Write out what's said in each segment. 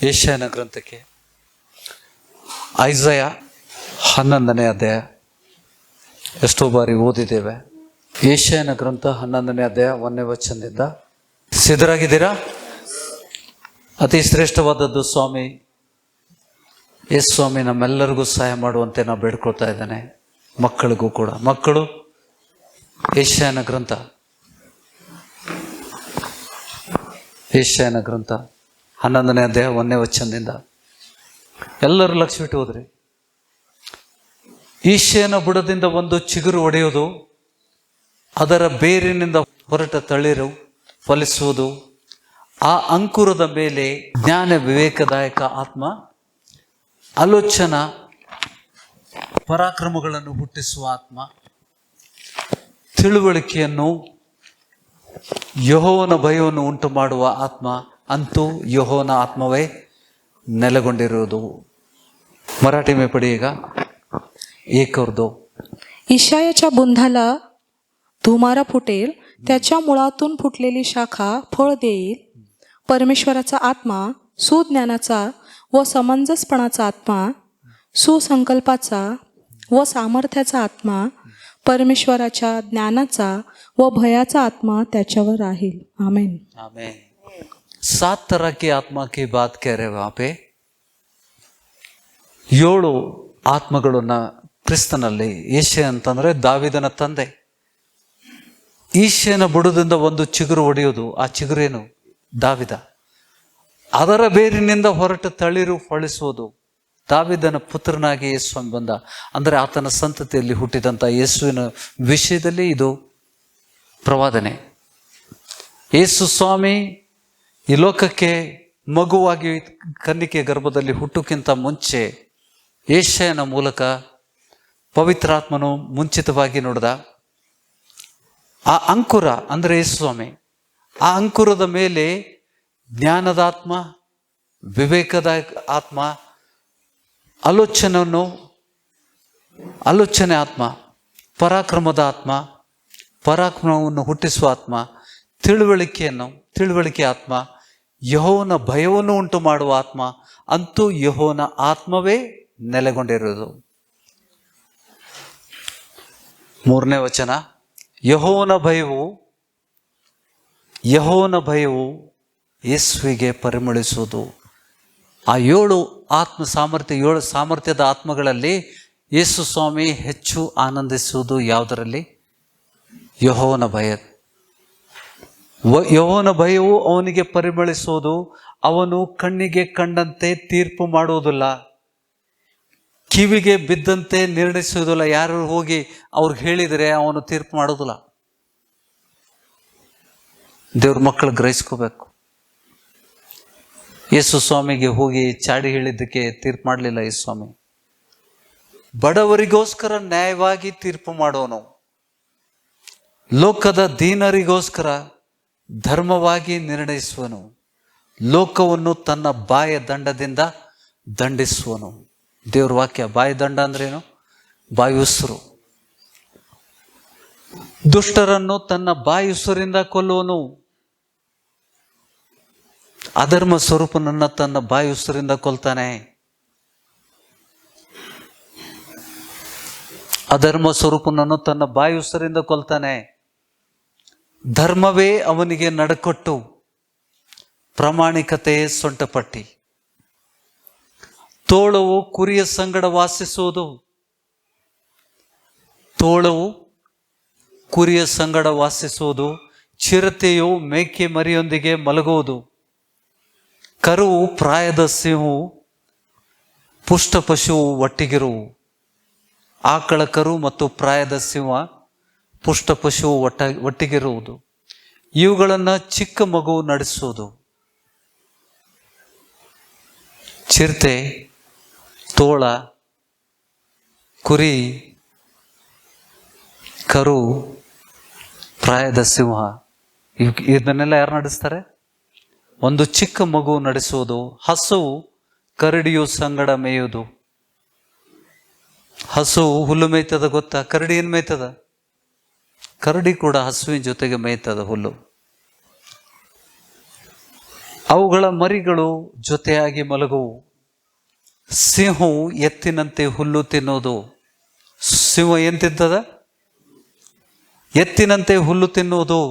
ಯೆಶಾಯನ ಗ್ರಂಥಕ್ಕೆ ಐಸಾಯ 11ನೇ ಅಧ್ಯಾಯ ಎಷ್ಟೋ ಬಾರಿ ಓದಿದ್ದೇವೆ. ಯೆಶಾಯನ ಗ್ರಂಥ 11ನೇ ಅಧ್ಯಾಯ 1ನೇ ವಚನದಿಂದ. ಸಿದ್ಧರಾಗಿದ್ದೀರಾ? ಅತಿ ಶ್ರೇಷ್ಠವಾದದ್ದು ಸ್ವಾಮಿ ಎಸ್ ಸ್ವಾಮಿ ನಮ್ಮೆಲ್ಲರಿಗೂ ಸಹಾಯ ಮಾಡುವಂತೆ ನಾವು ಬೇಡ್ಕೊಳ್ತಾ ಇದ್ದೇನೆ. ಮಕ್ಕಳಿಗೂ ಕೂಡ. ಮಕ್ಕಳು ಯೆಶಾಯನ ಗ್ರಂಥ 11ನೇ ಅಧ್ಯಾಯ 1ನೇ ವಚನದಿಂದ ಎಲ್ಲರೂ ಲಕ್ಷ್ಯವಿಟ್ಟು ಹೋದ್ರಿ. ಈಶೆಯನ ಬುಡದಿಂದ ಒಂದು ಚಿಗುರು ಒಡೆಯುವುದು, ಅದರ ಬೇರಿನಿಂದ ಹೊರಟ ತಳಿರು ಫಲಿಸುವುದು, ಆ ಅಂಕುರದ ಮೇಲೆ ಜ್ಞಾನ ವಿವೇಕದಾಯಕ ಆತ್ಮ ಆಲೋಚನಾ ಪರಾಕ್ರಮಗಳನ್ನು ಹುಟ್ಟಿಸುವ ಆತ್ಮ, ತಿಳುವಳಿಕೆಯನ್ನು ಯೆಹೋವನ ಭಯವನ್ನು ಉಂಟು ಮಾಡುವ ಆತ್ಮ, ಅಂತೂ ಯೆಹೋವನ ಆತ್ಮವೇ ನೆಲೆಗೊಂಡಿರುವುದು. मराठी में पढ़िएगा. एक और दो. ईशायाच्या बुंधाला धुमारा फुटेल, त्याच्या मुळातून फुटलेली शाखा फळ देईल. परमेश्वराचा आत्मा, सुज्ञानाचा व समंजसपणाचा आत्मा, सुसंकल्पाचा व सामर्थ्याचा आत्मा, परमेश्वराच्या ज्ञानाचा व भयाचा आत्मा त्याच्यावर राहील. आमेन. आमेन. 7 तरह की आत्मा की बात कह रहे वहां पे. 7 ಆತ್ಮಗಳನ್ನ ಕ್ರಿಸ್ತನಲ್ಲಿ. ಯೆಶಾಯ ಅಂತಂದ್ರೆ ದಾವಿದನ ತಂದೆ. ಈಶೆಯನ ಬುಡದಿಂದ ಒಂದು ಚಿಗುರು ಒಡೆಯುವುದು. ಆ ಚಿಗುರೇನು? ದಾವಿದ. ಅದರ ಬೇರಿನಿಂದ ಹೊರಟ ತಳಿರು ಫಲಿಸುವುದು. ದಾವಿದನ ಪುತ್ರನಾಗಿ ಯೇಸು ಬಂದ, ಅಂದರೆ ಆತನ ಸಂತತಿಯಲ್ಲಿ ಹುಟ್ಟಿದಂಥ ಯೇಸುವಿನ ವಿಷಯದಲ್ಲಿ ಇದು ಪ್ರವಾದನೆ. ಯೇಸು ಸ್ವಾಮಿ ಈ ಲೋಕಕ್ಕೆ ಮಗುವಾಗಿ ಕನ್ನಿಕೆ ಗರ್ಭದಲ್ಲಿ ಹುಟ್ಟುಕ್ಕಿಂತ ಮುಂಚೆ ಯೆಶಾಯನ ಮೂಲಕ ಪವಿತ್ರಾತ್ಮನು ಮುಂಚಿತವಾಗಿ ನೋಡಿದ. ಆ ಅಂಕುರ ಅಂದರೆ ಯೇಸು ಸ್ವಾಮಿ. ಆ ಅಂಕುರದ ಮೇಲೆ ಜ್ಞಾನದ ಆತ್ಮ, ವಿವೇಕದ ಆತ್ಮ, ಆಲೋಚನೆ ಆತ್ಮ, ಪರಾಕ್ರಮದ ಆತ್ಮ, ಪರಾಕ್ರಮವನ್ನು ಹುಟ್ಟಿಸುವ ಆತ್ಮ, ತಿಳುವಳಿಕೆ ಆತ್ಮ, ಯೆಹೋವನ ಭಯವನ್ನು ಉಂಟು ಮಾಡುವ ಆತ್ಮ, ಅಂತೂ ಯೆಹೋವನ ಆತ್ಮವೇ ನೆಲೆಗೊಂಡಿರುವುದು. 3ನೇ ವಚನ. ಯೆಹೋವನ ಭಯವು ಯೇಸುವಿಗೆ ಪರಿಮಳಿಸುವುದು. ಆ 7 ಸಾಮರ್ಥ್ಯದ ಆತ್ಮಗಳಲ್ಲಿ ಯೇಸು ಸ್ವಾಮಿ ಹೆಚ್ಚು ಆನಂದಿಸುವುದು ಯಾವುದರಲ್ಲಿ? ಯೆಹೋವನ ಭಯವು ಅವನಿಗೆ ಪರಿಮಳಿಸುವುದು. ಅವನು ಕಣ್ಣಿಗೆ ಕಂಡಂತೆ ತೀರ್ಪು ಮಾಡುವುದಿಲ್ಲ, ಕಿವಿಗೆ ಬಿದ್ದಂತೆ ನಿರ್ಣಯಿಸುವುದಿಲ್ಲ. ಯಾರು ಹೋಗಿ ಅವ್ರಿಗೆ ಹೇಳಿದರೆ ಅವನು ತೀರ್ಪು ಮಾಡೋದಿಲ್ಲ. ದೇವ್ರ ಮಕ್ಕಳು ಗ್ರಹಿಸ್ಕೋಬೇಕು. ಯೇಸು ಸ್ವಾಮಿಗೆ ಹೋಗಿ ಚಾಡಿ ಹೇಳಿದ್ದಕ್ಕೆ ತೀರ್ಪು ಮಾಡಲಿಲ್ಲ ಯೇಸು ಸ್ವಾಮಿ. ಬಡವರಿಗೋಸ್ಕರ ನ್ಯಾಯವಾಗಿ ತೀರ್ಪು ಮಾಡೋನು, ಲೋಕದ ದೀನರಿಗೋಸ್ಕರ ಧರ್ಮವಾಗಿ ನಿರ್ಣಯಿಸುವನು, ಲೋಕವನ್ನು ತನ್ನ ಬಾಯ ದಂಡದಿಂದ ದಂಡಿಸುವನು. ದೇವ್ರ ವಾಕ್ಯ. ಬಾಯಿ ದಂಡ ಅಂದ್ರೇನು? ಬಾಯಿ ಉಸಿರು. ದುಷ್ಟರನ್ನು ತನ್ನ ಬಾಯಿ ಉಸಿರಿಂದ ಕೊಲ್ಲುವನು. ಅಧರ್ಮ ಸ್ವರೂಪನನ್ನ ತನ್ನ ಬಾಯಿ ಉಸಿರಿಂದ ಕೊಲ್ತಾನೆ. ಅಧರ್ಮ ಸ್ವರೂಪನನ್ನು ತನ್ನ ಬಾಯಿ ಉಸಿರಿಂದ ಕೊಲ್ತಾನೆ. ಧರ್ಮವೇ ಅವನಿಗೆ ನಡಕೊಟ್ಟು, ಪ್ರಾಮಾಣಿಕತೆ ಸೊಂಟಪಟ್ಟಿ. ತೋಳವು ಕುರಿಯ ಸಂಗಡ ವಾಸಿಸುವುದು, ಚಿರತೆಯು ಮೇಕೆ ಮರಿಯೊಂದಿಗೆ ಮಲಗುವುದು, ಕರುವು ಪ್ರಾಯದ ಸಿಂಹವು ಪುಷ್ಟ ಪಶುವು ಒಟ್ಟಿಗಿರುವು. ಆಕಳ ಕರು ಮತ್ತು ಪ್ರಾಯದ ಸಿಂಹ ಪುಷ್ಟ ಪಶುವು ಒಟ್ಟಿಗಿರುವುದು. ಇವುಗಳನ್ನು ಚಿಕ್ಕ ಮಗು ನಡೆಸುವುದು. ಚಿರತೆ, ತೋಳ, ಕುರಿ, ಕರು, ಪ್ರಾಯದ ಸಿಂಹ, ಇದನ್ನೆಲ್ಲ ಯಾರು ನಡೆಸ್ತಾರೆ? ಒಂದು ಚಿಕ್ಕ ಮಗು ನಡೆಸುವುದು. ಹಸುವು ಕರಡಿಯು ಸಂಗಡ ಮೇಯುವುದು. ಹಸುವು ಹುಲ್ಲು ಮೇಯ್ತದ ಗೊತ್ತಾ? ಕರಡಿ ಏನು ಮೇಯ್ತದ? ಕರಡಿ ಕೂಡ ಹಸುವಿನ ಜೊತೆಗೆ ಮೇಯ್ತದ ಹುಲ್ಲು. ಅವುಗಳ ಮರಿಗಳು ಜೊತೆಯಾಗಿ ಮಲಗುವು. ಸಿಂಹವು ಎತ್ತಿನಂತೆ ಹುಲ್ಲು ತಿನ್ನುವುದು. ಸಿಂಹ ಏನ್ ತಿಂತದ? ಎತ್ತಿನಂತೆ ಹುಲ್ಲು ತಿನ್ನುವುದು.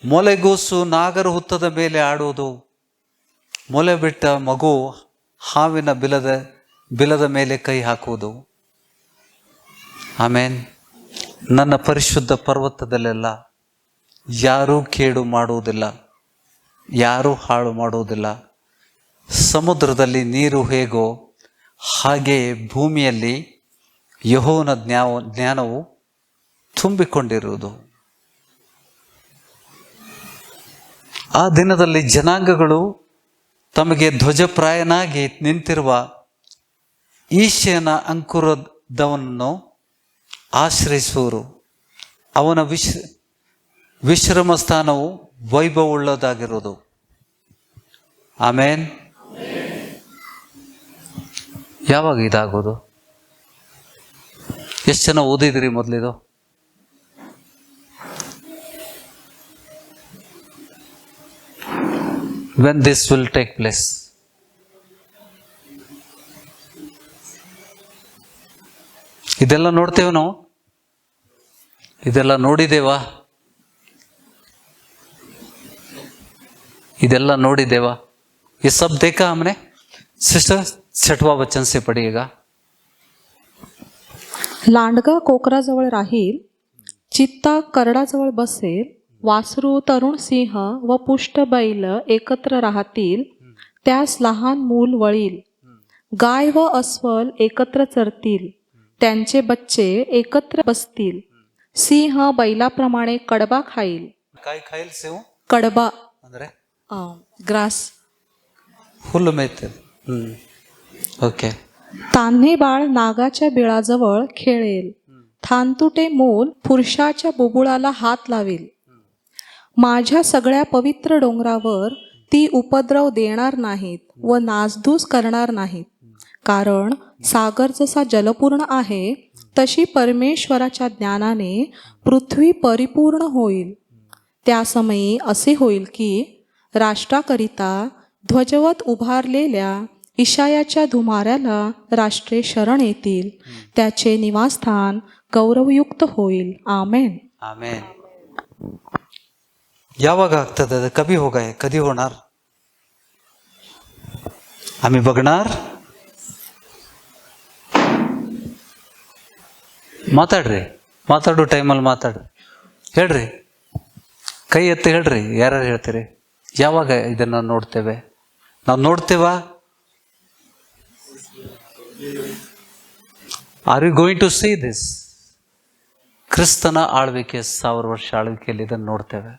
ಮೊಲೆಗೂಸು ನಾಗರ ಹುತ್ತದ ಮೇಲೆ ಆಡುವುದು. ಮೊಲೆ ಬಿಟ್ಟ ಮಗು ಹಾವಿನ ಬಿಲದ ಮೇಲೆ ಕೈ ಹಾಕುವುದು. ಆಮೇನ್. ನನ್ನ ಪರಿಶುದ್ಧ ಪರ್ವತದಲ್ಲೆಲ್ಲ ಯಾರೂ ಕೇಡು ಮಾಡುವುದಿಲ್ಲ, ಯಾರೂ ಹಾಳು ಮಾಡುವುದಿಲ್ಲ. ಸಮುದ್ರದಲ್ಲಿ ನೀರು ಹೇಗೋ ಹಾಗೆಯೇ ಭೂಮಿಯಲ್ಲಿ ಯೆಹೋವನ ಜ್ಞಾನವು ತುಂಬಿಕೊಂಡಿರುವುದು. ಆ ದಿನದಲ್ಲಿ ಜನಾಂಗಗಳು ತಮಗೆ ಧ್ವಜಪ್ರಾಯನಾಗಿ ನಿಂತಿರುವ ಈಶೆಯನ ಅಂಕುರದವನನ್ನು ಆಶ್ರಯಿಸುವರು. ಅವನ ವಿಶ್ರಮ ಸ್ಥಾನವು ವೈಭವವುಳ್ಳದಾಗಿರುವುದು. ಆಮೇನ್. ಯಾವಾಗ ಇದಾಗೋದು? ಎಷ್ಟು ಜನ ಓದಿದ್ರಿ ಮೊದಲಿದು? when this will take place? ಇದೆಲ್ಲ ನೋಡ್ತೇವೆ ನಾವು, ಇದೆಲ್ಲ ನೋಡಿದೇವಾ? ಇದೆಲ್ಲ ನೋಡಿದ್ದೇವಾ? ये सब देखा हमने? सिस्टर 6वां वचन से पढ़िएगा. लांडगा कोकराजवळ राहील, चित्ता करडाजवळ बसेल, वासरू, तरुण सिंह व पुष्ट बैल एकत्र राहतील, त्यास लहान मूल वळील. गाय व अस्वल एकत्र चरतील, त्यांचे बच्चे एकत्र बसतील. सिंह बैलाप्रमाणे कडबा खाईल. काय खाईल सिंह? कडबा ಅಂದ್ರೆ ग्रास. ಹುಲ್ಲು ಮೇಯ್ತೇವೆ. ಓಕೆ. तान्हे बाळ नागाच्या बिळाजवळ खेळेल, थानतुटे मूल पुरुषाच्या बुबुळाला हात लावेल. माझ्या सगळ्या पवित्र डोंगरावर ती उपद्रव देणार नाहीत व नासधूस करणार नाहीत, कारण सागर जसा जलपूर्ण आहे तशी परमेश्वराच्या ज्ञानाने पृथ्वी परिपूर्ण होईल. त्या समयी असे होईल की राष्ट्राकरिता ध्वजवत उभारलेल्या इशायाच्या धुमाऱ्याला राष्ट्रे शरण येतील, त्याचे निवासस्थान गौरवयुक्त होईल. आमेन. आमेन. याವಾಗ ಆಗ್ತದೆ? कभी होगा? कधी होणार? आम्ही बघणार. ಮಾತಾಡ್ರಿ, ಮಾತಾಡೋ ಟೈಮಲ್ಲಿ ಮಾತಾಡ್ರಿ, ಹೇಳ್ರಿ, ಕೈ ಎತ್ತಿ ಹೇಳ್ರಿ. ಯಾರ್ಯಾರು ಹೇಳ್ತೀರಿ? ಯಾವಾಗ ಇದನ್ನ ನೋಡ್ತೇವೆ? ನಾವು ನೋಡ್ತೇವಾ? Are you going to see this? ಕ್ರಿಸ್ತನ ಆಳ್ವಿಕೆ, 1000 ವರ್ಷ ಆಳ್ವಿಕೆಯಲ್ಲಿ ಇದನ್ನು ನೋಡ್ತೇವೆ.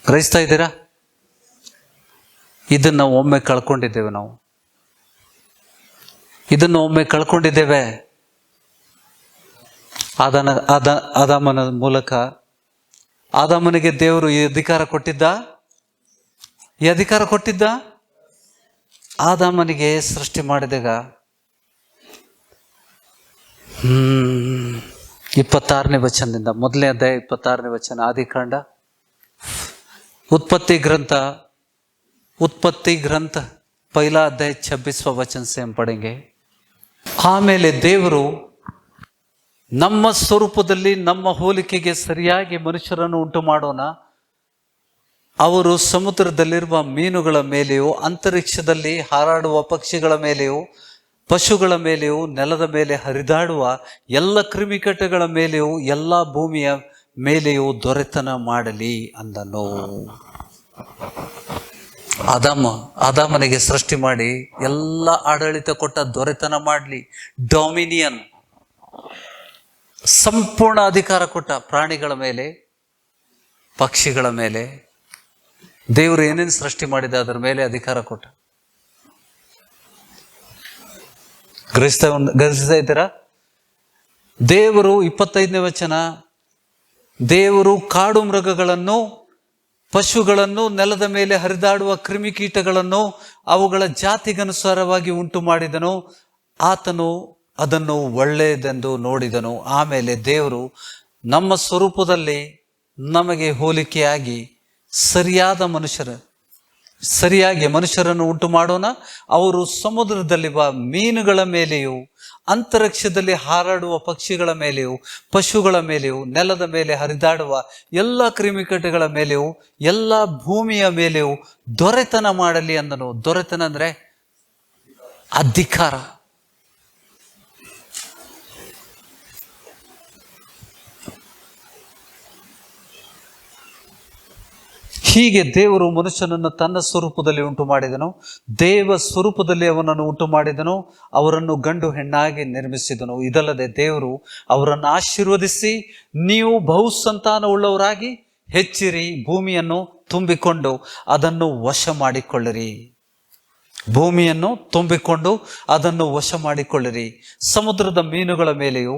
ಗ್ರಹಿಸ್ತಾ ಇದ್ದೀರಾ? ಇದನ್ನು ಒಮ್ಮೆ ಕಳ್ಕೊಂಡಿದ್ದೇವೆ ನಾವು, ಇದನ್ನು ಒಮ್ಮೆ ಕಳ್ಕೊಂಡಿದ್ದೇವೆ. ಆದಾಮನ ಮೂಲಕ ಆದಾಮನಿಗೆ ದೇವರು ಈ ಅಧಿಕಾರ ಕೊಟ್ಟಿದ್ದ. ಆದಾಮನಿಗೆ ಸೃಷ್ಟಿ ಮಾಡಿದಾಗ 26ನೇ ವಚನದಿಂದ, ಮೊದಲನೇ ಅಧ್ಯಾಯ 26ನೇ ವಚನ, ಆದಿಕಾಂಡ. उत्पत्ति ग्रंथ पहला अध्याय 26वां वचन से हम पढ़ेंगे. ಆಮೇಲೆ ದೇವರು ನಮ್ಮ ಸ್ವರೂಪದಲ್ಲಿ ನಮ್ಮ ಹೋಲಿಕೆಗೆ ಸರಿಯಾಗಿ ಮನುಷ್ಯರನ್ನು ಉಂಟು ಮಾಡೋಣ. ಅವರು ಸಮುದ್ರದಲ್ಲಿರುವ ಮೀನುಗಳ ಮೇಲೆಯೂ, ಅಂತರಿಕ್ಷದಲ್ಲಿ ಹಾರಾಡುವ ಪಕ್ಷಿಗಳ ಮೇಲೆಯೂ, ಪಶುಗಳ ಮೇಲೆಯೂ, ನೆಲದ ಮೇಲೆ ಹರಿದಾಡುವ ಎಲ್ಲ ಕ್ರಿಮಿಕೀಟಗಳ ಮೇಲೆಯೂ, ಎಲ್ಲ ಭೂಮಿಯ ಮೇಲೆಯೂ ದೊರೆತನ ಮಾಡಲಿ ಅಂದನು. ಆದಾಮನಿಗೆ ಸೃಷ್ಟಿ ಮಾಡಿ ಎಲ್ಲ ಆಡಳಿತ ಕೊಟ್ಟ, ದೊರೆತನ ಮಾಡಲಿ, ಡೊಮಿನಿಯನ್, ಸಂಪೂರ್ಣ ಅಧಿಕಾರ ಕೊಟ್ಟ. ಪ್ರಾಣಿಗಳ ಮೇಲೆ, ಪಕ್ಷಿಗಳ ಮೇಲೆ, ದೇವರು ಏನೇನು ಸೃಷ್ಟಿ ಮಾಡಿದ ಅದರ ಮೇಲೆ ಅಧಿಕಾರ ಕೊಟ್ಟ. ಗ್ರಹಿಸ್ತಾ ಇದ್ದೀರಾ? ದೇವರು 25ನೇ ವಚನ, ದೇವರು ಕಾಡು ಮೃಗಗಳನ್ನು, ಪಶುಗಳನ್ನು, ನೆಲದ ಮೇಲೆ ಹರಿದಾಡುವ ಕ್ರಿಮಿಕೀಟಗಳನ್ನು ಅವುಗಳ ಜಾತಿಗನುಸಾರವಾಗಿ ಉಂಟು ಮಾಡಿದನು. ಆತನು ಅದನ್ನು ಒಳ್ಳೆಯದೆಂದು ನೋಡಿದನು. ಆಮೇಲೆ ದೇವರು ನಮ್ಮ ಸ್ವರೂಪದಲ್ಲಿ ನಮಗೆ ಹೋಲಿಕೆಯಾಗಿ ಸರಿಯಾಗಿ ಮನುಷ್ಯರನ್ನು ಉಂಟು ಮಾಡೋಣ. ಅವರು ಸಮುದ್ರದಲ್ಲಿ ಮೀನುಗಳ ಮೇಲೆಯೂ, ಅಂತರಿಕ್ಷದಲ್ಲಿ ಹಾರಾಡುವ ಪಕ್ಷಿಗಳ ಮೇಲೆಯೂ, ಪಶುಗಳ ಮೇಲೆಯೂ, ನೆಲದ ಮೇಲೆ ಹರಿದಾಡುವ ಎಲ್ಲ ಕ್ರಿಮಿಕೀಟಗಳ ಮೇಲೆಯೂ, ಎಲ್ಲ ಭೂಮಿಯ ಮೇಲೆಯೂ ದೊರೆತನ ಮಾಡಲಿ ಅಂದನು. ದೊರೆತನ ಅಂದ್ರೆ ಅಧಿಕಾರ. ಹೀಗೆ ದೇವರು ಮನುಷ್ಯನನ್ನು ತನ್ನ ಸ್ವರೂಪದಲ್ಲಿ ಉಂಟು ಮಾಡಿದನು. ದೇವ ಸ್ವರೂಪದಲ್ಲಿ ಅವನನ್ನು ಉಂಟು ಮಾಡಿದನು. ಅವರನ್ನು ಗಂಡು ಹೆಣ್ಣಾಗಿ ನಿರ್ಮಿಸಿದನು. ಇದಲ್ಲದೆ ದೇವರು ಅವರನ್ನು ಆಶೀರ್ವದಿಸಿ, ನೀವು ಬಹುಸಂತಾನವುಳ್ಳವರಾಗಿ ಹೆಚ್ಚಿರಿ, ಭೂಮಿಯನ್ನು ತುಂಬಿಕೊಂಡು ಅದನ್ನು ವಶ ಮಾಡಿಕೊಳ್ಳಿರಿ. ಭೂಮಿಯನ್ನು ತುಂಬಿಕೊಂಡು ಅದನ್ನು ವಶ ಮಾಡಿಕೊಳ್ಳಿರಿ. ಸಮುದ್ರದ ಮೀನುಗಳ ಮೇಲೆಯೂ,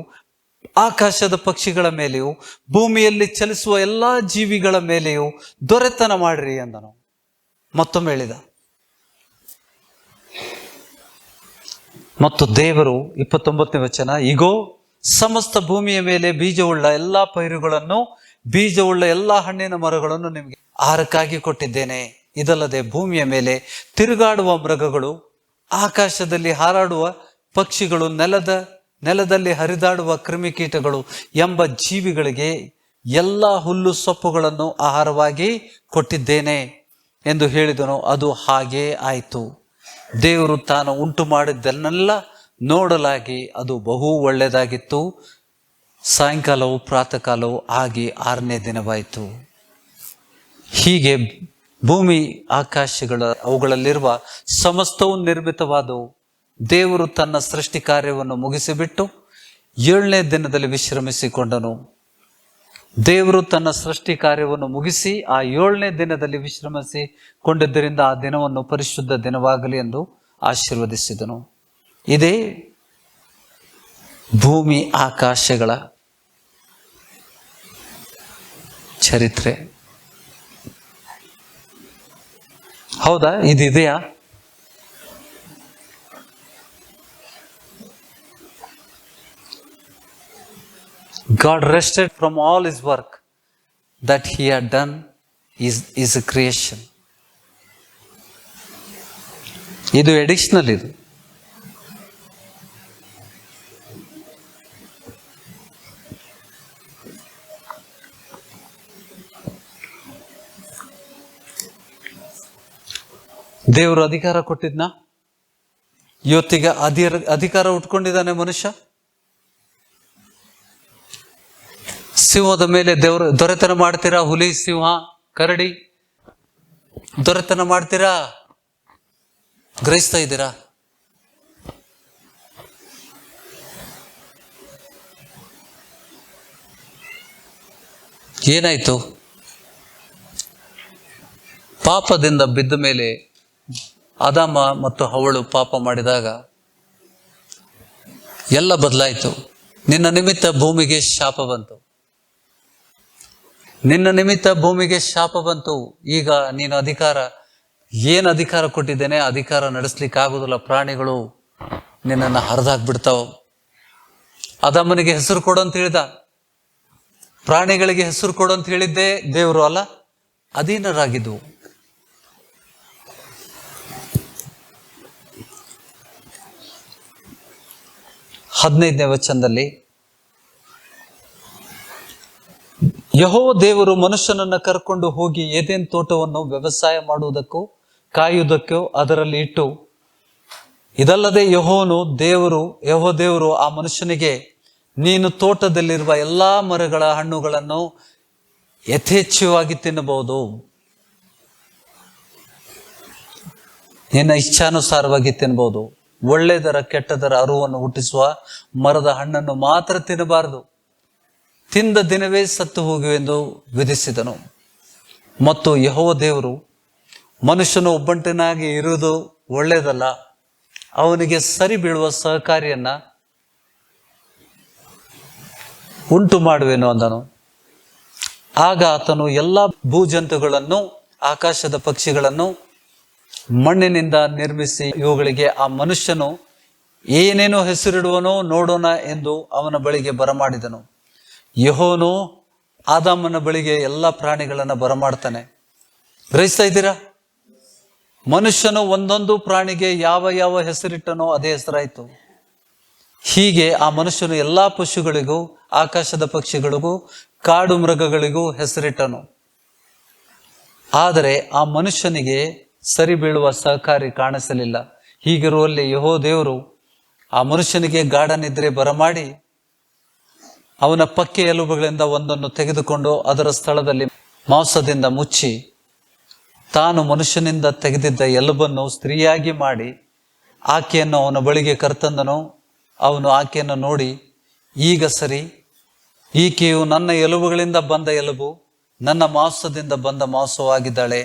ಆಕಾಶದ ಪಕ್ಷಿಗಳ ಮೇಲೆಯೂ, ಭೂಮಿಯಲ್ಲಿ ಚಲಿಸುವ ಎಲ್ಲ ಜೀವಿಗಳ ಮೇಲೆಯೂ ದೊರೆತನ ಮಾಡಿರಿ ಅಂದನು. ಮತ್ತೊಮ್ಮೆ ಹೇಳಿದ. ಮತ್ತು ದೇವರು 29ನೇ ವಚನ, ಇಗೋ, ಸಮಸ್ತ ಭೂಮಿಯ ಮೇಲೆ ಬೀಜವುಳ್ಳ ಎಲ್ಲಾ ಪೈರುಗಳನ್ನು, ಬೀಜವುಳ್ಳ ಎಲ್ಲಾ ಹಣ್ಣಿನ ಮರಗಳನ್ನು ನಿಮಗೆ ಆಹಾರಕ್ಕಾಗಿ ಕೊಟ್ಟಿದ್ದೇನೆ. ಇದಲ್ಲದೆ ಭೂಮಿಯ ಮೇಲೆ ತಿರುಗಾಡುವ ಮೃಗಗಳು, ಆಕಾಶದಲ್ಲಿ ಹಾರಾಡುವ ಪಕ್ಷಿಗಳು, ನೆಲದಲ್ಲಿ ಹರಿದಾಡುವ ಕ್ರಿಮಿಕೀಟಗಳು ಎಂಬ ಜೀವಿಗಳಿಗೆ ಎಲ್ಲ ಹುಲ್ಲು ಸೊಪ್ಪುಗಳನ್ನು ಆಹಾರವಾಗಿ ಕೊಟ್ಟಿದ್ದೇನೆ ಎಂದು ಹೇಳಿದನು. ಅದು ಹಾಗೇ ಆಯಿತು. ದೇವರು ತಾನು ಉಂಟು ಮಾಡಿದ್ದನ್ನೆಲ್ಲ ನೋಡಲಾಗಿ ಅದು ಬಹು ಒಳ್ಳೆಯದಾಗಿತ್ತು. ಸಾಯಂಕಾಲವು ಪ್ರಾತಃ ಕಾಲವು ಆಗಿ 6ನೇ ದಿನವಾಯಿತು. ಹೀಗೆ ಭೂಮಿ ಆಕಾಶಗಳ ಅವುಗಳಲ್ಲಿರುವ ಸಮಸ್ತವು ನಿರ್ಮಿತವಾದವು. ದೇವರು ತನ್ನ ಸೃಷ್ಟಿ ಕಾರ್ಯವನ್ನು ಮುಗಿಸಿಬಿಟ್ಟು 7ನೇ ದಿನದಲ್ಲಿ ವಿಶ್ರಮಿಸಿಕೊಂಡನು. ದೇವರು ತನ್ನ ಸೃಷ್ಟಿ ಕಾರ್ಯವನ್ನು ಮುಗಿಸಿ ಆ 7ನೇ ದಿನದಲ್ಲಿ ವಿಶ್ರಮಿಸಿಕೊಂಡಿದ್ದರಿಂದ ಆ ದಿನವನ್ನು ಪರಿಶುದ್ಧ ದಿನವಾಗಲಿ ಎಂದು ಆಶೀರ್ವದಿಸಿದನು. ಇದೇ ಭೂಮಿ ಆಕಾಶಗಳ ಚರಿತ್ರೆ. ಹೌದಾ? ಇದೆಯಾ? God rested from all his work that he had done is a creation. ಇದು ಎಡಿಷನಲ್. ಇದು ದೇವರು ಅಧಿಕಾರ ಕೊಟ್ಟಿದ್ನ? ಇವತ್ತಿಗೆ ಅಧಿಕಾರ ಉಟ್ಕೊಂಡಿದ್ದಾನೆ ಮನುಷ್ಯ. ಸಿಂಹದ ಮೇಲೆ ದೇವರು ದೊರೆತನ ಮಾಡ್ತೀರಾ? ಹುಲಿ, ಸಿಂಹ, ಕರಡಿ ದೊರೆತನ ಮಾಡ್ತೀರಾ? ಗ್ರಹಿಸ್ತಾ ಇದ್ದೀರಾ? ಏನಾಯ್ತು? ಪಾಪದಿಂದ ಬಿದ್ದ ಮೇಲೆ ಆದಾಮ ಮತ್ತು ಹವ್ವಳು ಪಾಪ ಮಾಡಿದಾಗ ಎಲ್ಲ ಬದಲಾಯಿತು. ನಿನ್ನ ನಿಮಿತ್ತ ಭೂಮಿಗೆ ಶಾಪ ಬಂತು. ನಿನ್ನ ನಿಮಿತ್ತ ಭೂಮಿಗೆ ಶಾಪ ಬಂತು. ಈಗ ನೀನು ಏನು ಅಧಿಕಾರ ಕೊಟ್ಟಿದ್ದೇನೆ, ಅಧಿಕಾರ ನಡೆಸ್ಲಿಕ್ಕೆ ಆಗುದಿಲ್ಲ. ಪ್ರಾಣಿಗಳು ನಿನ್ನನ್ನು ಹರಿದಾಕ್ಬಿಡ್ತಾವ. ಆದಾಮನಿಗೆ ಹೆಸರು ಕೊಡು ಅಂತ ಹೇಳಿದ. ಪ್ರಾಣಿಗಳಿಗೆ ಹೆಸರು ಕೊಡು ಅಂತ ಹೇಳಿದ್ದೆ ದೇವರು ಅಲ್ಲ, ಅಧೀನರಾಗಿದ್ದು. ಹದಿನೈದನೇ ವಚನದಲ್ಲಿ ಯೆಹೋವ ದೇವರು ಮನುಷ್ಯನನ್ನು ಕರ್ಕೊಂಡು ಹೋಗಿ ಏದೇನ್ ತೋಟವನ್ನು ವ್ಯವಸಾಯ ಮಾಡುವುದಕ್ಕೂ ಕಾಯುವುದಕ್ಕೂ ಅದರಲ್ಲಿ ಇಟ್ಟು, ಇದಲ್ಲದೆ ಯೆಹೋವ ದೇವರು ಆ ಮನುಷ್ಯನಿಗೆ, ನೀನು ತೋಟದಲ್ಲಿರುವ ಎಲ್ಲಾ ಮರಗಳ ಹಣ್ಣುಗಳನ್ನು ಯಥೇಚ್ಛವಾಗಿ ತಿನ್ನಬಹುದು, ನಿನ್ನ ಇಚ್ಛಾನುಸಾರವಾಗಿ ತಿನ್ನಬಹುದು. ಒಳ್ಳೆಯದರ ಕೆಟ್ಟದರ ಅರಿವನ್ನು ಹುಟ್ಟಿಸುವ ಮರದ ಹಣ್ಣನ್ನು ಮಾತ್ರ ತಿನ್ನಬಾರದು, ತಿಂದ ದಿನವೇ ಸತ್ತು ಹೋಗುವೆಂದು ವಿಧಿಸಿದನು. ಮತ್ತು ಯೆಹೋವ ದೇವರು ಮನುಷ್ಯನು ಒಬ್ಬಂಟಿನಾಗಿ ಇರುವುದು ಒಳ್ಳೆಯದಲ್ಲ, ಅವನಿಗೆ ಸರಿ ಬೀಳುವ ಸಹಕಾರಿಯನ್ನ ಉಂಟು ಮಾಡುವೆನು ಅಂದನು. ಆಗ ಆತನು ಎಲ್ಲ ಭೂಜಂತುಗಳನ್ನು, ಆಕಾಶದ ಪಕ್ಷಿಗಳನ್ನು ಮಣ್ಣಿನಿಂದ ನಿರ್ಮಿಸಿ ಇವುಗಳಿಗೆ ಆ ಮನುಷ್ಯನು ಏನೇನೋ ಹೆಸರಿಡುವನೋ ನೋಡೋಣ ಎಂದು ಅವನ ಬಳಿಗೆ ಬರಮಾಡಿದನು. ಯೆಹೋವನು ಆದಾಮನ ಬಳಿಗೆ ಎಲ್ಲ ಪ್ರಾಣಿಗಳನ್ನು ಬರಮಾಡ್ತಾನೆ. ಗ್ರಹಿಸ್ತಾ ಇದ್ದೀರಾ? ಮನುಷ್ಯನು ಒಂದೊಂದು ಪ್ರಾಣಿಗೆ ಯಾವ ಯಾವ ಹೆಸರಿಟ್ಟನೋ ಅದೇ ಹೆಸರಾಯಿತು. ಹೀಗೆ ಆ ಮನುಷ್ಯನು ಎಲ್ಲಾ ಪಶುಗಳಿಗೂ, ಆಕಾಶದ ಪಕ್ಷಿಗಳಿಗೂ, ಕಾಡು ಮೃಗಗಳಿಗೂ ಹೆಸರಿಟ್ಟನು. ಆದರೆ ಆ ಮನುಷ್ಯನಿಗೆ ಸರಿ ಬೀಳುವ ಸಹಕಾರಿ ಕಾಣಿಸಲಿಲ್ಲ. ಹೀಗಿರುವಲ್ಲಿ ಯೆಹೋವ ದೇವರು ಆ ಮನುಷ್ಯನಿಗೆ ಗಾಢ ನಿದ್ರೆ ಬರಮಾಡಿ ಅವನ ಪಕ್ಕೆ ಎಲುಬುಗಳಿಂದ ಒಂದನ್ನು ತೆಗೆದುಕೊಂಡು ಅದರ ಸ್ಥಳದಲ್ಲಿ ಮಾಂಸದಿಂದ ಮುಚ್ಚಿ ತಾನು ಮನುಷ್ಯನಿಂದ ತೆಗೆದಿದ್ದ ಎಲುಬನ್ನು ಸ್ತ್ರೀಯಾಗಿ ಮಾಡಿ ಆಕೆಯನ್ನು ಅವನ ಬಳಿಗೆ ಕರ್ತಂದನು. ಅವನು ಆಕೆಯನ್ನು ನೋಡಿ, ಈಗ ಸರಿ, ಈಕೆಯು ನನ್ನ ಎಲುಬುಗಳಿಂದ ಬಂದ ಎಲುಬು, ನನ್ನ ಮಾಂಸದಿಂದ ಬಂದ ಮಾಂಸವಾಗಿದ್ದಾಳೆ.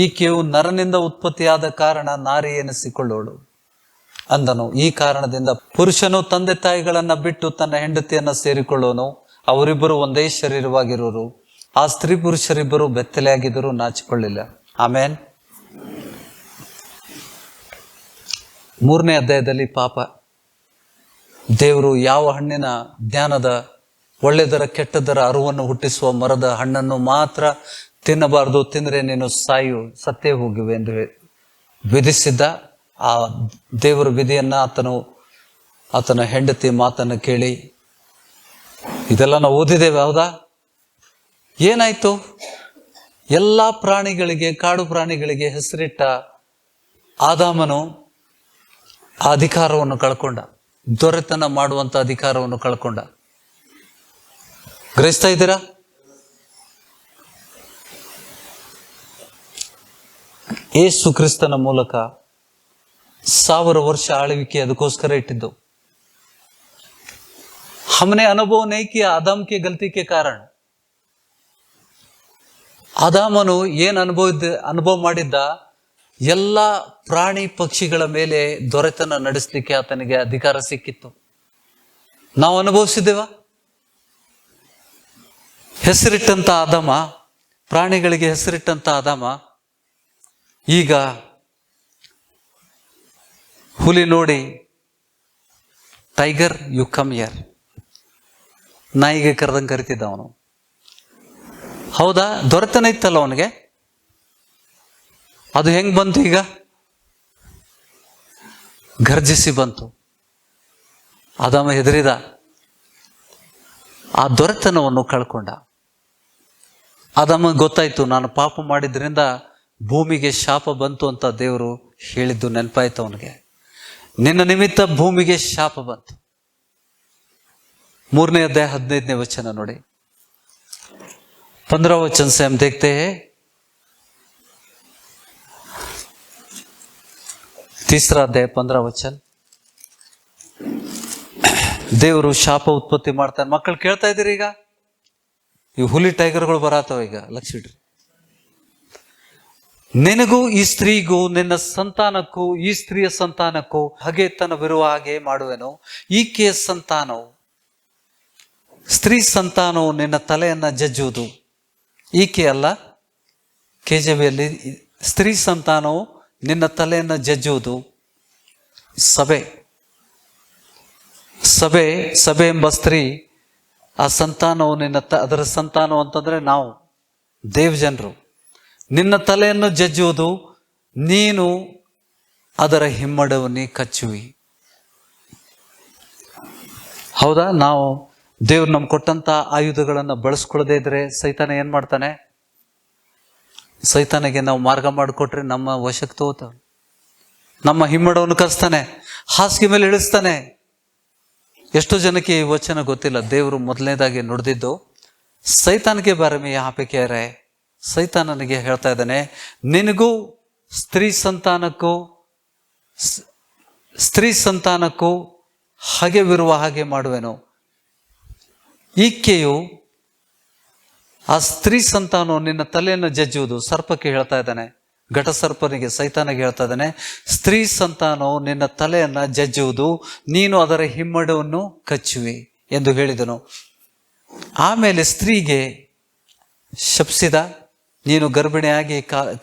ಈಕೆಯು ನರನಿಂದ ಉತ್ಪತ್ತಿಯಾದ ಕಾರಣ ನಾರಿ ಎನಿಸಿಕೊಳ್ಳೋಳು ಅಂದನು. ಈ ಕಾರಣದಿಂದ ಪುರುಷನು ತಂದೆ ತಾಯಿಗಳನ್ನ ಬಿಟ್ಟು ತನ್ನ ಹೆಂಡತಿಯನ್ನ ಸೇರಿಕೊಳ್ಳೋನು, ಅವರಿಬ್ಬರು ಒಂದೇ ಶರೀರವಾಗಿರುವರು. ಆ ಸ್ತ್ರೀ ಪುರುಷರಿಬ್ಬರು ಬೆತ್ತಲೆಯಾಗಿದ್ದರೂ ನಾಚಿಕೊಳ್ಳಿಲ್ಲ. ಆಮೇನ್. 3ನೇ ಅಧ್ಯಾಯದಲ್ಲಿ ಪಾಪ. ದೇವರು ಯಾವ ಹಣ್ಣಿನ ಜ್ಞಾನದ ಒಳ್ಳೆದರ ಕೆಟ್ಟದರ ಅರಿವನ್ನು ಹುಟ್ಟಿಸುವ ಮರದ ಹಣ್ಣನ್ನು ಮಾತ್ರ ತಿನ್ನಬಾರದು, ತಿಂದರೆ ನೀನು ಸತ್ತೇ ಹೋಗುವೆ ಎಂದು ವಿಧಿಸಿದ್ದ. ಆ ದೇವರ ವಿಧಿಯನ್ನ ಆತನ ಹೆಂಡತಿ ಮಾತನ್ನು ಕೇಳಿ ಇದೆಲ್ಲ ನಾವು ಓದಿದ್ದೇವೆ, ಹೌದಾ? ಏನಾಯ್ತು? ಎಲ್ಲ ಪ್ರಾಣಿಗಳಿಗೆ, ಕಾಡು ಪ್ರಾಣಿಗಳಿಗೆ ಹೆಸರಿಟ್ಟ ಆದಾಮನು ಆ ಅಧಿಕಾರವನ್ನು ಕಳ್ಕೊಂಡ, ದೊರೆತನ ಮಾಡುವಂತ ಅಧಿಕಾರವನ್ನು ಕಳ್ಕೊಂಡ. ಗ್ರಹಿಸ್ತಾ ಇದ್ದೀರಾ? ಯೇಸು ಕ್ರಿಸ್ತನ ಮೂಲಕ 1000 ವರ್ಷ ಆಳ್ವಿಕೆ ಅದಕ್ಕೋಸ್ಕರ ಇಟ್ಟಿದ್ದು. हमने अनुभव नहीं किया आदम के गलती के कारण. ಆದಾಮನು ಏನು ಅನುಭವ ಮಾಡಿದ್ದ, ಎಲ್ಲ ಪ್ರಾಣಿ ಪಕ್ಷಿಗಳ ಮೇಲೆ ದೊರೆತನ ನಡೆಸಲಿಕ್ಕೆ ಆತನಿಗೆ ಅಧಿಕಾರ ಸಿಕ್ಕಿತ್ತು. ನಾವು ಅನುಭವಿಸಿದ್ದೇವ? ಹೆಸರಿಟ್ಟಂತ ಆದಾಮ, ಪ್ರಾಣಿಗಳಿಗೆ ಹೆಸರಿಟ್ಟಂತ ಆದಾಮ ಈಗ ಹುಲಿ ನೋಡಿ ಟೈಗರ್ ಯು ಕಮ್ ಹಿಯರ್, ನಾಯಿಗೆ ಕರೆದಂಗೆ ಕರಿತಿದ್ದ ಅವನು. ಹೌದಾ? ದೊರೆತನ ಇತ್ತಲ್ಲ ಅವನಿಗೆ. ಅದು ಹೆಂಗ್ ಬಂತು? ಈಗ ಗರ್ಜಿಸಿ ಬಂತು. ಆದಾಮ ಹೆದರಿದ, ಆ ದೊರೆತನವನ್ನು ಕಳ್ಕೊಂಡ. ಆದಾಮ ಗೊತ್ತಾಯ್ತು, ನಾನು ಪಾಪ ಮಾಡಿದ್ರಿಂದ ಭೂಮಿಗೆ ಶಾಪ ಬಂತು ಅಂತ ದೇವರು ಹೇಳಿದ್ದು ನೆನಪಾಯ್ತು ಅವನಿಗೆ. ನಿನ್ನ ನಿಮಿತ್ತ ಭೂಮಿಗೆ ಶಾಪ ಬಂತು. 3ನೇ अध्याय 15ನೇ वचन ನೋಡಿ. 15 वचन से हम देखते हैं, 3रा अध्याय 15 वचन. ದೇವರು ಶಾಪ ಉತ್ಪತ್ತಿ ಮಾಡ್ತಾನೆ. ಮಕ್ಕಳು ಕೇಳ್ತಾ ಇದ್ದೀರಿ? ಈಗ ಈ ಹುಲಿ ಟೈಗರ್ಗಳು ಬರತ್ತವ, ಈಗ ಲಕ್ಷ ಇಡ್ರಿ. ನಿನಗೂ ಈ ಸ್ತ್ರೀಗೂ ನಿನ್ನ ಸಂತಾನಕ್ಕೂ ಈ ಸ್ತ್ರೀಯ ಸಂತಾನಕ್ಕೂ ಹಗೆತನವಿರುವ ಹಾಗೆ ಮಾಡುವೆನು. ಈಕೆಯ ಸಂತಾನವು, ಸ್ತ್ರೀ ಸಂತಾನವು ನಿನ್ನ ತಲೆಯನ್ನ ಜಜ್ಜುವುದು. ಈಕೆ ಅಲ್ಲ, KJVಯಲ್ಲಿ ಸ್ತ್ರೀ ಸಂತಾನವು ನಿನ್ನ ತಲೆಯನ್ನ ಜಜ್ಜುವುದು. ಸಭೆ ಎಂಬ ಸ್ತ್ರೀ, ಆ ಸಂತಾನವು ಅದರ ಸಂತಾನವು ಅಂತಂದ್ರೆ ನಾವು ದೇವಜನರು. ನಿನ್ನ ತಲೆಯನ್ನು ಜಜ್ಜುವುದು, ನೀನು ಅದರ ಹಿಮ್ಮಡವನ್ನೇ ಕಚ್ಚುವಿ. ಹೌದಾ? ನಾವು ದೇವ್ರು ನಮ್ಗೆ ಕೊಟ್ಟಂತ ಆಯುಧಗಳನ್ನು ಬಳಸ್ಕೊಳ್ಳದೆ ಇದ್ರೆ ಸೈತಾನ ಏನ್ ಮಾಡ್ತಾನೆ? ಸೈತಾನಿಗೆ ನಾವು ಮಾರ್ಗ ಮಾಡಿಕೊಟ್ರೆ ನಮ್ಮ ವಶಕ್ಕೆ ತಗೋತಾನೆ, ನಮ್ಮ ಹಿಮ್ಮಡವನ್ನು ಕಲಿಸ್ತಾನೆ, ಹಾಸಿಗೆ ಮೇಲೆ ಇಳಿಸ್ತಾನೆ. ಎಷ್ಟೋ ಜನಕ್ಕೆ ಈ ವಚನ ಗೊತ್ತಿಲ್ಲ. ದೇವರು ಮೊದಲನೇದಾಗಿ ನುಡಿದಿದ್ದು ಸೈತಾನಿಗೆ ಬಾರಮಿ ಯಹಾ ಪೆ ಕಹ ರಹೆ. ಸೈತಾನನಿಗೆ ಹೇಳ್ತಾ ಇದ್ದಾನೆ, ನಿನಗೂ ಸ್ತ್ರೀ ಸಂತಾನಕ್ಕೂ ಹಗೆವಿರುವ ಹಾಗೆ ಮಾಡುವೆನು. ಈಕೆಯು, ಆ ಸ್ತ್ರೀ ಸಂತಾನವು ನಿನ್ನ ತಲೆಯನ್ನು ಜಜ್ಜುವುದು. ಸರ್ಪಕ್ಕೆ ಹೇಳ್ತಾ ಇದ್ದಾನೆ, ಘಟಸರ್ಪನಿಗೆ, ಸೈತಾನಿಗೆ ಹೇಳ್ತಾ ಇದ್ದಾನೆ, ಸ್ತ್ರೀ ಸಂತಾನವು ನಿನ್ನ ತಲೆಯನ್ನ ಜಜ್ಜುವುದು, ನೀನು ಅದರ ಹಿಮ್ಮಡವನ್ನು ಕಚ್ಚುವಿ ಎಂದು ಹೇಳಿದನು. ಆಮೇಲೆ ಸ್ತ್ರೀಗೆ ಶಪಿಸಿದ, ನೀನು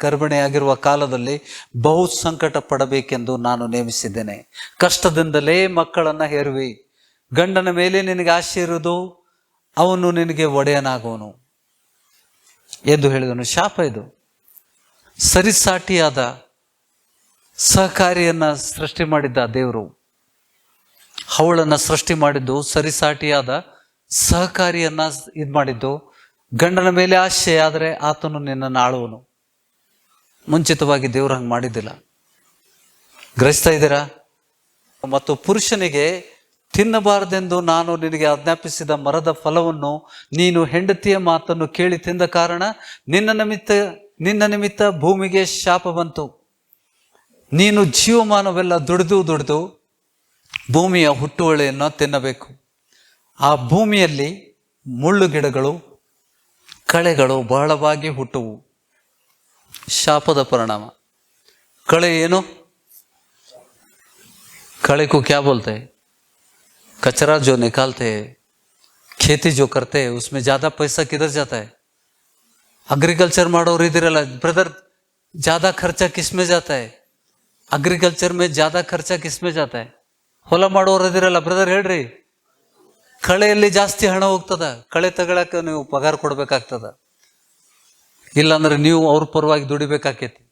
ಗರ್ಭಿಣಿಯಾಗಿರುವ ಕಾಲದಲ್ಲಿ ಬಹು ಸಂಕಟ ಪಡಬೇಕೆಂದು ನಾನು ನೇಮಿಸಿದ್ದೇನೆ. ಕಷ್ಟದಿಂದಲೇ ಮಕ್ಕಳನ್ನ ಹೆರುವಿ. ಗಂಡನ ಮೇಲೆ ನಿನಗೆ ಆಶೆ ಇರುವುದು, ಅವನು ನಿನಗೆ ಒಡೆಯನಾಗುವನು ಎಂದು ಹೇಳಿದನು. ಶಾಪ ಇದು. ಸರಿಸಾಟಿಯಾದ ಸಹಕಾರಿಯನ್ನ ಸೃಷ್ಟಿ ಮಾಡಿದ್ದ ದೇವರು. ಅವಳನ್ನು ಸೃಷ್ಟಿ ಮಾಡಿದ್ದು ಸರಿಸಾಟಿಯಾದ ಸಹಕಾರಿಯನ್ನ ಇದು ಮಾಡಿದ್ದು. ಗಂಡನ ಮೇಲೆ ಆಶೆ ಆದರೆ ಆತನು ನಿನ್ನನ್ನು ಆಳುವನು. ಮುಂಚಿತವಾಗಿ ದೇವ್ರು ಹಂಗೆ ಮಾಡಿದ್ದಿಲ್ಲ. ಗ್ರಹಿಸ್ತಾ ಇದ್ದೀರಾ? ಮತ್ತು ಪುರುಷನಿಗೆ ತಿನ್ನಬಾರದೆಂದು ನಾನು ನಿನಗೆ ಆಜ್ಞಾಪಿಸಿದ ಮರದ ಫಲವನ್ನು ನೀನು ಹೆಂಡತಿಯ ಮಾತನ್ನು ಕೇಳಿ ತಿಂದ ಕಾರಣ ನಿನ್ನ ನಿಮಿತ್ತ ಭೂಮಿಗೆ ಶಾಪ ಬಂತು. ನೀನು ಜೀವಮಾನವೆಲ್ಲ ದುಡಿದು ಭೂಮಿಯ ಹುಟ್ಟುವಳಿಯನ್ನು ತಿನ್ನಬೇಕು. ಆ ಭೂಮಿಯಲ್ಲಿ ಮುಳ್ಳು ಗಿಡಗಳು ಕಳೆಗಳು ಬಹಳವಾಗಿ ಹುಟ್ಟುವು. ಶಾಪದ ಪರಿಣಾಮ. ಕಳೆ ಏನು? कड़े को क्या बोलते हैं? कचरा जो निकालते हैं, खेती जो करते हैं, उसमें ज्यादा पैसा किधर जाता है? अग्रीकल्चर ಮಾಡೋರು ಇದಿರಲ್ಲ ಬ್ರದರ್, ज्यादा खर्चा किस में जाता है? अग्रीकल्चर में ज्यादा खर्चा किस में जाता है? ಹೊಲ ಮಾಡೋರು ಇದಿರಲ್ಲ ಬ್ರದರ್, ಹೇಳ್ರಿ. ಕಳೆಯಲ್ಲಿ ಜಾಸ್ತಿ ಹಣ ಹೋಗ್ತದ. ಕಳೆ ತಗೊಳಕ್ಕೆ ನೀವು ಪಗಾರ ಕೊಡ್ಬೇಕಾಗ್ತದ, ಇಲ್ಲಾಂದ್ರೆ ನೀವು ಅವ್ರ ಪರವಾಗಿ ದುಡಿಬೇಕಾಕೈತಿ.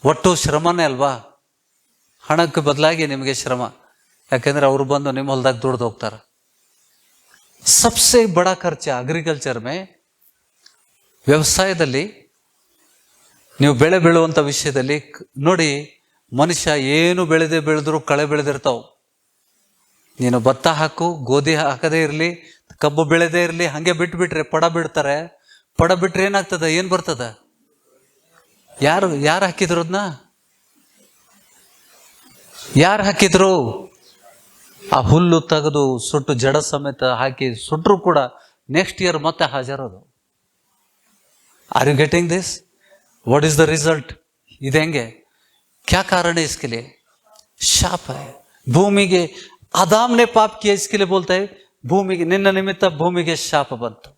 ಒಟ್ಟು ಶ್ರಮನೇ ಅಲ್ವಾ? ಹಣಕ್ಕೆ ಬದಲಾಗಿ ನಿಮಗೆ ಶ್ರಮ. ಯಾಕೆಂದ್ರೆ ಅವರು ಬಂದು ನಿಮ್ಮ ಹೊಲದಾಗ ದುಡ್ದು ಹೋಗ್ತಾರೆ. ಸಬ್ಸೆ ಬಡ ಖರ್ಚ ಅಗ್ರಿಕಲ್ಚರ್ ಮೇ, ವ್ಯವಸಾಯದಲ್ಲಿ ನೀವು ಬೆಳೆ ಬೆಳೆಯುವಂಥ ವಿಷಯದಲ್ಲಿ ನೋಡಿ, ಮನುಷ್ಯ ಏನು ಬೆಳೆದ್ರು ಕಳೆ ಬೆಳೆದಿರ್ತಾವ. ನೀನು ಭತ್ತ ಹಾಕು, ಗೋಧಿ ಹಾಕದೇ ಇರಲಿ, ಕಬ್ಬು ಬೆಳೆದೇ ಇರಲಿ, ಹಂಗೆ ಬಿಟ್ಬಿಟ್ರೆ ಪಡ ಬಿಡ್ತಾರೆ. ಪಡ ಬಿಟ್ರೆ ಏನಾಗ್ತದ? ಏನ್ ಬರ್ತದ? ಯಾರು ಹಾಕಿದ್ರು ಅದನ್ನ? ಯಾರು ಹಾಕಿದ್ರು? ಆ ಹುಲ್ಲು ತೆಗೆದು ಸುಟ್ಟು ಜಡ ಸಮೇತ ಹಾಕಿ ಸುಟ್ಟರು ಕೂಡ ನೆಕ್ಸ್ಟ್ ಇಯರ್ ಮತ್ತೆ ಹಾಜರದು. Are you getting this? What is the result? ಇದು ಹೆಂಗೆ? क्या कारण है इसके लिए? शाप है ಭೂಮಿಗೆ. आदाम ने पाप किया, इसके लिए बोलता है ಭೂಮಿಗೆ ನಿನ್ನ ನಿಮಿತ್ತ ಭೂಮಿಗೆ ಶಾಪ ಬಂತು.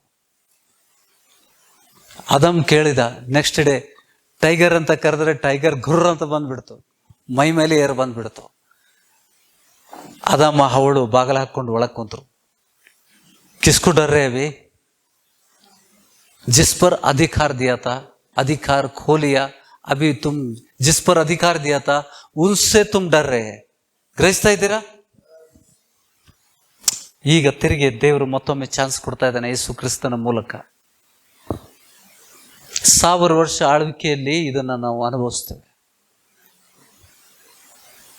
ಆದಮ್ ಕೇಳಿದ, ನೆಕ್ಸ್ಟ್ ಡೇ ಟೈಗರ್ ಅಂತ ಕರೆದ್ರೆ ಟೈಗರ್ ಗುರ್ರ ಅಂತ ಬಂದ್ಬಿಡ್ತು, ಮೈ ಮೇಲೆ ಏರ್ ಬಂದ್ಬಿಡ್ತು. ಆದಮ್ಮ ಅವಳು ಬಾಗಲ ಹಾಕೊಂಡು ಒಳಗ್ ಕುಂತರು. ಕಿಸ್ಕು डर रहे अभी? जिस पर अधिकार दिया था, अधिकार खो लिया. अभी तुम जिस पर अधिकार दिया था उनसे तुम डर रहे हैं. ಗ್ರಹಿಸ್ತಾ ಇದ್ದೀರಾ? ಈಗ ತಿರುಗಿ ದೇವರು ಮತ್ತೊಮ್ಮೆ ಚಾನ್ಸ್ ಕೊಡ್ತಾ ಇದ್ದಾನೆ ಯೇಸು ಕ್ರಿಸ್ತನ ಮೂಲಕ. 1000 ವರ್ಷ ಆಳ್ವಿಕೆಯಲ್ಲಿ ಇದನ್ನ ನಾವು ಅನುಭವಿಸ್ತೇವೆ.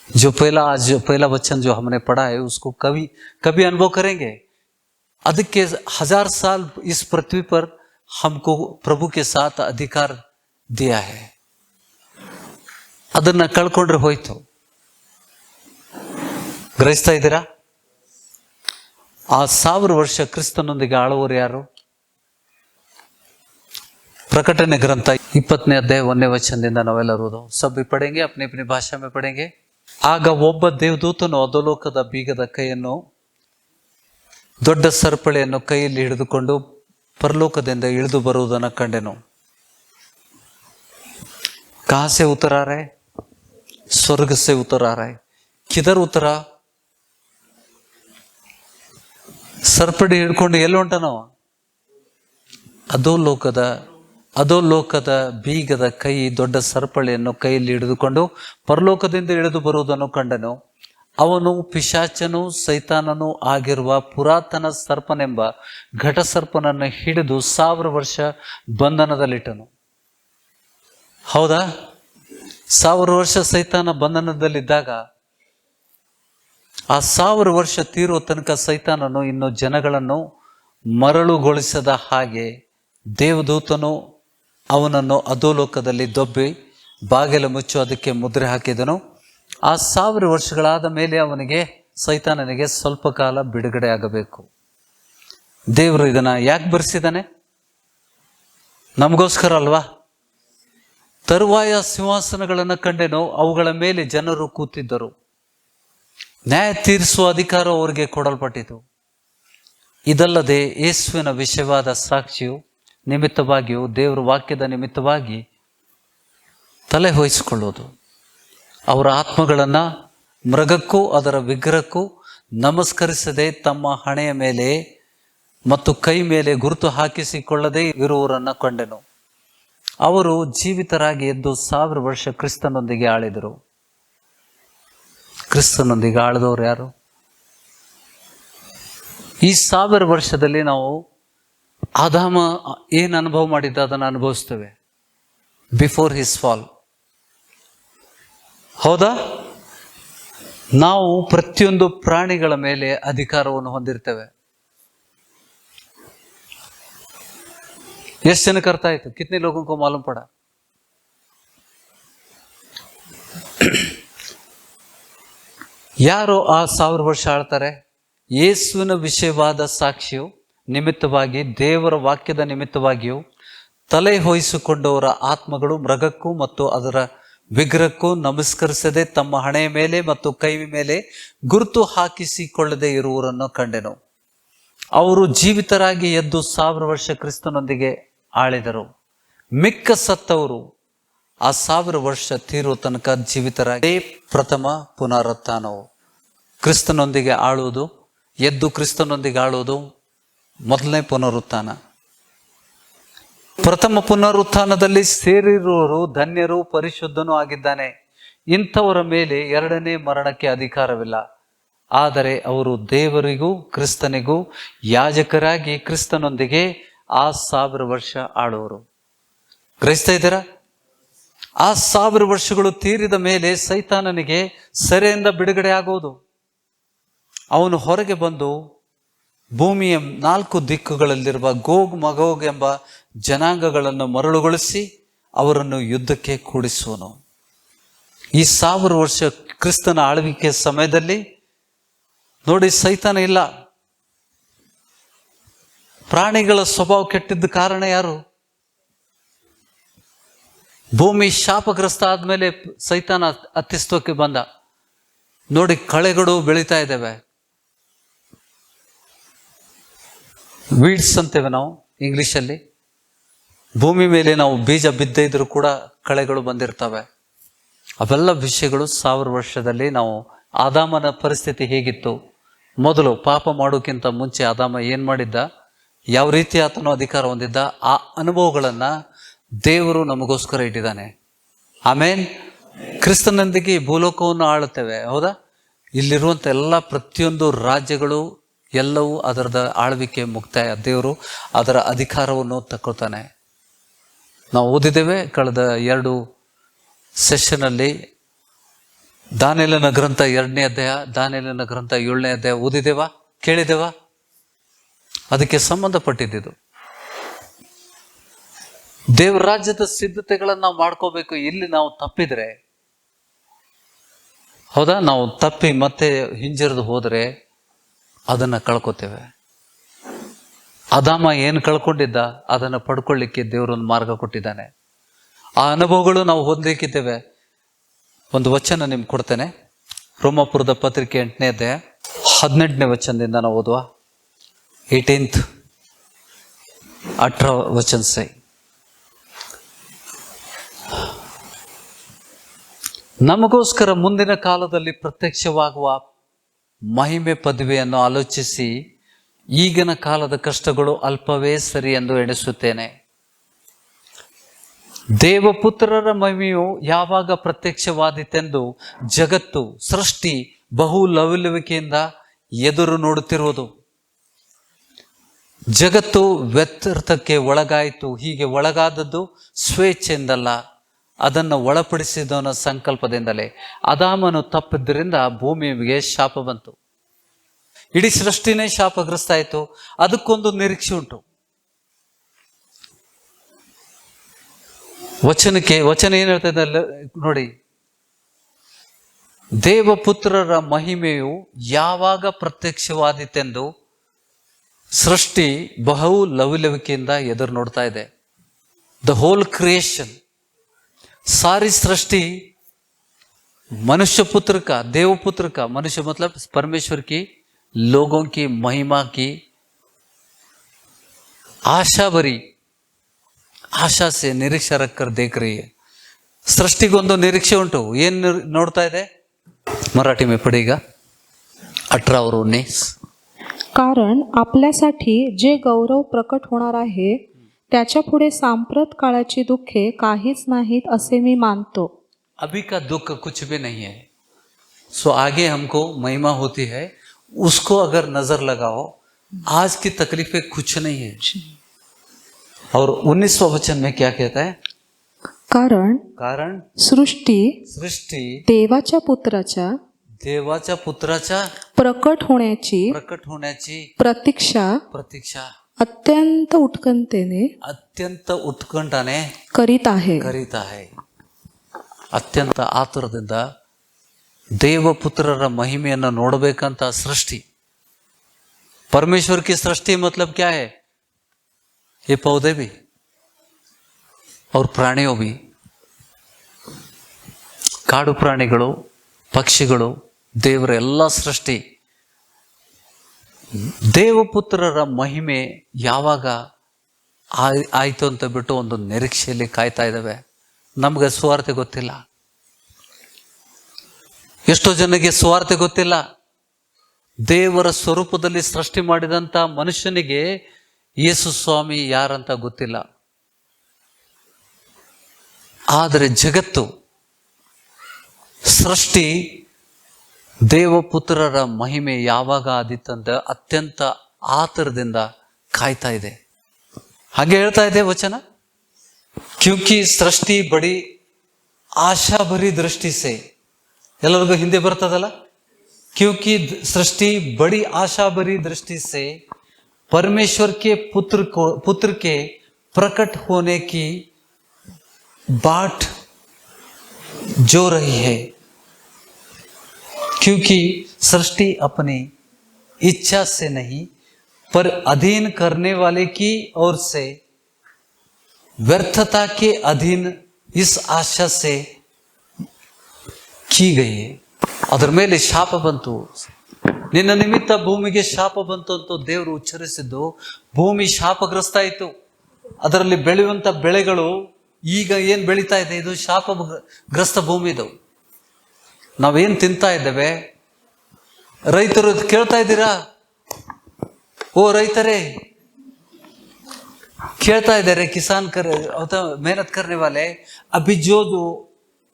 जो पहला वचन जो हमने पढ़ा है उसको कभी अनुभव करेंगे. ಅದಕ್ಕೆ 1000 साल इस पृथ्वी पर हमको प्रभु के साथ अधिकार दिया है. ಅದನ್ನ ಕಳ್ಕೊಂಡ್ರೆ ಹೋಯ್ತು. ಗ್ರಹಿಸ್ತಾ ಇದ್ದೀರಾ? ಆ 1000 ವರ್ಷ ಕ್ರಿಸ್ತನೊಂದಿಗೆ ಆಳುವವರು ಯಾರು? ಪ್ರಕಟಣೆ ಗ್ರಂಥ 20ನೇ ಅಧ್ಯಾಯ 1ನೇ ವಚನದಿಂದ ನಾವೆಲ್ಲರೂ ಸಭೆ ಪಡೆಂಗೆ, अपनी अपनी भाषा में पढ़ेंगे. ಆಗ ಒಬ್ಬ ದೇವದೂತನು ಅಧೋಲೋಕದ ಬೀಗದ ಕೈಯನ್ನು, ದೊಡ್ಡ ಸರಪಳಿಯನ್ನು ಕೈಯಲ್ಲಿ ಹಿಡಿದುಕೊಂಡು ಪರಲೋಕದಿಂದ ಇಳಿದು ಬರುವುದನ್ನು ಕಂಡೆನು. कहां से उतर आ रहा है? स्वर्ग से उतर आ रहा है. किधर उतरा? ಸರ್ಪಡಿ ಹಿಡ್ಕೊಂಡು ಎಲ್ಲಿ ಹೊಂಟ ನಾವು? ಅಧೋಲೋಕದ ಬೀಗದ ಕೈ ದೊಡ್ಡ ಸರಪಳಿಯನ್ನು ಕೈಯಲ್ಲಿ ಹಿಡಿದುಕೊಂಡು ಪರಲೋಕದಿಂದ ಇಳಿದು ಬರುವುದನ್ನು ಕಂಡನು. ಅವನು ಪಿಶಾಚನು ಸೈತಾನನು ಆಗಿರುವ ಪುರಾತನ ಸರ್ಪನೆಂಬ ಘಟಸರ್ಪನನ್ನು ಹಿಡಿದು 1000 ವರ್ಷ ಬಂಧನದಲ್ಲಿಟ್ಟನು. ಹೌದಾ? 1000 ವರ್ಷ ಸೈತಾನ ಬಂಧನದಲ್ಲಿದ್ದಾಗ ಆ 1000 ವರ್ಷ ತೀರುವ ತನಕ ಸೈತಾನನು ಇನ್ನು ಜನಗಳನ್ನು ಮರಳುಗೊಳಿಸದ ಹಾಗೆ ದೇವದೂತನು ಅವನನ್ನು ಅಧೋಲೋಕದಲ್ಲಿ ದೊಬ್ಬಿ ಬಾಗಿಲು ಮುಚ್ಚು ಅದಕ್ಕೆ ಮುದ್ರೆ ಹಾಕಿದನು. ಆ 1000 ವರ್ಷಗಳಾದ ಮೇಲೆ ಅವನಿಗೆ, ಸೈತಾನನಿಗೆ ಸ್ವಲ್ಪ ಕಾಲ ಬಿಡುಗಡೆ ಆಗಬೇಕು. ದೇವರು ಇದನ್ನ ಯಾಕೆ ಬರೆಸಿದ್ದಾನೆ? ನಮಗೋಸ್ಕರ ಅಲ್ವಾ? ತರುವಾಯ ಸಿಂಹಾಸನಗಳನ್ನು ಕಂಡೆನು, ಅವುಗಳ ಮೇಲೆ ಜನರು ಕೂತಿದ್ದರು. ನ್ಯಾಯ ತೀರಿಸುವ ಅಧಿಕಾರ ಅವರಿಗೆ ಕೊಡಲ್ಪಟ್ಟಿತು. ಇದಲ್ಲದೆ ಯೇಸುವಿನ ವಿಷಯವಾದ ಸಾಕ್ಷಿಯು ನಿಮಿತ್ತವಾಗಿಯೂ ದೇವರ ವಾಕ್ಯದ ನಿಮಿತ್ತವಾಗಿ ತಲೆ ಹೊಯ್ಸಿಕೊಳ್ಳುವುದು. ಅವರ ಆತ್ಮಗಳನ್ನು ಮೃಗಕ್ಕೂ ಅದರ ವಿಗ್ರಹಕ್ಕೂ ನಮಸ್ಕರಿಸದೆ ತಮ್ಮ ಹಣೆಯ ಮೇಲೆ ಮತ್ತು ಕೈ ಮೇಲೆ ಗುರುತು ಹಾಕಿಸಿಕೊಳ್ಳದೆ ಇರುವವರನ್ನು ಕಂಡೆನು. ಅವರು ಜೀವಿತರಾಗಿ ಎದ್ದು 1000 ವರ್ಷ ಕ್ರಿಸ್ತನೊಂದಿಗೆ ಆಳಿದರು. ಕ್ರಿಸ್ತನೊಂದಿಗೆ ಆಳಿದವರು ಯಾರು? ಈ 1000 ವರ್ಷದಲ್ಲಿ ನಾವು ಆದಾಮ ಏನು ಅನುಭವ ಮಾಡಿದ್ದ ಅದನ್ನು ಅನುಭವಿಸ್ತೇವೆ ಬಿಫೋರ್ ಹಿಸ್ ಫಾಲ್. ಹೌದಾ? ನಾವು ಪ್ರತಿಯೊಂದು ಪ್ರಾಣಿಗಳ ಮೇಲೆ ಅಧಿಕಾರವನ್ನು ಹೊಂದಿರ್ತೇವೆ. ಎಷ್ಟು ಜನಕ್ಕೆ ಅರ್ಥ ಆಯ್ತು? ಕಿತ್ನೆ ಲೋಗों को मालूम पड़ा? ಯಾರು ಆ 1000 ವರ್ಷ ಆಳ್ತಾರೆ? ಯೇಸುವಿನ ವಿಷಯವಾದ ಸಾಕ್ಷಿಯು ನಿಮಿತ್ತವಾಗಿ, ದೇವರ ವಾಕ್ಯದ ನಿಮಿತ್ತವಾಗಿಯೂ ತಲೆ ಹೊಯ್ಸಿಕೊಂಡವರ ಆತ್ಮಗಳು ಮೃಗಕ್ಕೂ ಮತ್ತು ಅದರ ವಿಗ್ರಹಕ್ಕೂ ನಮಸ್ಕರಿಸದೆ ತಮ್ಮ ಹಣೆಯ ಮೇಲೆ ಮತ್ತು ಕೈ ಮೇಲೆ ಗುರುತು ಹಾಕಿಸಿಕೊಳ್ಳದೆ ಇರುವವರನ್ನು ಕಂಡೆನು. ಅವರು ಜೀವಿತರಾಗಿ ಎದ್ದು 1000 ವರ್ಷ ಕ್ರಿಸ್ತನೊಂದಿಗೆ ಆಳಿದರು. ಮಿಕ್ಕ ಸತ್ತವರು ಆ 1000 ವರ್ಷ ತೀರುವ ತನಕ ಜೀವಿತರಾಗಿ. ಪ್ರಥಮ ಪುನರುತ್ಥಾನವು ಕ್ರಿಸ್ತನೊಂದಿಗೆ ಆಳುವುದು, ಎದ್ದು ಕ್ರಿಸ್ತನೊಂದಿಗೆ ಆಳುವುದು ಮೊದಲನೇ ಪುನರುತ್ಥಾನ. ಪ್ರಥಮ ಪುನರುತ್ಥಾನದಲ್ಲಿ ಸೇರಿರುವವರು ಧನ್ಯರು, ಪರಿಶುದ್ಧನೂ ಆಗಿದ್ದಾನೆ. ಇಂಥವರ ಮೇಲೆ ಎರಡನೇ ಮರಣಕ್ಕೆ ಅಧಿಕಾರವಿಲ್ಲ. ಆದರೆ ಅವರು ದೇವರಿಗೂ ಕ್ರಿಸ್ತನಿಗೂ ಯಾಜಕರಾಗಿ ಕ್ರಿಸ್ತನೊಂದಿಗೆ ಆ 1000 ವರ್ಷ ಆಳುವರು. ಗ್ರಹಿಸ್ತಾ ಇದ್ದೀರಾ? ಆ 1000 ವರ್ಷಗಳು ತೀರಿದ ಮೇಲೆ ಸೈತಾನನಿಗೆ ಸೆರೆಯಿಂದ ಬಿಡುಗಡೆ ಆಗುವುದು. ಅವನು ಹೊರಗೆ ಬಂದು ಭೂಮಿಯ 4 ದಿಕ್ಕುಗಳಲ್ಲಿರುವ ಗೋಗ್ ಮಗೋಗ್ ಎಂಬ ಜನಾಂಗಗಳನ್ನು ಮರಳುಗೊಳಿಸಿ ಅವರನ್ನು ಯುದ್ಧಕ್ಕೆ ಕೂಡಿಸುವನು. ಈ 1000 ವರ್ಷ ಕ್ರಿಸ್ತನ ಆಳ್ವಿಕೆ ಸಮಯದಲ್ಲಿ ನೋಡಿ, ಸೈತಾನ ಇಲ್ಲ. ಪ್ರಾಣಿಗಳ ಸ್ವಭಾವ ಕೆಟ್ಟಿದ್ದ ಕಾರಣ ಯಾರು? ಭೂಮಿ ಶಾಪಗ್ರಸ್ತ ಆದ್ಮೇಲೆ ಸೈತಾನ ಅಸ್ತಿತ್ವಕ್ಕೆ ಬಂದ. ನೋಡಿ, ಕಳೆಗಳು ಬೆಳೀತಾ ಇದ್ದಾವೆ. ವೀಡ್ಸ್ ಅಂತೇವೆ ನಾವು ಇಂಗ್ಲಿಷಲ್ಲಿ. ಭೂಮಿ ಮೇಲೆ ನಾವು ಬೀಜ ಬಿದ್ದೇ ಇದ್ರೂ ಕೂಡ ಕಳೆಗಳು ಬಂದಿರ್ತವೆ. ಅವೆಲ್ಲ ವಿಷಯಗಳು 1000 ವರ್ಷದಲ್ಲಿ ನಾವು ಆದಾಮನ ಪರಿಸ್ಥಿತಿ ಹೇಗಿತ್ತು, ಮೊದಲು ಪಾಪ ಮಾಡೋಕ್ಕಿಂತ ಮುಂಚೆ ಆದಾಮ ಏನು ಮಾಡಿದ್ದ, ಯಾವ ರೀತಿ ಆತನು ಅಧಿಕಾರ ಹೊಂದಿದ್ದ, ಆ ಅನುಭವಗಳನ್ನು ದೇವರು ನಮಗೋಸ್ಕರ ಇಟ್ಟಿದ್ದಾನೆ. ಆಮೇಲೆ ಕ್ರಿಸ್ತನೊಂದಿಗೆ ಭೂಲೋಕವನ್ನು ಆಳುತ್ತೇವೆ. ಹೌದಾ? ಇಲ್ಲಿರುವಂಥ ಎಲ್ಲ ಪ್ರತಿಯೊಂದು ರಾಜ್ಯಗಳು ಎಲ್ಲವೂ ಅದರದ ಆಳ್ವಿಕೆ ಮುಕ್ತಾಯ. ದೇವರು ಅದರ ಅಧಿಕಾರವನ್ನು ತಕ್ಕೊತಾನೆ. ನಾವು ಓದಿದ್ದೇವೆ ಕಳೆದ 2 ಸೆಷನಲ್ಲಿ ದಾನಿಯೇಲನ ಗ್ರಂಥ 2ನೇ ಅಧ್ಯಾಯ, ದಾನಿಯೇಲನ ಗ್ರಂಥ 7ನೇ ಅಧ್ಯಾಯ ಓದಿದ್ದೇವಾ, ಕೇಳಿದ್ದೇವಾ? ಅದಕ್ಕೆ ಸಂಬಂಧಪಟ್ಟಿದ್ದು ದೇವರ ರಾಜ್ಯದ ಸಿದ್ಧತೆಗಳನ್ನು ನಾವು ಮಾಡ್ಕೋಬೇಕು. ಇಲ್ಲಿ ನಾವು ತಪ್ಪಿದ್ರೆ, ಹೌದಾ, ನಾವು ತಪ್ಪಿ ಮತ್ತೆ ಹಿಂಜರಿದು ಹೋದರೆ ಅದನ್ನು ಕಳ್ಕೊತೇವೆ. ಆದಾಮ ಏನು ಕಳ್ಕೊಂಡಿದ್ದ ಅದನ್ನು ಪಡ್ಕೊಳ್ಳಿಕ್ಕೆ ದೇವರೊಂದು ಮಾರ್ಗ ಕೊಟ್ಟಿದ್ದಾನೆ. ಆ ಅನುಭವಗಳು ನಾವು ಹೊಂದಲಿಕ್ಕಿದ್ದೇವೆ. ಒಂದು ವಚನ ನಿಮ್ಗೆ ಕೊಡ್ತೇನೆ. ರೋಮಾಪುರದ ಪತ್ರಿಕೆ 8ನೇ ಅಧ್ಯಾಯ 18ನೇ ವಚನದಿಂದ ನಾವು ಓದುವ. 18 ವಚನ ಸೈ. ನಮಗೋಸ್ಕರ ಮುಂದಿನ ಕಾಲದಲ್ಲಿ ಪ್ರತ್ಯಕ್ಷವಾಗುವ ಮಹಿಮೆ ಪದವಿಯನ್ನು ಆಲೋಚಿಸಿ ಈಗಿನ ಕಾಲದ ಕಷ್ಟಗಳು ಅಲ್ಪವೇ ಸರಿ ಎಂದು ಎಣಿಸುತ್ತೇನೆ. ದೇವಪುತ್ರರ ಮಹಿಮೆಯು ಯಾವಾಗ ಪ್ರತ್ಯಕ್ಷವಾದೀತೆಂದು ಜಗತ್ತು, ಸೃಷ್ಟಿ ಬಹು ಲವಲವಿಕೆಯಿಂದ ಎದುರು ನೋಡುತ್ತಿರುವುದು. ಜಗತ್ತು ವ್ಯರ್ಥಕ್ಕೆ ಒಳಗಾಯಿತು. ಹೀಗೆ ಒಳಗಾದದ್ದು ಸ್ವೇಚ್ಛೆಯಿಂದಲ್ಲ, ಅದನ್ನು ಒಳಪಡಿಸಿದವನ ಸಂಕಲ್ಪದಿಂದಲೇ. ಆದಾಮನು ತಪ್ಪಿದ್ದರಿಂದ ಭೂಮಿಗೆ ಶಾಪ ಬಂತು. ಇಡೀ ಸೃಷ್ಟಿನೇ ಶಾಪಗ್ರಸ್ತ ಆಯಿತು. ಅದಕ್ಕೊಂದು ನಿರೀಕ್ಷೆ ಉಂಟು. ವಚನ ಏನ್ ಹೇಳ್ತಾ ಇದೆ ನೋಡಿ. ದೇವಪುತ್ರರ ಮಹಿಮೆಯು ಯಾವಾಗ ಪ್ರತ್ಯಕ್ಷವಾದೀತೆಂದು ಸೃಷ್ಟಿ ಬಹು ಲವಲವಿಕೆಯಿಂದ ಎದುರು ನೋಡ್ತಾ ಇದೆ. ದ ಹೋಲ್ ಕ್ರಿಯೇಷನ್, सारी सृष्टि मनुष्य पुत्र का, देव पुत्र का, मनुष्य मतलब परमेश्वर की, लोगों की महिमा की आशा भरी आशा से निरीक्षा रखकर देख रही है. सृष्टिಗೊಂದು ನಿರೀಕ್ಷೆ ಉಂಟು. ಏನು ನೋಡ್ತಾ ಇದೆ? मराठी में पडेगा 18 और 19. कारण आपल्यासाठी जे गौरव प्रकट होणार आहे त्याच्या पुढे सांप्रत काळाची दुःखे काहीच नाहीत असे मी मानतो. अभी का दुख कुछ भी नहीं है. सो आगे हमको महिमा होती है, उसको अगर नजर लगाओ, आज की तकलीफें कुछ नहीं है. और 19वां वचन में क्या कहता है? कारण सृष्टी देवाच्या पुत्राच्या प्रकट होण्याची प्रतीक्षा अत्यंत उत्कंठाने करीत आहे. ಅತ್ಯಂತ ಆತುರದಿಂದ ದೇವಪುತ್ರರ ಮಹಿಮೆಯನ್ನು ನೋಡಬೇಕಂತ सृष्टि. परमेश्वर की सृष्टि मतलब क्या है? ये पौधे भी और प्राणियों भी, ಕಾಡು ಪ್ರಾಣಿಗಳು, ಪಕ್ಷಿಗಳು, ದೇವರ ಎಲ್ಲ ಸೃಷ್ಟಿ. ದೇವಪುತ್ರರ ಮಹಿಮೆ ಯಾವಾಗ ಆಯ್ತು ಅಂತ ಬಿಟ್ಟು ಒಂದು ನಿರೀಕ್ಷೆಯಲ್ಲಿ ಕಾಯ್ತಾ ಇದ್ದಾವೆ. ನಮ್ಗೆ ಸುವಾರ್ತೆ ಗೊತ್ತಿಲ್ಲ. ಎಷ್ಟೋ ಜನಕ್ಕೆ ಸುವಾರ್ತೆ ಗೊತ್ತಿಲ್ಲ. ದೇವರ ಸ್ವರೂಪದಲ್ಲಿ ಸೃಷ್ಟಿ ಮಾಡಿದಂಥ ಮನುಷ್ಯನಿಗೆ ಯೇಸು ಸ್ವಾಮಿ ಯಾರಂತ ಗೊತ್ತಿಲ್ಲ. ಆದರೆ ಜಗತ್ತು, ಸೃಷ್ಟಿ ದೇವಪುತ್ರರ ಮಹಿಮೆ ಯಾವಾಗ ಆದಿತ್ತಂತ ಅತ್ಯಂತ ಆತುರದಿಂದ ಕಾಯ್ತಾ ಇದೆ. ಹಾಗೆ ಹೇಳ್ತಾ ಇದೆ ವಚನ, क्योंकि सृष्टि बड़ी आशा भरी दृष्टि से, ಎಲ್ಲರಿಗೂ ಹಿಂದೆ ಬರ್ತದಲ್ಲ, क्योंकि सृष्टि बड़ी आशा भरी दृष्टि से परमेश्वर के पुत्र के प्रकट होने की बाट जो रही है. क्योंकि सृष्टि अपनी इच्छा से नहीं पर अधीन करने वाले की ओर से व्यर्थता के अधीन इस आशा से की गई है. ಅದರ ಮೇಲೆ ಶಾಪ ಬಂತು. ನಿನ್ನ ನಿಮಿತ್ತ ಭೂಮಿಗೆ ಶಾಪ ಬಂತು ಅಂತ ದೇವರು ಉಚ್ಚರಿಸಿದ್ದು. ಭೂಮಿ ಶಾಪಗ್ರಸ್ತ ಆಯಿತು. ಅದರಲ್ಲಿ ಬೆಳೆಯುವಂತ ಬೆಳೆಗಳು ಈಗ ಏನ್ ಬೆಳೀತಾ ಇದೆ, ಇದು ಶಾಪಗ್ರಸ್ತ ಭೂಮಿ. ಇದು ನಾವೇನ್ ತಿಂತಾ ಇದ್ದೇವೆ, ರೈತರು ಕೇಳ್ತಾ ಇದ್ದೀರಾ? ಓ ರೈತರೇ ಕೇಳ್ತಾ ಇದ್ದಾರೆ, किसान मेहनत करने वाले, अभी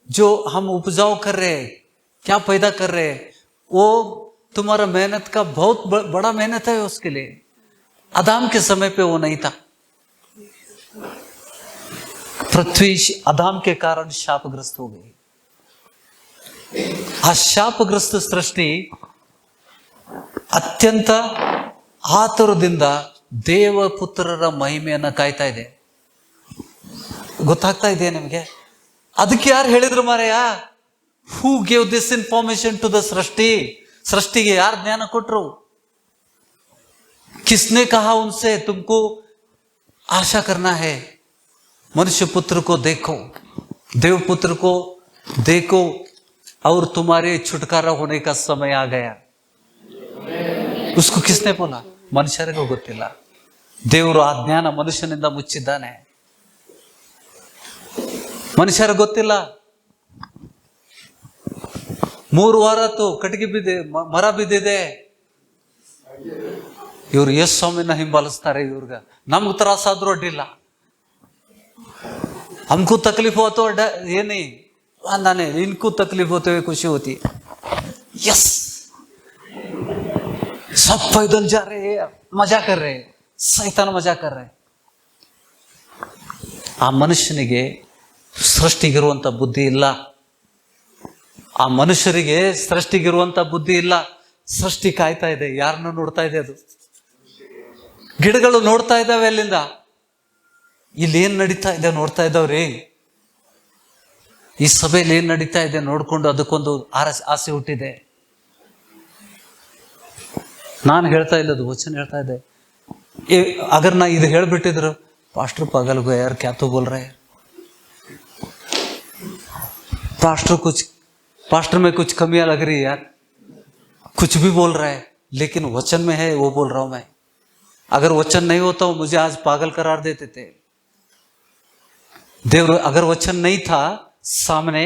जो हम उपजाऊ कर रहे हैं, क्या पैदा कर रहे हैं, वो तुम्हारा मेहनत का बहुत बड़ा मेहनत है उसके लिए. आदम के समय पे वो नहीं था. पृथ्वी आदम के कारण शापग्रस्त हो गई. आ शापग्रस्त सृष्टि अत्यंत ಆತುರದಿಂದ ದೇವಪುತ್ರರ ಮಹಿಮೆಯನ್ನ ಕಾಯ್ತಾ ಇದೆ. ಗೊತ್ತಾಗ್ತಾ ಇದೆಯಾ ನಿಮಗೆ? ಅದಕ್ಕೆ ಯಾರು ಹೇಳಿದ್ರು ಮಾರಾಯ? Who gave this information to the ಸೃಷ್ಟಿ? ಸೃಷ್ಟಿಗೆ ಯಾರು ಜ್ಞಾನ ಕೊಟ್ರು? किसने कहा उनसे तुमको आशा करना है? मनुष्य पुत्र को देखो, देवपुत्र को देखो और तुम्हारे छुटकारा होने का समय आ गया. उसको किसने बोला? ಮನುಷ್ಯರಿಗೂ ಗೊತ್ತಿಲ್ಲ. ದೇವರು ಆ ಜ್ಞಾನ ಮನುಷ್ಯನಿಂದ ಮುಚ್ಚಿದ್ದಾನೆ. ಮನುಷ್ಯರಿಗೆ ಗೊತ್ತಿಲ್ಲ. 3 ವಾರ ಕಟ್ಟಿಗೆ ಮರ ಬಿದ್ದಿದೆ. ಇವ್ರು ಯೇಸು ಸ್ವಾಮಿನ ಹಿಂಬಾಲಿಸ್ತಾರೆ. ಇವ್ರಿಗ ನಮ್ಗೆ ತ್ರಾಸಾದ್ರೂ ಅಡ್ಡಿಲ್ಲ. हमको तकलीफ हो तो ये नहीं आना नहीं, इनको तकलीफ होते हुए खुशी होती है. यस, सब पैदल जा रहे हैं, मजा कर रहे हैं, सैतान मजा कर रहे हैं. ಆ ಮನುಷ್ಯನಿಗೆ ಸೃಷ್ಟಿಗಿರುವಂತ ಬುದ್ಧಿ ಇಲ್ಲ. ಆ ಮನುಷ್ಯರಿಗೆ ಸೃಷ್ಟಿಗಿರುವಂತ ಬುದ್ಧಿ ಇಲ್ಲ. ಸೃಷ್ಟಿ ಕಾಯ್ತಾ ಇದೆ. ಯಾರನ್ನು ನೋಡ್ತಾ ಇದೆ? ಅದು ಗಿಡಗಳು ನೋಡ್ತಾ ಇದ್ದಾವೆ. ಅಲ್ಲಿಂದ ಇಲ್ಲಿ ಏನ್ ನಡೀತಾ ಇದೆ ನೋಡ್ತಾ ಇದ್ದಾವ್ರಿ. ಈ ಸಭೆಯಲ್ಲಿ ಏನ್ ನಡೀತಾ ಇದೆ ನೋಡ್ಕೊಂಡು ಅದಕ್ಕೊಂದು ಆಸೆ ಹುಟ್ಟಿದೆ. ನಾನು ಹೇಳ್ತಾ ಇಲ್ಲದು ವಚನ ಹೇಳ್ತಾ ಇದ್ದೆ. अगर ನಾ ಇದು ಹೇಳ್ಬಿಟ್ಟಿದ್ರು, पास्टर पागल हो यार, क्या तो बोल रहे हैं, पास्टर में कुछ कमियां लग रही है यार, कुछ भी बोल रहा है, लेकिन वचन में है वो बोल रहा हूं मैं. अगर वचन नहीं होता मुझे आज पागल करार देते थे. देव अगर वचन नहीं था सामने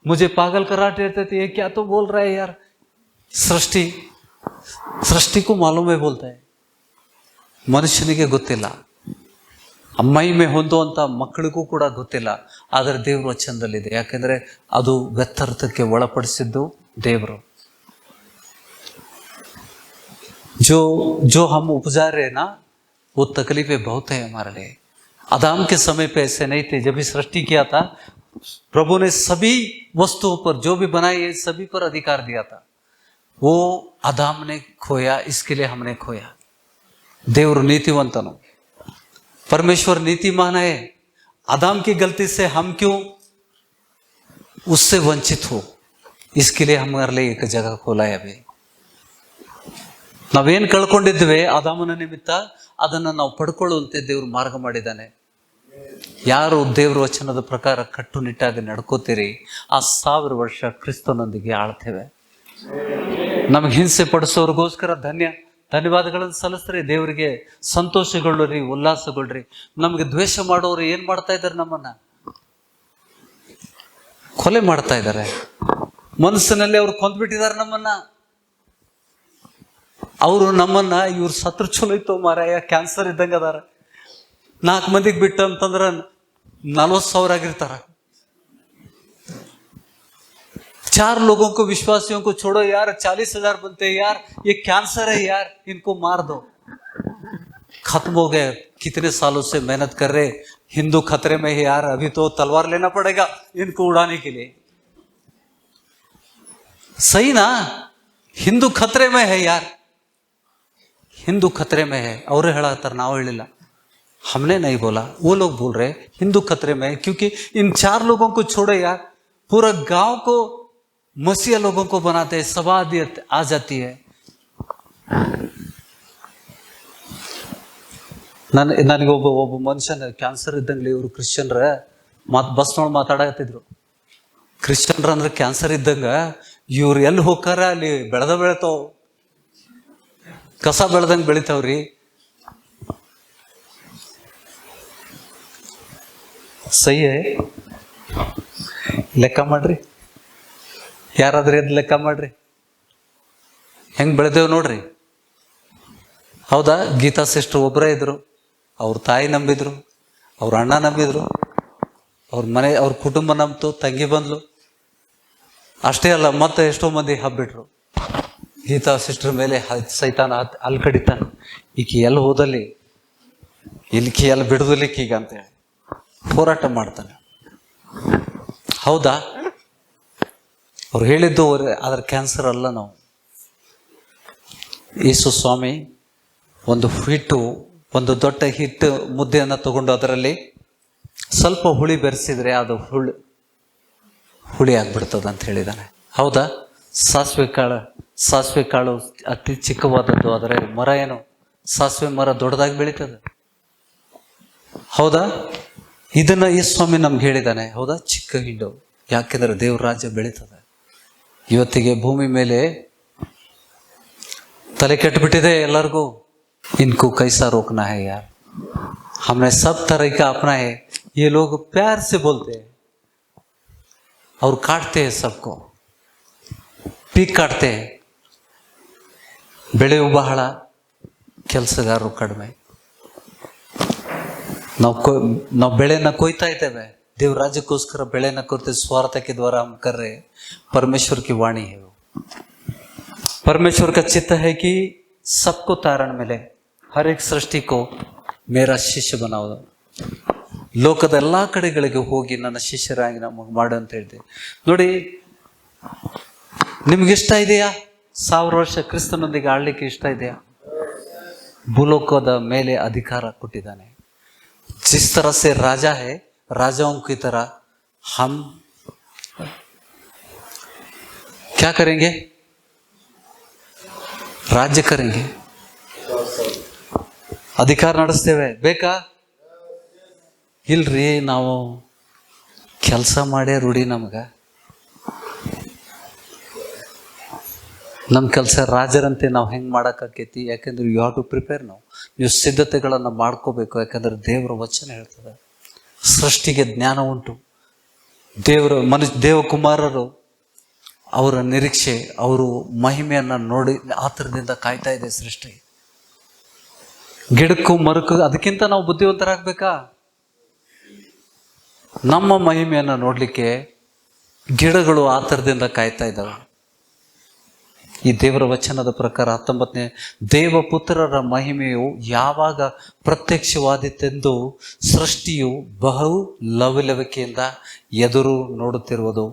मुझे पागल करार देते थे. ये क्या तो बोल रहा है यार. सृष्टि को मालूम है बोलता है, ಮನುಷ್ಯನಿಗೆ ಗೊತ್ತಿಲ್ಲ. ಮಹಿಮೆ ಹೊಂದುವಂಥ ಮಕ್ಕಳಿಗೂ ಕೂಡ ಗೊತ್ತಿಲ್ಲ. ಆದರೆ ದೇವ್ರ ವಚನದಲ್ಲಿದೆ. ಯಾಕೆಂದರೆ ಅದು ವ್ಯರ್ಥಕ್ಕೆ ಒಳಪಡಿಸಿದ್ದು ದೇವರು. जो हम उपजा रहे ना वो तकलीफें बहुत है हमारे लिए. आदम के समय पे ऐसे नहीं थे. जब भी सृष्टि किया था प्रभु ने सभी वस्तुओं पर जो भी बनाई है सभी पर अधिकार दिया था. वो आदम ने खोया, इसके लिए हमने खोया. देवर नीतिवंतनु, परमेश्वर नीतिमान है. आदम की गलती से हम क्यों उससे वंचित हो, इसके लिए हमारे लिए एक जगह खोला है. अभी ನಾವೇನು ಕಳ್ಕೊಂಡಿದ್ವಿ ಆದಾಮನ ನಿಮಿತ್ತ ಅದನ್ನು ನಾವು ಪಡ್ಕೊಳ್ಳುವಂತೆ ದೇವ್ರು ಮಾರ್ಗ ಮಾಡಿದ್ದಾನೆ. ಯಾರು ದೇವ್ರ ವಚನದ ಪ್ರಕಾರ ಕಟ್ಟುನಿಟ್ಟಾಗಿ ನಡ್ಕೋತೀರಿ ಆ 1000 ವರ್ಷ ಕ್ರಿಸ್ತನೊಂದಿಗೆ ಆಳ್ತೇವೆ. ನಮಗೆ ಹಿಂಸೆ ಪಡಿಸೋರಿಗೋಸ್ಕರ ಧನ್ಯವಾದಗಳನ್ನು ಸಲ್ಲಿಸ್ರಿ. ದೇವರಿಗೆ ಸಂತೋಷಗೊಳ್ಳ್ರಿ, ಉಲ್ಲಾಸಗೊಳ್ಳ್ರಿ. ನಮಗೆ ದ್ವೇಷ ಮಾಡೋರು ಏನ್ ಮಾಡ್ತಾ ಇದ್ದಾರೆ? ನಮ್ಮನ್ನ ಕೊಲೆ ಮಾಡ್ತಾ ಇದ್ದಾರೆ. ಮನಸ್ಸಿನಲ್ಲಿ ಅವ್ರು ಕೊಂದ್ಬಿಟ್ಟಿದ್ದಾರೆ ನಮ್ಮನ್ನ. ಅವರು ನಮ್ಮನ್ನ ಇವ್ರು ಸತ್ರ ಚಲೋ ಇತ್ತು ಮಾರಾಯ, ಕ್ಯಾನ್ಸರ್ ಇದ್ದಂಗೆ ಅದಾರ, 4 ಮಂದಿಗೆ ಬಿಟ್ಟು ಅಂತಂದ್ರೆ 40,000 ಆಗಿರ್ತಾರ. 4 लोगों को विश्वासियों को छोड़ो यार, 40,000 बनते हैं यार, ये कैंसर है यार, इनको मार दो. खत्म हो गए. कितने सालों से मेहनत कर रहे, हिंदू खतरे में है यार, अभी तो तलवार लेना पड़ेगा इनको उड़ाने के लिए. सही ना? हिंदू खतरे में है यार, हिंदू खतरे में है. और हेಳಾತಾರ, ನಾವು ಹೇಳಿಲ್ಲ, हमने नहीं बोला, वो लोग बोल रहे हिंदू खतरे में है. क्योंकि इन 4 लोगों को छोड़े यार, पूरा गांव को मसीहा लोगों को बनाते हैं, सवादियत आ जाती है. ನನಗೆ ಒಬ್ಬ ಮನುಷ್ಯನ ಕ್ಯಾನ್ಸರ್ ಇದ್ದಂಗ್ಲಿ. ಇವರು ಕ್ರಿಶ್ಚಿಯನ್ರ ಬಸ್ ನೋಡಿ ಮಾತಾಡಕತ್ತಿದ್ರು. ಕ್ರಿಶ್ಚಿಯನ್ರ ಅಂದ್ರೆ ಕ್ಯಾನ್ಸರ್ ಇದ್ದಂಗ, ಇವ್ರು ಎಲ್ಲಿ ಹೋಗಾರ ಅಲ್ಲಿ ಬೆಳೆತಾವ, ಕಸ ಬೆಳೆದಂಗೆ ಬೆಳಿತಾವ್ರಿ. ಸಹಿ ಲೆಕ್ಕ ಮಾಡ್ರಿ, ಯಾರಾದ್ರೂ ಎದ್ದು ಲೆಕ್ಕ ಮಾಡ್ರಿ, ಹೆಂಗ್ ಬೆಳೆದೇವ್ ನೋಡ್ರಿ. ಹೌದಾ? ಗೀತಾ ಸಿಸ್ಟರ್ ಒಬ್ಬರೇ ಇದ್ರು, ಅವ್ರ ತಾಯಿ ನಂಬಿದ್ರು, ಅವ್ರ ಅಣ್ಣ ನಂಬಿದ್ರು, ಅವ್ರ ಕುಟುಂಬ ನಂಬಿತು, ತಂಗಿ ಬಂದ್ಲು. ಅಷ್ಟೇ ಅಲ್ಲ, ಮತ್ತೆ ಎಷ್ಟೋ ಮಂದಿ ಹಬ್ಬಿಟ್ರು. ಗೀತಾ ಸಿಸ್ಟರ್ ಮೇಲೆ ಸೈತಾನ ಅಲ್ಲಿ ಕಡಿತಾನೆ, ಈಕಿ ಎಲ್ಲಿ ಹೋದಲ್ಲಿ ಇಲ್ಲಿಕಿ ಎಲ್ಲಿ ಬಿಡುದಲಿಕ್ಕೀಗ ಅಂತೇಳಿ ಹೋರಾಟ ಮಾಡ್ತಾನೆ. ಹೌದಾ? ಅವ್ರು ಹೇಳಿದ್ದು ಅದ್ರ ಕ್ಯಾನ್ಸರ್ ಅಲ್ಲ. ನಾವು ಯೇಸು ಸ್ವಾಮಿ ಒಂದು ದೊಡ್ಡ ಹಿಟ್ಟು ಮುದ್ದೆಯನ್ನು ತಗೊಂಡು ಅದರಲ್ಲಿ ಸ್ವಲ್ಪ ಹುಳಿ ಬೆರೆಸಿದ್ರೆ ಅದು ಹುಳಿ ಆಗ್ಬಿಡ್ತದ ಅಂತ ಹೇಳಿದಾನೆ. ಹೌದಾ? ಸಾಸಿವೆ ಕಾಳು ಅತಿ ಚಿಕ್ಕವಾದದ್ದು, ಆದರೆ ಮರ ಏನು, ಸಾಸಿವೆ ಮರ ದೊಡ್ಡದಾಗಿ ಬೆಳೀತದೆ. ಹೌದಾ? ಇದನ್ನ ಈ ಸ್ವಾಮಿ ನಮ್ಗೆ ಹೇಳಿದಾನೆ. ಹೌದಾ? ಚಿಕ್ಕ ಹಿಂಡು, ಯಾಕೆಂದ್ರೆ ದೇವ್ರ ರಾಜ್ಯ ಬೆಳೀತದೆ. ಇವತ್ತಿಗೆ ಭೂಮಿ ಮೇಲೆ ತಲೆ ಕೆಟ್ಟಬಿಟ್ಟಿದೆ ಎಲ್ಲರಿಗೂ. इनको कैसा रोकना है यार, हमने सब तरह का अपना है. ये लोग प्यार से बोलते हैं और काटते हैं सबको, पीक काटते हैं. ಬೆಳೆಯು ಬಹಳ, ಕೆಲಸಗಾರರು ಕಡಿಮೆ. ನಾವು ಬೆಳೆನ ಕೊಯ್ತಾ ಇದ್ದೇವೆ, ದೇವ್ರ ರಾಜ್ಯಕ್ಕೋಸ್ಕರ ಬೆಳೆನ ಕೊಡ್ತೇವೆ. स्वार्थ के द्वारा हम कर रहे हैं. परमेश्वर की वाणी है वो. परमेश्वर का चित्त है कि सबको तारण मिले, हर एक सृष्टि को मेरा ಶಿಷ್ಯ बनाओ. ಲೋಕದ ಎಲ್ಲ ಕಡೆಗಳಿಗೆ ಹೋಗಿ ನನ್ನ ಶಿಷ್ಯರಾಗಿ ನಮಗೆ ಮಾಡು ಅಂತ ಹೇಳಿದೆ. ನೋಡಿ, ನಿಮ್ಗೆ ಇಷ್ಟ ಇದೆಯಾ 1000 ವರ್ಷ ಕ್ರಿಸ್ತನೊಂದಿಗೆ ಆಳ್ಲಿಕ್ಕೆ? ಇಷ್ಟ ಇದೆಯಾ? ಭೂಲೋಕದ ಮೇಲೆ ಅಧಿಕಾರ ಕೊಟ್ಟಿದ್ದಾನೆ. जिस तरह से राजा है, राजाओं की तरह हम क्या करेंगे? राज्य करेंगे, ಅಧಿಕಾರ ನಡೆಸ್ತೇವೆ. ಬೇಕಾ? ಇಲ್ರಿ, ನಾವು ಕೆಲಸ ಮಾಡೇ ರೂಢಿ. ನಮ್ಮ ಕೆಲಸ ರಾಜರಂತೆ ನಾವು ಹೆಂಗೆ ಮಾಡೋಕ್ಕಾಕೈತಿ? ಯಾಕೆಂದ್ರೆ ಯು ಹ್ಯಾವ್ ಟು ಪ್ರಿಪೇರ್. ನೀವು ಸಿದ್ಧತೆಗಳನ್ನು ಮಾಡ್ಕೋಬೇಕು. ಯಾಕಂದ್ರೆ ದೇವರ ವಚನ ಹೇಳ್ತದೆ, ಸೃಷ್ಟಿಗೆ ಜ್ಞಾನ ಉಂಟು. ದೇವಕುಮಾರರು ಅವರ ನಿರೀಕ್ಷೆ, ಅವರು ಮಹಿಮೆಯನ್ನು ನೋಡಿ ಆತರದಿಂದ ಕಾಯ್ತಾ ಇದೆ ಸೃಷ್ಟಿ. ಗಿಡಕ್ಕೂ ಮರಕ್ಕೂ ಅದಕ್ಕಿಂತ ನಾವು ಬುದ್ಧಿವಂತರಾಗಬೇಕಾ? ನಮ್ಮ ಮಹಿಮೆಯನ್ನು ನೋಡಲಿಕ್ಕೆ ಗಿಡಗಳು ಆತರದಿಂದ ಕಾಯ್ತಾ ಇದ್ದಾವೆ. ಈ ದೇವರ ವಚನದ ಪ್ರಕಾರ 19ನೇ ದೇವಪುತ್ರರ ಮಹಿಮೆಯು ಯಾವಾಗ ಪ್ರತ್ಯಕ್ಷವಾದಿತ್ತೆಂದು ಸೃಷ್ಟಿಯು ಬಹು ಲವಲವಿಕೆಯಿಂದ ಎದುರು ನೋಡುತ್ತಿರುವುದು.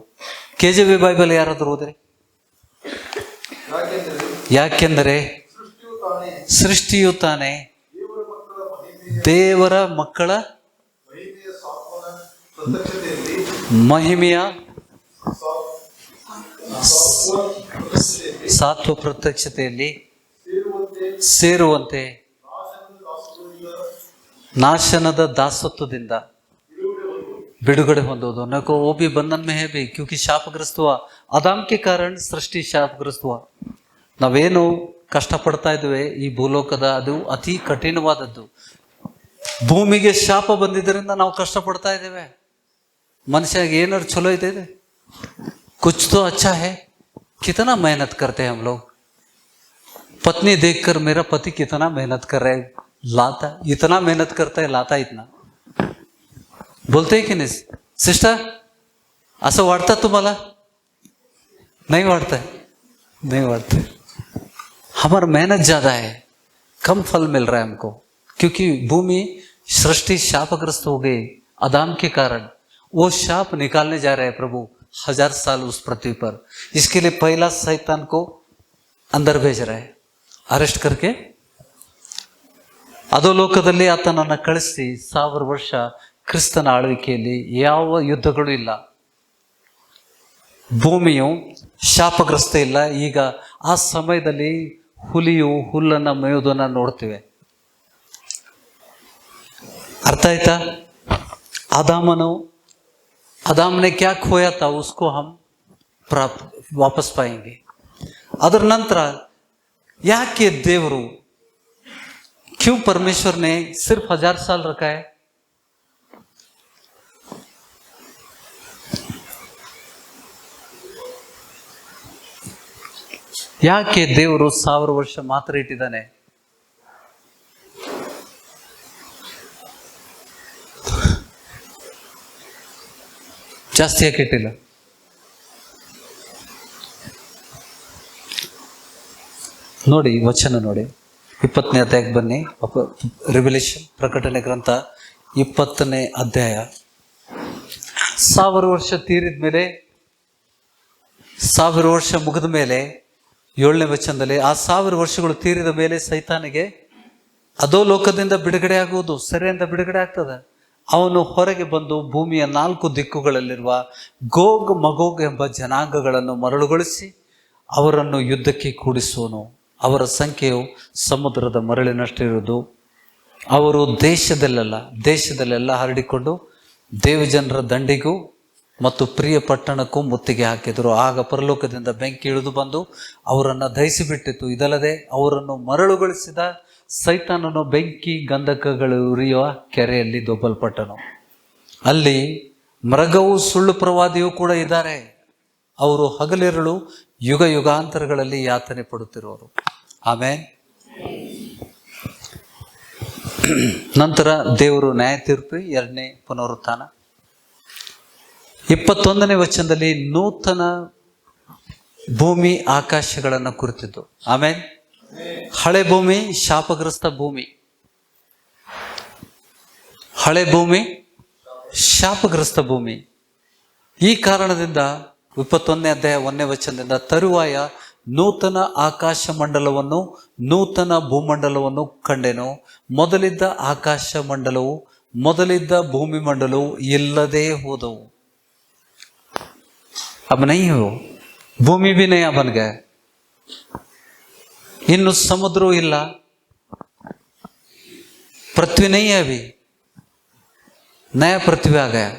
KJV ಬೈಬಲ್ ಯಾರಾದರೂ ಓದ್ರಿ. ಯಾಕೆಂದರೆ ಸೃಷ್ಟಿಯು ತಾನೇ ದೇವರ ಮಕ್ಕಳ ಮಹಿಮೆಯ ಸಾತ್ವ ಪ್ರತ್ಯಕ್ಷತೆಯಲ್ಲಿ ಸೇರುವಂತೆ नाशनद दासत्वದಿಂದ बिಡುಗಡೆ ಹೊಂದುವುದು. नको वो भी बंधन में है भी क्योंकि शापग्रस्त हुआ. आदम के कारण सृष्टि शापग्रस्त हुआ. ನಾವೇನು ಕಷ್ಟಪಡ್ತಾ ಇದ್ದೇವೆ ಈ ಭೂಲೋಕದ ಅದು ಅತಿ ಕಠಿಣವಾದದ್ದು. ಭೂಮಿಗೆ ಶಾಪ ಬಂದಿದ್ದರಿಂದ ನಾವು ಕಷ್ಟಪಡ್ತಾ ಇದ್ದೇವೆ. ಮನುಷ್ಯಗೆ ಏನಾರು ಚಲೋ ಇದೆ, कुछ तो अच्छा है. कितना मेहनत करते हैं हम लोग. पत्नी देखकर मेरा पति कितना मेहनत कर रहे हैं, लाता इतना मेहनत करता है, लाता इतना. बोलते हैं कि नहीं सिस्टर? असं वाटतं तुम्हाला? नहीं वाटता? नहीं वाटता. हमारा मेहनत ज्यादा है, कम फल मिल रहा है हमको, क्योंकि भूमि सृष्टि शापग्रस्त हो गई आदम के कारण. वो शाप निकालने जा रहे हैं प्रभु 1000 साल उस पृथ्वी पर. इसके लिए पहला शैतान को अंदर भेज रहे हैं, अरेस्ट करके. ಅಧೋಲೋಕದಲ್ಲಿ ಆತನನ್ನು ಕಳಿಸಿ 1000 ವರ್ಷ ಕ್ರಿಸ್ತನ ಆಳ್ವಿಕೆಯಲ್ಲಿ ಯಾವ ಯುದ್ಧಗಳು ಇಲ್ಲ, ಭೂಮಿಯು ಶಾಪಗ್ರಸ್ತ ಇಲ್ಲ. ಈಗ ಆ ಸಮಯದಲ್ಲಿ ಹುಲಿಯು ಹುಲ್ಲನ್ನು ಮೇಯುವುದನ್ನು ನೋಡ್ತೇವೆ. अर्थ आयता? आदाम ने क्या खोया था उसको हम प्राप्त वापस पाएंगे. अदर नंतर याके देवरू, क्यों परमेश्वर ने सिर्फ 1000 साल रखा है? ಯಾಕೆ ದೇವರು 1000 ವರ್ಷ ಮಾತ್ರ ಇಟ್ಟಿದ್ದಾನೆ? ಜಾಸ್ತಿ ಯಾಕೆ ಇಟ್ಟಿಲ್ಲ? ನೋಡಿ ವಚನ ನೋಡಿ, 20ನೇ ಅಧ್ಯಾಯಕ್ಕೆ ಬನ್ನಿ. ರೆವಲ್ಯೂಷನ್ ಪ್ರಕಟಣೆ ಗ್ರಂಥ 20ನೇ ಅಧ್ಯಾಯ. 1000 ವರ್ಷ ತೀರಿದ ಮೇಲೆ, 1000 ವರ್ಷ ಮುಗಿದ ಮೇಲೆ 7ನೇ ವಚನದಲ್ಲಿ ಆ 1000 ವರ್ಷಗಳು ತೀರಿದ ಮೇಲೆ ಸೈತಾನಿಗೆ ಅದೋ ಲೋಕದಿಂದ ಬಿಡುಗಡೆ ಆಗುವುದು, ಸೆರೆಯಿಂದ ಬಿಡುಗಡೆ ಆಗ್ತದೆ. ಅವನು ಹೊರಗೆ ಬಂದು ಭೂಮಿಯ 4 ದಿಕ್ಕುಗಳಲ್ಲಿರುವ ಗೋಗ್ ಮಗೋಗ್ ಎಂಬ ಜನಾಂಗಗಳನ್ನು ಮರಳುಗೊಳಿಸಿ ಅವರನ್ನು ಯುದ್ಧಕ್ಕೆ ಕೂಡಿಸುವನು. ಅವರ ಸಂಖ್ಯೆಯು ಸಮುದ್ರದ ಮರಳಿನಷ್ಟಿರುವುದು. ಅವರು ದೇಶದಲ್ಲೆಲ್ಲ ಹರಡಿಕೊಂಡು ದೇವಜನರ ದಂಡಿಗೂ ಮತ್ತು ಪ್ರಿಯ ಪಟ್ಟಣಕ್ಕೂ ಮುತ್ತಿಗೆ ಹಾಕಿದರು. ಆಗ ಪರಲೋಕದಿಂದ ಬೆಂಕಿ ಇಳಿದು ಬಂದು ಅವರನ್ನು ದಹಿಸಿಬಿಟ್ಟಿತು. ಇದಲ್ಲದೆ ಅವರನ್ನು ಮರಳುಗೊಳಿಸಿದ ಸೈತಾನನು ಬೆಂಕಿ ಗಂಧಕಗಳು ಉರಿಯುವ ಕೆರೆಯಲ್ಲಿ ದೊಬ್ಬಲ್ಪಟ್ಟನು. ಅಲ್ಲಿ ಮೃಗವು ಸುಳ್ಳು ಪ್ರವಾದಿಯೂ ಕೂಡ ಇದ್ದಾರೆ. ಅವರು ಹಗಲಿರುಳು ಯುಗ ಯುಗಾಂತರಗಳಲ್ಲಿ ಯಾತನೆ ಪಡುತ್ತಿರುವರು. ಆಮೇಲೆ ನಂತರ ದೇವರು ನ್ಯಾಯ ತೀರ್ಪು, 2ನೇ ಪುನರುತ್ಥಾನ. 21ನೇ ವಚನದಲ್ಲಿ ನೂತನ ಭೂಮಿ ಆಕಾಶಗಳನ್ನು ಕುರಿತಿದ್ದು. ಆಮೇಲೆ ಹಳೆ ಭೂಮಿ ಶಾಪಗ್ರಸ್ತ ಭೂಮಿ, ಹಳೆ ಭೂಮಿ ಶಾಪಗ್ರಸ್ತ ಭೂಮಿ. ಈ ಕಾರಣದಿಂದ 21ನೇ ಅಧ್ಯಾಯ 1ನೇ ವಚನದಿಂದ ತರುವಾಯ ನೂತನ ಆಕಾಶ ಮಂಡಲವನ್ನು ನೂತನ ಭೂಮಂಡಲವನ್ನು ಕಂಡೆನು. ಮೊದಲಿದ್ದ ಆಕಾಶ ಮಂಡಲವು ಮೊದಲಿದ್ದ ಭೂಮಿ ಮಂಡಲವು ಇಲ್ಲದೆ ಹೋದವು. अब नहीं हो, भूमि भी नया बन गया. इನ್ನು समुद्र ಇಲ್ಲ, पृथ्वी नहीं है अभी, नया पृथ्वी आ गया,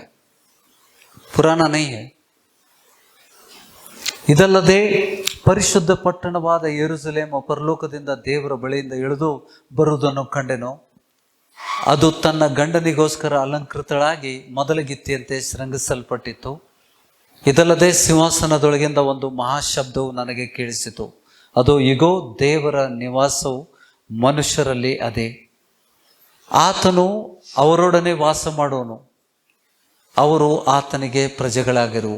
पुराना नहीं है. ಇದಲ್ಲದೆ ಪರಿಶುದ್ಧ ಪಟ್ಟಣವಾದ ಯೆರೂಸಲೇಮ್ ಪರಲೋಕದಿಂದ ದೇವರ ಬಳಿಯಿಂದ ಇಳಿದು ಬರುವುದನ್ನು ಕಂಡೆನು. ಅದು ತನ್ನ ಗಂಡನಿಗೋಸ್ಕರ ಅಲಂಕೃತಳಾಗಿ ಮೊದಲಗಿತ್ತಿಯಂತೆ ಶೃಂಗಿಸಲ್ಪಟ್ಟಿತ್ತು. ಇದಲ್ಲದೆ ಸಿಂಹಾಸನದೊಳಗಿಂದ ಒಂದು ಮಹಾಶಬ್ದವು ನನಗೆ ಕೇಳಿಸಿತು. ಅದು ಇಗೋ, ದೇವರ ನಿವಾಸವು ಮನುಷ್ಯರಲ್ಲಿ ಅದೇ, ಆತನು ಅವರೊಡನೆ ವಾಸ ಮಾಡೋನು, ಅವರು ಆತನಿಗೆ ಪ್ರಜೆಗಳಾಗಿರು.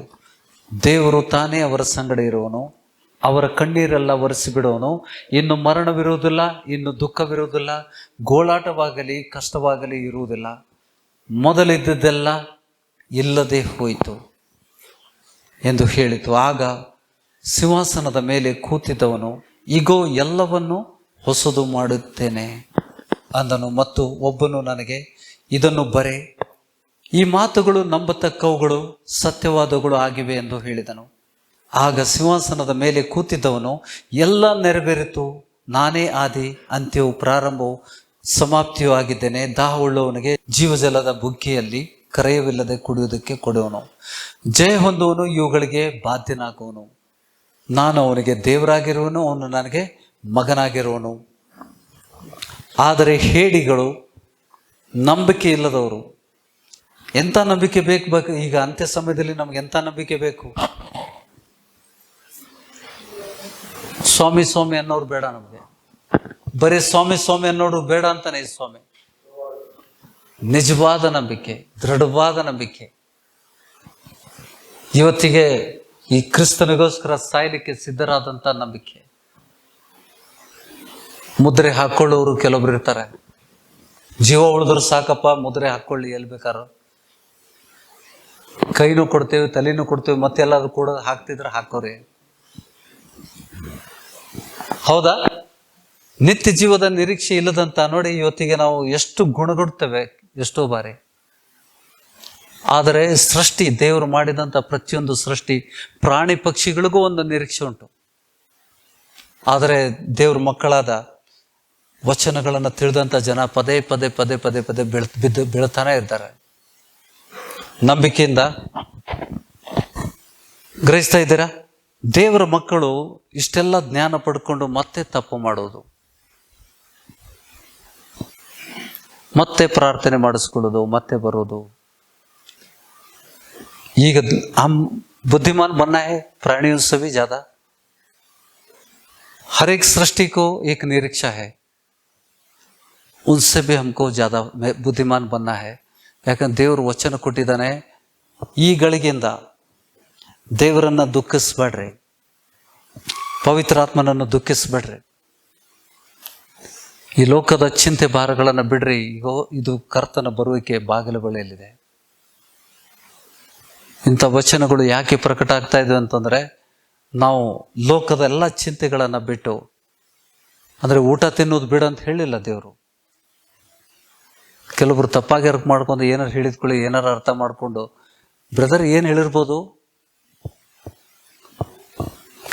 ದೇವರು ತಾನೇ ಅವರ ಸಂಗಡ ಇರುವನು, ಅವರ ಕಣ್ಣೀರೆಲ್ಲ ಒರೆಸಿಬಿಡೋನು. ಇನ್ನು ಮರಣವಿರುವುದಿಲ್ಲ, ಇನ್ನು ದುಃಖವಿರುವುದಿಲ್ಲ, ಗೋಳಾಟವಾಗಲಿ ಕಷ್ಟವಾಗಲಿ ಇರುವುದಿಲ್ಲ. ಮೊದಲಿದ್ದದ್ದೆಲ್ಲ ಇಲ್ಲದೆ ಹೋಯಿತು ಎಂದು ಹೇಳಿತು. ಆಗ ಸಿಂಹಾಸನದ ಮೇಲೆ ಕೂತಿದ್ದವನು, ಇಗೋ ಎಲ್ಲವನ್ನು ಹೊಸದು ಮಾಡುತ್ತೇನೆ ಅಂದನು. ಮತ್ತು ಒಬ್ಬನು ನನಗೆ, ಇದನ್ನು ಬರೆ, ಈ ಮಾತುಗಳು ನಂಬತಕ್ಕವುಗಳು ಸತ್ಯವಾದವುಗಳು ಆಗಿವೆ ಎಂದು ಹೇಳಿದನು. ಆಗ ಸಿಂಹಾಸನದ ಮೇಲೆ ಕೂತಿದ್ದವನು, ಎಲ್ಲ ನೆರವೇರಿತು, ನಾನೇ ಆದಿ ಅಂತ್ಯವೂ ಪ್ರಾರಂಭವೂ ಸಮಾಪ್ತಿಯೂ ಆಗಿದ್ದೇನೆ. ದಾಹವುಳ್ಳವನಿಗೆ ಜೀವಜಲದ ಬುಗ್ಗೆಯಲ್ಲಿ ಕರೆಯವಿಲ್ಲದೆ ಕುಡಿಯುವುದಕ್ಕೆ ಕೊಡುವನು. ಜಯ ಹೊಂದುವನು ಇವುಗಳಿಗೆ ಬಾಧ್ಯನಾಗುವನು. ನಾನು ಅವನಿಗೆ ದೇವರಾಗಿರುವನು, ಅವನು ನನಗೆ ಮಗನಾಗಿರುವನು. ಆದರೆ ಹೇಡಿಗಳು, ನಂಬಿಕೆ ಇಲ್ಲದವರು, ಎಂಥ ನಂಬಿಕೆ ಬೇಕು? ಈಗ ಅಂತ್ಯ ಸಮಯದಲ್ಲಿ ನಮ್ಗೆ ಎಂಥ ನಂಬಿಕೆ ಬೇಕು? ಸ್ವಾಮಿ ಸ್ವಾಮಿ ಅನ್ನೋರು ಬೇಡ ನಮಗೆ. ಬರೀ ಸ್ವಾಮಿ ಸ್ವಾಮಿ ಅನ್ನೋರು ಬೇಡ ಅಂತಾನೆ ಈ ಸ್ವಾಮಿ. ನಿಜವಾದ ನಂಬಿಕೆ, ದೃಢವಾದ ನಂಬಿಕೆ. ಇವತ್ತಿಗೆ ಈ ಕ್ರಿಸ್ತನಿಗೋಸ್ಕರ ಸಾಯ್ಲಿಕ್ಕೆ ಸಿದ್ಧರಾದಂಥ ನಂಬಿಕೆ. ಮುದ್ರೆ ಹಾಕೊಳ್ಳೋರು ಕೆಲವೊಬ್ರು ಇರ್ತಾರೆ. ಜೀವ ಉಳಿದ್ರು ಸಾಕಪ್ಪ, ಮುದ್ರೆ ಹಾಕೊಳ್ಳಿ, ಎಲ್ಲಿ ಬೇಕಾದ್ರು. ಕೈನೂ ಕೊಡ್ತೇವೆ, ತಲೆನೂ ಕೊಡ್ತೇವೆ, ಮತ್ತೆಲ್ಲಾದ್ರೂ ಕೂಡ ಹಾಕ್ತಿದ್ರೆ ಹಾಕೋರಿ. ಹೌದಾ? ನಿತ್ಯ ಜೀವದ ನಿರೀಕ್ಷೆ ಇಲ್ಲದಂತ ನೋಡಿ ಇವತ್ತಿಗೆ ನಾವು ಎಷ್ಟು ಗುಣಗುಡ್ತೇವೆ ಎಷ್ಟೋ ಬಾರಿ. ಆದರೆ ಸೃಷ್ಟಿ, ದೇವರು ಮಾಡಿದಂಥ ಪ್ರತಿಯೊಂದು ಸೃಷ್ಟಿ, ಪ್ರಾಣಿ ಪಕ್ಷಿಗಳಿಗೂ ಒಂದು ನಿರೀಕ್ಷೆ ಉಂಟು. ಆದರೆ ದೇವ್ರ ಮಕ್ಕಳಾದ ವಚನಗಳನ್ನು ತಿಳಿದಂಥ ಜನ ಪದೇ ಪದೇ ಪದೇ ಪದೇ ಪದೇ ಬೀಳ್ತಾನೆ ಇರ್ತಾರೆ. ನಂಬಿಕೆಯಿಂದ ಗ್ರಹಿಸ್ತಾ ಇದ್ದೀರಾ? ದೇವರ ಮಕ್ಕಳು ಇಷ್ಟೆಲ್ಲ ಜ್ಞಾನ ಪಡ್ಕೊಂಡು ಮತ್ತೆ ತಪ್ಪು ಮಾಡೋದು, ಮತ್ತೆ ಪ್ರಾರ್ಥನೆ ಮಾಡಿಸ್ಕೊಳ್ಳೋದು, ಮತ್ತೆ ಬರೋದು. ಈಗ हम बुद्धिमान बनना है प्राणियों से भी ज्यादा. हर एक सृष्टि को एक निरीक्षा है, उनसे भी हमको ज्यादा बुद्धिमान बनना है. ಯಾಕಂದ್ರೆ ದೇವರು ವಚನ ಕೊಟ್ಟಿದ್ದಾನೆ, ಈ ಗಳಿಗೆಯಿಂದ ದೇವರನ್ನ ದುಃಖಿಸ್ಬೇಡ್ರಿ, ಪವಿತ್ರಾತ್ಮನನ್ನು ದುಃಖಿಸ್ಬೇಡ್ರಿ, ಈ ಲೋಕದ ಚಿಂತೆ ಭಾರಗಳನ್ನು ಬಿಡ್ರಿ. ಈಗ ಇದು ಕರ್ತನ ಬರುವಿಕೆ ಬಾಗಿಲ ಬಳಿಯಲ್ಲಿದೆ. ಇಂಥ ವಚನಗಳು ಯಾಕೆ ಪ್ರಕಟ ಆಗ್ತಾ ಇದ್ವಿ ಅಂತಂದ್ರೆ, ನಾವು ಲೋಕದ ಎಲ್ಲ ಚಿಂತೆಗಳನ್ನ ಬಿಟ್ಟು, ಅಂದ್ರೆ ಊಟ ತಿನ್ನೋದು ಬಿಡು ಅಂತ ಹೇಳಿಲ್ಲ ದೇವರು. ಕೆಲವೊಬ್ರು ತಪ್ಪಾಗಿ ಅರ್ಥ ಮಾಡ್ಕೊಂಡು ಏನಾರು ಹೇಳಿದ್ಕೊಳ್ಳಿ, ಏನಾರು ಅರ್ಥ ಮಾಡ್ಕೊಂಡು, ಬ್ರದರ್ ಏನು ಹೇಳಿರ್ಬೋದು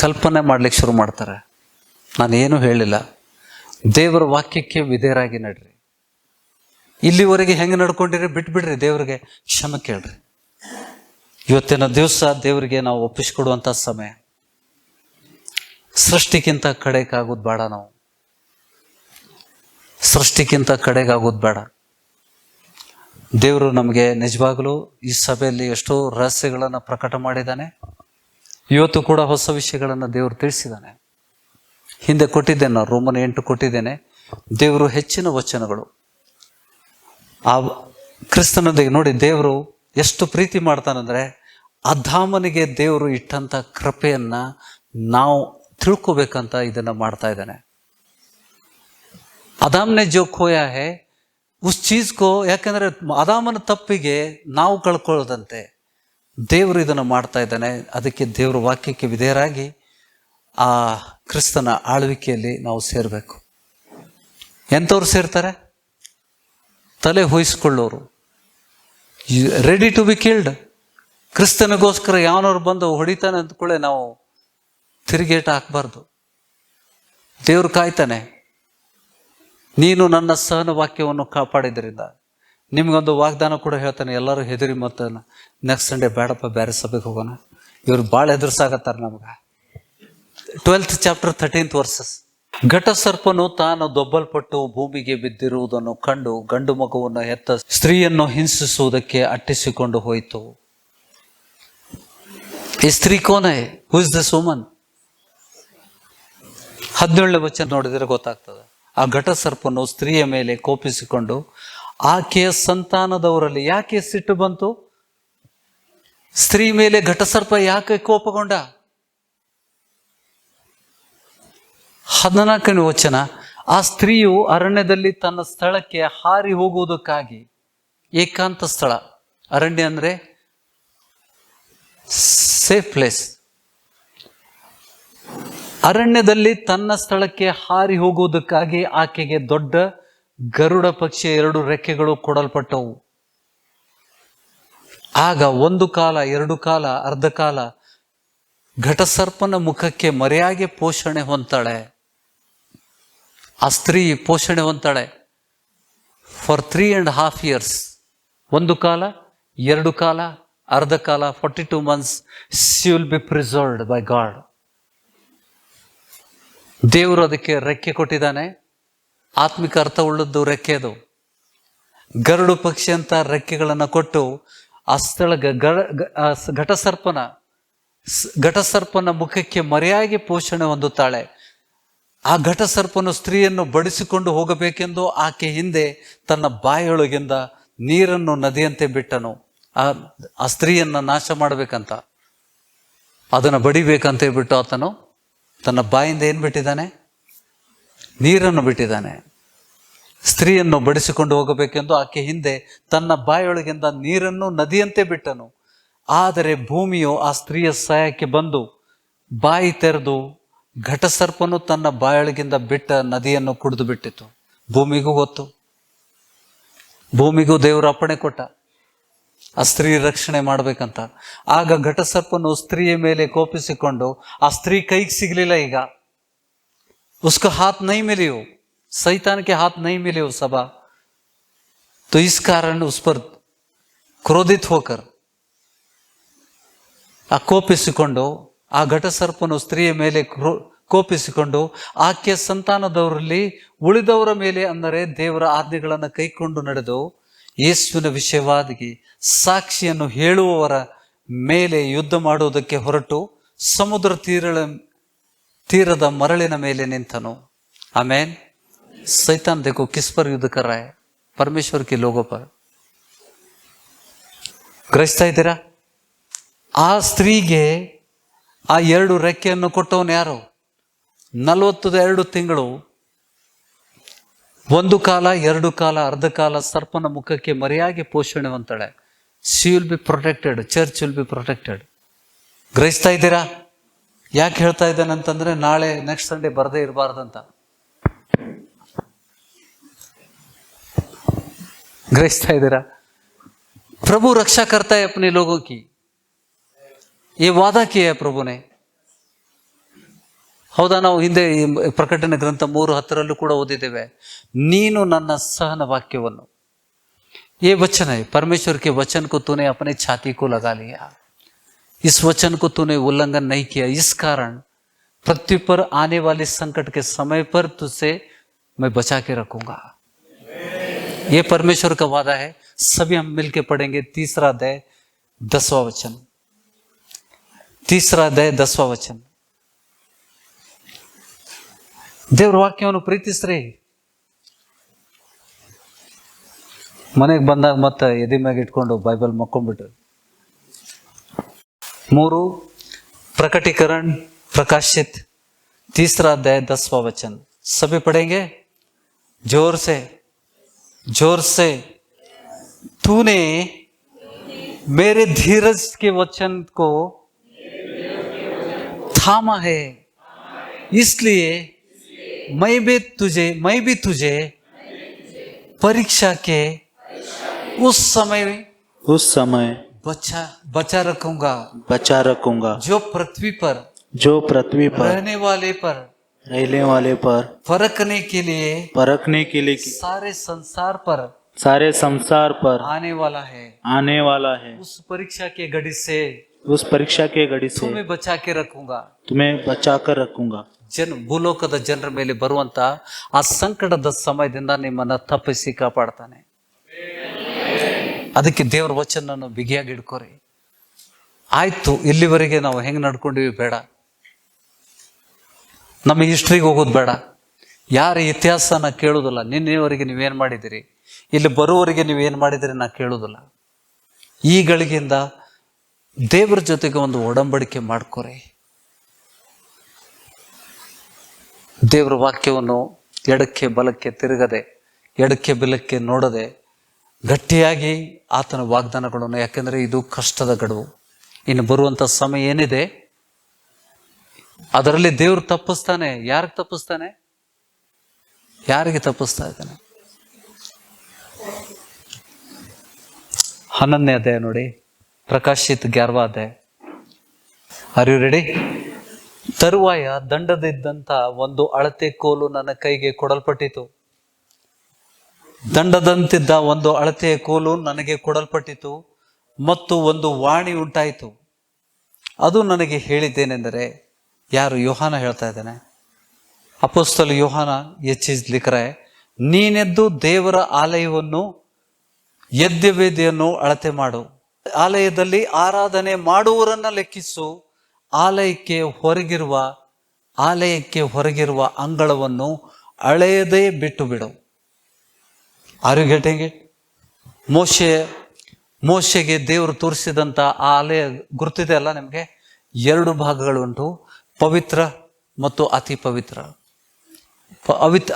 ಕಲ್ಪನೆ ಮಾಡ್ಲಿಕ್ಕೆ ಶುರು ಮಾಡ್ತಾರೆ. ನಾನು ಏನು ಹೇಳಿಲ್ಲ. ದೇವರ ವಾಕ್ಯಕ್ಕೆ ವಿಧೇಯರಾಗಿ ನಡ್ರಿ. ಇಲ್ಲಿವರೆಗೆ ಹೆಂಗೆ ನಡ್ಕೊಂಡಿರಿ ಬಿಟ್ಬಿಡ್ರಿ, ದೇವರಿಗೆ ಕ್ಷಮೆ ಕೇಳ್ರಿ. ಇವತ್ತಿನ ದಿವಸ ದೇವರಿಗೆ ನಾವು ಒಪ್ಪಿಸ್ಕೊಡುವಂಥ ಸಮಯ. ಸೃಷ್ಟಿಗಿಂತ ಕಡೆಗಾಗೋದು ಬೇಡ. ನಾವು ಸೃಷ್ಟಿಗಿಂತ ಕಡೆಗಾಗೋದು ಬೇಡ. ದೇವರು ನಮಗೆ ನಿಜವಾಗಲೂ ಈ ಸಭೆಯಲ್ಲಿ ಎಷ್ಟೋ ರಹಸ್ಯಗಳನ್ನು ಪ್ರಕಟ ಮಾಡಿದ್ದಾನೆ. ಇವತ್ತು ಕೂಡ ಹೊಸ ವಿಷಯಗಳನ್ನು ದೇವರು ತಿಳಿಸಿದ್ದಾನೆ. ಹಿಂದೆ ಕೊಟ್ಟಿದ್ದೇನೆ, ನಾನು ರೋಮನ್ 8 ಕೊಟ್ಟಿದ್ದೇನೆ. ದೇವರು ಹೆಚ್ಚಿನ ವಚನಗಳು ಆ ಕ್ರಿಸ್ತನೊಂದಿಗೆ ನೋಡಿ, ದೇವರು ಎಷ್ಟು ಪ್ರೀತಿ ಮಾಡ್ತಾನಂದ್ರೆ, ಅದಾಮನಿಗೆ ದೇವರು ಇಟ್ಟಂತ ಕೃಪೆಯನ್ನ ನಾವು ತಿಳ್ಕೋಬೇಕಂತ ಇದನ್ನ ಮಾಡ್ತಾ ಇದ್ದಾನೆ. ಅದಾಮ್ನೆ ಜೋ ಖೋಯಾ ಹೇ ಉಸ್ ಚೀಸ್ ಕೋ, ಯಾಕಂದ್ರೆ ಅದಾಮನ ತಪ್ಪಿಗೆ ನಾವು ಕಳ್ಕೊಳ್ಳದಂತೆ ದೇವರು ಇದನ್ನು ಮಾಡ್ತಾ ಇದ್ದಾನೆ. ಅದಕ್ಕೆ ದೇವರ ವಾಕ್ಯಕ್ಕೆ ವಿಧೇಯರಾಗಿ ಆ ಕ್ರಿಸ್ತನ ಆಳ್ವಿಕೆಯಲ್ಲಿ ನಾವು ಸೇರಬೇಕು. ಎಂಥವ್ರು ಸೇರ್ತಾರೆ? ತಲೆ ಹೊಯ್ಸ್ಕೊಳ್ಳೋರು, ರೆಡಿ ಟು ಬಿ ಕಿಲ್ಡ್. ಕ್ರಿಸ್ತನಿಗೋಸ್ಕರ ಯಾವನವ್ರು ಬಂದು ಹೊಡಿತಾನೆ ಅಂದ್ಕೊಳ್ಳೆ ನಾವು ತಿರುಗೇಟ ಹಾಕಬಾರ್ದು. ದೇವ್ರು ಕಾಯ್ತಾನೆ. ನೀನು ನನ್ನ ಸಹನ ವಾಕ್ಯವನ್ನು ಕಾಪಾಡಿದ್ರಿಂದ ನಿಮ್ಗೊಂದು ವಾಗ್ದಾನ ಕೂಡ ಹೇಳ್ತಾನೆ. ಎಲ್ಲರೂ ಹೆದರಿ ಮತ್ತೆ ನೆಕ್ಸ್ಟ್ ಸಂಡೇ ಬೇಡಪ್ಪ ಬೇರೆ ಸಭೆಗೆ ಹೋಗೋಣ, ಇವ್ರು ಭಾಳ ಹೆದರ್ಸಾಗತ್ತಾರೆ ನಮ್ಗೆ. 12th chapter 13th verses. ಘಟ ಸರ್ಪನು ತಾನು ದೊಬ್ಬಲ್ಪಟ್ಟು ಭೂಮಿಗೆ ಬಿದ್ದಿರುವುದನ್ನು ಕಂಡು ಗಂಡು ಮಗುವನ್ನು ಹೆತ್ತ ಸ್ತ್ರೀಯನ್ನು ಹಿಂಸಿಸುವುದಕ್ಕೆ ಅಟ್ಟಿಸಿಕೊಂಡು ಹೋಯಿತು. ಈ ಸ್ತ್ರೀ ಕೋನ? Who is this woman? 17ನೇ ವಚನ ನೋಡಿದ್ರೆ ಗೊತ್ತಾಗ್ತದೆ. ಆ ಘಟಸರ್ಪನು ಸ್ತ್ರೀಯ ಮೇಲೆ ಕೋಪಿಸಿಕೊಂಡು ಆಕೆಯ ಸಂತಾನದವರಲ್ಲಿ ಯಾಕೆ ಸಿಟ್ಟು ಬಂತು? ಸ್ತ್ರೀ ಮೇಲೆ ಘಟಸರ್ಪ ಯಾಕೆ ಕೋಪಗೊಂಡ? 14ನೇ ವಚನ, ಆ ಸ್ತ್ರೀಯು ಅರಣ್ಯದಲ್ಲಿ ತನ್ನ ಸ್ಥಳಕ್ಕೆ ಹಾರಿ ಹೋಗುವುದಕ್ಕಾಗಿ, ಏಕಾಂತ ಸ್ಥಳ, ಅರಣ್ಯ ಅಂದ್ರೆ ಸೇಫ್ ಪ್ಲೇಸ್, ಅರಣ್ಯದಲ್ಲಿ ತನ್ನ ಸ್ಥಳಕ್ಕೆ ಹಾರಿ ಹೋಗುವುದಕ್ಕಾಗಿ ಆಕೆಗೆ ದೊಡ್ಡ ಗರುಡ ಪಕ್ಷಿಯ 2 ರೆಕ್ಕೆಗಳು ಕೊಡಲ್ಪಟ್ಟವು. ಆಗ 1 ಕಾಲ 2 ಕಾಲ ಅರ್ಧ ಕಾಲ ಘಟಸರ್ಪನ ಮುಖಕ್ಕೆ ಮರೆಯಾಗಿ ಪೋಷಣೆ ಹೊಂತಾಳೆ. ಆ ಸ್ತ್ರೀ ಪೋಷಣೆ ಹೊಂತಾಳೆ ಫಾರ್ 3.5 years. 1 ಕಾಲ 2 ಕಾಲ ಅರ್ಧ ಕಾಲ 42 months she will be preserved by God. ದೇವರು ಅದಕ್ಕೆ ರೆಕ್ಕೆ ಕೊಟ್ಟಿದ್ದಾನೆ. ಆತ್ಮಿಕ ಅರ್ಥ ಉಳ್ಳದ್ದು ರೆಕ್ಕೆ. ಅದು ಗರುಡು ಪಕ್ಷಿ ಅಂತ ರೆಕ್ಕೆಗಳನ್ನು ಕೊಟ್ಟು ಆ ಸ್ಥಳ ಘಟಸರ್ಪನ ಮುಖಕ್ಕೆ ಮರೆಯಾಗಿ ಪೋಷಣೆ ಹೊಂದುತ್ತಾಳೆ. ಆ ಘಟಸರ್ಪನು ಸ್ತ್ರೀಯನ್ನು ಬಡಿಸಿಕೊಂಡು ಹೋಗಬೇಕೆಂದು ಆಕೆ ಹಿಂದೆ ತನ್ನ ಬಾಯೊಳಗಿಂದ ನೀರನ್ನು ನದಿಯಂತೆ ಬಿಟ್ಟನು. ಆ ಸ್ತ್ರೀಯನ್ನ ನಾಶ ಮಾಡಬೇಕಂತ, ಅದನ್ನು ಬಡಿಬೇಕಂತ ಹೇಳ್ಬಿಟ್ಟು ಆತನು ತನ್ನ ಬಾಯಿಂದ ಏನು ಬಿಟ್ಟಿದ್ದಾನೆ? ನೀರನ್ನು ಬಿಟ್ಟಿದ್ದಾನೆ. ಸ್ತ್ರೀಯನ್ನು ಬಡಿಸಿಕೊಂಡು ಹೋಗಬೇಕೆಂದು ಆಕೆ ಹಿಂದೆ ತನ್ನ ಬಾಯೊಳಗಿಂದ ನೀರನ್ನು ನದಿಯಂತೆ ಬಿಟ್ಟನು. ಆದರೆ ಭೂಮಿಯು ಆ ಸ್ತ್ರೀಯ ಸಹಾಯಕ್ಕೆ ಬಂದು ಬಾಯಿ ತೆರೆದು ಘಟಸರ್ಪನು ತನ್ನ ಬಾಯೊಳಗಿಂದ ಬಿಟ್ಟ ನದಿಯನ್ನು ಕುಡಿದು ಬಿಟ್ಟಿತು. ಭೂಮಿಗೂ ಗೊತ್ತು, ಭೂಮಿಗೂ ದೇವರು ಅಪ್ಪಣೆ ಕೊಟ್ಟ ಆ ಸ್ತ್ರೀ ರಕ್ಷಣೆ ಮಾಡ್ಬೇಕಂತ. ಆಗ ಘಟಸರ್ಪನು ಸ್ತ್ರೀಯ ಮೇಲೆ ಕೋಪಿಸಿಕೊಂಡು, ಆ ಸ್ತ್ರೀ ಕೈಗೆ ಸಿಗ್ಲಿಲ್ಲ. ಈಗ उसका हाथ नहीं मिली हो, शैतान के हाथ नहीं मिले हो सबा, तो इस कारण उस पर क्रोधित होकर ಆ ಕೋಪಿಸಿಕೊಂಡು, ಆ ಘಟಸರ್ಪನು ಸ್ತ್ರೀಯ ಮೇಲೆ ಕೋಪಿಸಿಕೊಂಡು ಆಕೆಯ ಸಂತಾನದವರಲ್ಲಿ ಉಳಿದವರ ಮೇಲೆ, ಅಂದರೆ ದೇವರ ಆಜ್ಞೆಗಳನ್ನು ಕೈಕೊಂಡು ನಡೆದು ಯೇಸುವಿನ ವಿಷಯವಾಗಿ ಸಾಕ್ಷಿಯನ್ನು ಹೇಳುವವರ ಮೇಲೆ ಯುದ್ಧ ಮಾಡುವುದಕ್ಕೆ ಹೊರಟು ಸಮುದ್ರ ತೀರದ ಮರಳಿನ ಮೇಲೆ ನಿಂತನು. ಆಮೇನ್. शैतान देखो किस पर युद्ध कर रहा है? परमेश्वर के लोगों पर. ಗ್ರಹಿಸ್ತಾ ಇದ್ದೀರಾ? ಆ ಸ್ತ್ರೀಗೆ ಆ 2 ರೆಕ್ಕೆಯನ್ನು ಕೊಟ್ಟವನು ಯಾರು? 42 ತಿಂಗಳು 1 ಕಾಲ 2 ಕಾಲ ಅರ್ಧ ಕಾಲ ಸರ್ಪನ ಮುಖಕ್ಕೆ ಮರೆಯಾಗಿ ಪೋಷಣೆ ಹೊಂತಾಳೆ. She will be protected, church will be protected. ಗ್ರಹಿಸ್ತಾ ಇದ್ದೀರಾ? ಯಾಕೆ ಹೇಳ್ತಾ ಇದ್ದಾನೆ ಅಂತಂದ್ರೆ, ನಾಳೆ ನೆಕ್ಸ್ಟ್ ಸಂಡೇ ಬರದೇ ಇರಬಾರ್ದಂತ. ग्रहिस्ता इधरा प्रभु रक्षा करता है अपने लोगों की, ये वादा किया है प्रभु ने. ಹೌದಾ? ನಾವು ಹಿಂದೆ ಪ್ರಕಟಣೆ ಗ್ರಂಥ 3:10 ಕೂಡ ಓದಿದ್ದೇವೆ, ನೀನು ನನ್ನ ಸಹನ ವಾಕ್ಯವನ್ನು. ये वचन है, परमेश्वर के वचन को तूने अपने छाती को लगा लिया. इस वचन को तूने उल्लंघन नहीं किया. इस कारण पृथ्वी पर आने वाले संकट के समय पर तुझसे मैं बचा के रखूंगा. ये परमेश्वर का वादा है. सभी हम मिलके पढ़ेंगे 3रा अध्याय 10वां वचन. 3रा अध्याय 10वां वचन. ದೇವ್ರ ವಾಕ್ಯವನ್ನು ಪ್ರೀತಿಸ್ರಿ. ಮನೆಗೆ ಬಂದಾಗ ಮತ್ತೆ ಎದೆ ಮ್ಯಾಗ ಇಟ್ಕೊಂಡು ಬೈಬಲ್ ಮಕ್ಕೊಂಡ್ಬಿಟ್ರು. 3 प्रकटीकरण प्रकाशित 3रा अध्याय 10वां वचन. सभी पढ़ेंगे जोर से, जोर से. तूने मेरे धीरज के वचन को थामा है, इसलिए मैं भी तुझे परीक्षा के उस समय बचा रखूंगा जो पृथ्वी पर रहने वाले पर परखने के लिए सारे संसार पर आने वाला है. उस परीक्षा के घड़ी से तुम्हें बचा के रखूंगा. ಭೂಲೋಕದ ಜನರ ಮೇಲೆ ಬರುವಂತ ಆ ಸಂಕಟದ ಸಮಯದಿಂದ ನಿಮ್ಮನ್ನ ತಪ್ಪಿಸಿ ಕಾಪಾಡ್ತಾನೆ. ಅದಕ್ಕೆ ದೇವರ ವಚನವನ್ನು ಬಿಗಿಯಾಗಿ ಇಟ್ಕೋರಿ. ಆಯ್ತು, ಇಲ್ಲಿವರೆಗೆ ನಾವು ಹೆಂಗ್ ನಡ್ಕೊಂಡಿವಿ ಬೇಡ, ನಮ್ಮ ಹಿಸ್ಟ್ರಿಗೆ ಹೋಗೋದು ಬೇಡ. ಯಾರ ಇತಿಹಾಸ ನಾ ಕೇಳುವುದಿಲ್ಲ. ನಿನ್ನೆವರೆಗೆ ನೀವೇನು ಮಾಡಿದಿರಿ, ಇಲ್ಲಿ ಬರುವವರೆಗೆ ನೀವೇನು ಮಾಡಿದಿರಿ ನಾ ಕೇಳುವುದಿಲ್ಲ. ಈ ಗಳಿಗೆಯಿಂದ ದೇವರ ಜೊತೆಗೆ ಒಂದು ಒಡಂಬಡಿಕೆ ಮಾಡ್ಕೊರಿ. ದೇವರ ವಾಕ್ಯವನ್ನು ಎಡಕ್ಕೆ ಬಲಕ್ಕೆ ತಿರುಗದೆ, ಎಡಕ್ಕೆ ಬಲಕ್ಕೆ ನೋಡದೆ ಗಟ್ಟಿಯಾಗಿ ಆತನ ವಾಗ್ದಾನಗಳನ್ನು, ಯಾಕೆಂದರೆ ಇದು ಕಷ್ಟದ ಗಡುವು. ಇನ್ನು ಬರುವಂಥ ಸಮಯ ಏನಿದೆ ಅದರಲ್ಲಿ ದೇವರು ತಪ್ಪಿಸ್ತಾನೆ. ಯಾರಿಗೆ ತಪ್ಪಿಸ್ತಾನೆ? ಯಾರಿಗೆ ತಪ್ಪಿಸ್ತಾ ಇದ್ದಾನೆ? 11ನೇ ಅಧ್ಯಾಯ ನೋಡಿ, ಪ್ರಕಾಶಿತ್ 11 ಅಧ್ಯಾಯ. Are you ready? ತರುವಾಯ ದಂಡದಿದ್ದಂಥ ಒಂದು ಅಳತೆ ಕೋಲು ನನ್ನ ಕೈಗೆ ಕೊಡಲ್ಪಟ್ಟಿತು. ದಂಡದಂತಿದ್ದ ಒಂದು ಅಳತೆಯ ಕೋಲು ನನಗೆ ಕೊಡಲ್ಪಟ್ಟಿತು ಮತ್ತು ಒಂದು ವಾಣಿ ಉಂಟಾಯಿತು. ಅದು ನನಗೆ ಹೇಳಿದ್ದೇನೆಂದರೆ, ಯಾರು? ಯೋಹಾನ ಹೇಳ್ತಾ ಇದ್ದಾನೆ. ಅಪೊಸ್ತಲ ಯೋಹಾನ ಲಿಖರೆ, ನೀನೆದ್ದು ದೇವರ ಆಲಯವನ್ನು, ಯಜ್ಞವೇದಿಯನ್ನು ಅಳತೆ ಮಾಡು. ಆಲಯದಲ್ಲಿ ಆರಾಧನೆ ಮಾಡುವವರನ್ನ ಲೆಕ್ಕಿಸು. ಆಲಯಕ್ಕೆ ಹೊರಗಿರುವ ಅಂಗಳವನ್ನು ಅಳೆಯದೇ ಬಿಟ್ಟು ಬಿಡು. Are you getting it? ಮೋಶೆಗೆ ದೇವರು ತೋರಿಸಿದಂಥ ಆ ಆಲಯ ಗುರುತಿದೆ ಅಲ್ಲ ನಿಮಗೆ? 2 ಭಾಗಗಳುಂಟು, ಪವಿತ್ರ ಮತ್ತು ಅತಿ ಪವಿತ್ರ.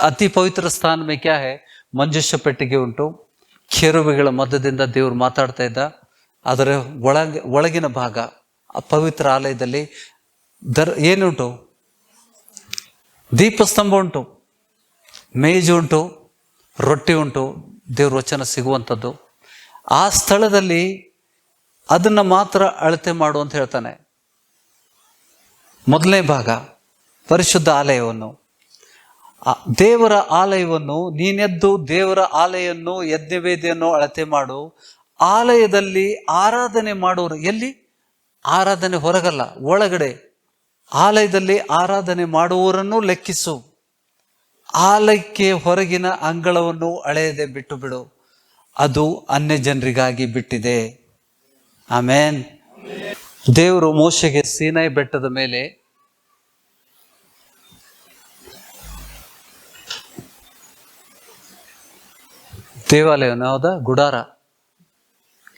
ಅತಿ ಪವಿತ್ರ ಸ್ಥಾನ ಮೇ ಕ್ಯಾ ಹೈ? ಮಂಜೂಷ ಪೆಟ್ಟಿಗೆ ಉಂಟು. ಕೆರೂಬಿಗಳ ಮಧ್ಯದಿಂದ ದೇವರು ಮಾತಾಡ್ತಾ ಇದ್ದ. ಅದರ ಒಳಗಿನ ಭಾಗ ಪವಿತ್ರ ಆಲಯದಲ್ಲಿ ಏನುಂಟು? ದೀಪಸ್ತಂಭ ಉಂಟು, ಮೇಜು ಉಂಟು, ರೊಟ್ಟಿ ಉಂಟು, ದೇವ್ರ ವಚನ ಸಿಗುವಂಥದ್ದು. ಆ ಸ್ಥಳದಲ್ಲಿ ಅದನ್ನು ಮಾತ್ರ ಅಳತೆ ಮಾಡು ಅಂತ ಹೇಳ್ತಾನೆ. ಮೊದಲನೇ ಭಾಗ ಪರಿಶುದ್ಧ ಆಲಯವನ್ನು, ದೇವರ ಆಲಯವನ್ನು, ನೀನೆದ್ದು ದೇವರ ಆಲಯನ್ನು, ಯಜ್ಞವೇದಿಯನ್ನು ಅಳತೆ ಮಾಡು. ಆಲಯದಲ್ಲಿ ಆರಾಧನೆ ಮಾಡೋರು, ಎಲ್ಲಿ ಆರಾಧನೆ? ಹೊರಗಲ್ಲ, ಒಳಗಡೆ. ಆಲಯದಲ್ಲಿ ಆರಾಧನೆ ಮಾಡುವವರನ್ನು ಲೆಕ್ಕಿಸು. ಆಲಯಕ್ಕೆ ಹೊರಗಿನ ಅಂಗಳವನ್ನು ಅಳೆಯದೆ ಬಿಟ್ಟು ಬಿಡು. ಅದು ಅನ್ಯ ಜನರಿಗಾಗಿ ಬಿಟ್ಟಿದೆ. ಆಮೇನ್. ದೇವರು ಮೋಶೆಗೆ ಸೀನಾಯಿ ಬೆಟ್ಟದ ಮೇಲೆ ದೇವಾಲಯವನ್ನು, ಹೌದಾ, ಗುಡಾರ,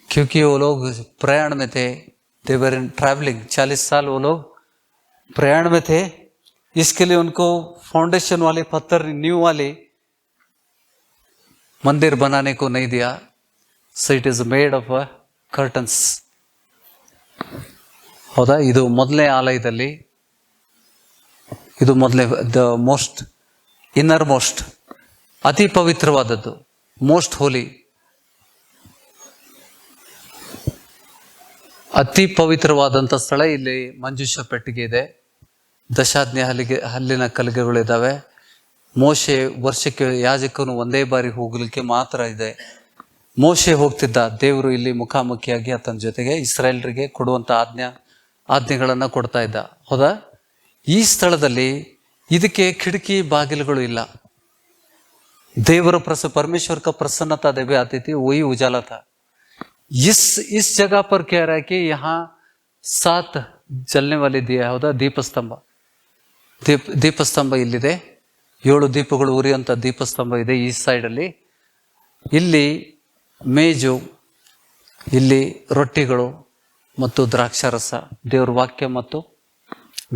क्योंकि वो लोग प्रयाण में थे, they were in traveling, 40 साल वो लोग प्रयाण में थे. इसके लिए उनको फाउंडेशन वाले पत्थर, न्यू वाले मंदिर बनाने को नहीं दिया. So it is made of curtains. ಹೌದಾ? ಇದು ಮೊದಲನೇ ಆಲಯದಲ್ಲಿ, ಇದು ಮೊದಲನೇ, ದ ಮೋಸ್ಟ್ ಇನ್ನರ್ ಮೋಸ್ಟ್, ಅತಿ ಪವಿತ್ರವಾದದ್ದು, ಮೋಸ್ಟ್ ಹೋಲಿ, ಅತಿ ಪವಿತ್ರವಾದಂಥ ಸ್ಥಳ. ಇಲ್ಲಿ ಮಂಜೂಷ ಪೆಟ್ಟಿಗೆ ಇದೆ, ದಶಾಜ್ಞೆ ಹಲ್ಲಿನ ಕಲಿಗೆಗಳಿದ್ದಾವೆ. ಮೋಶೆ ವರ್ಷಕ್ಕೆ ಯಾಜಕನು ಒಂದೇ ಬಾರಿ ಹೋಗಲಿಕ್ಕೆ ಮಾತ್ರ ಇದೆ. ಮೋಶೆ ಹೋಗ್ತಿದ್ದ, ದೇವರು ಇಲ್ಲಿ ಮುಖಾಮುಖಿಯಾಗಿ ಆತನ ಜೊತೆಗೆ ಇಸ್ರಾಯೇಲರಿಗೆ ಕೊಡುವಂಥ ಆಜ್ಞೆಗಳನ್ನು ಕೊಡ್ತಾ ಇದ್ದ. ಹೌದಾ? ಈ ಸ್ಥಳದಲ್ಲಿ ಇದಕ್ಕೆ ಕಿಟಕಿ ಬಾಗಿಲುಗಳು ಇಲ್ಲ. ದೇವರ परमेश्वर का प्रसन्नता देवे आती थी, वही उजाला था. इस जगह पर कह रहा है कि यहाँ 7 जलने वाले दिया, ಹೌದಾ, ದೀಪಸ್ತಂಭ ಇಲ್ಲಿದೆ. 7 ದೀಪಗಳು ಉರಿಯುವಂಥ ದೀಪಸ್ತಂಭ ಇದೆ ಈ ಸೈಡಲ್ಲಿ. ಇಲ್ಲಿ ಮೇಜು, ಇಲ್ಲಿ ರೊಟ್ಟಿಗಳು ಮತ್ತು ದ್ರಾಕ್ಷಾರಸ, ದೇವ್ರ ವಾಕ್ಯ ಮತ್ತು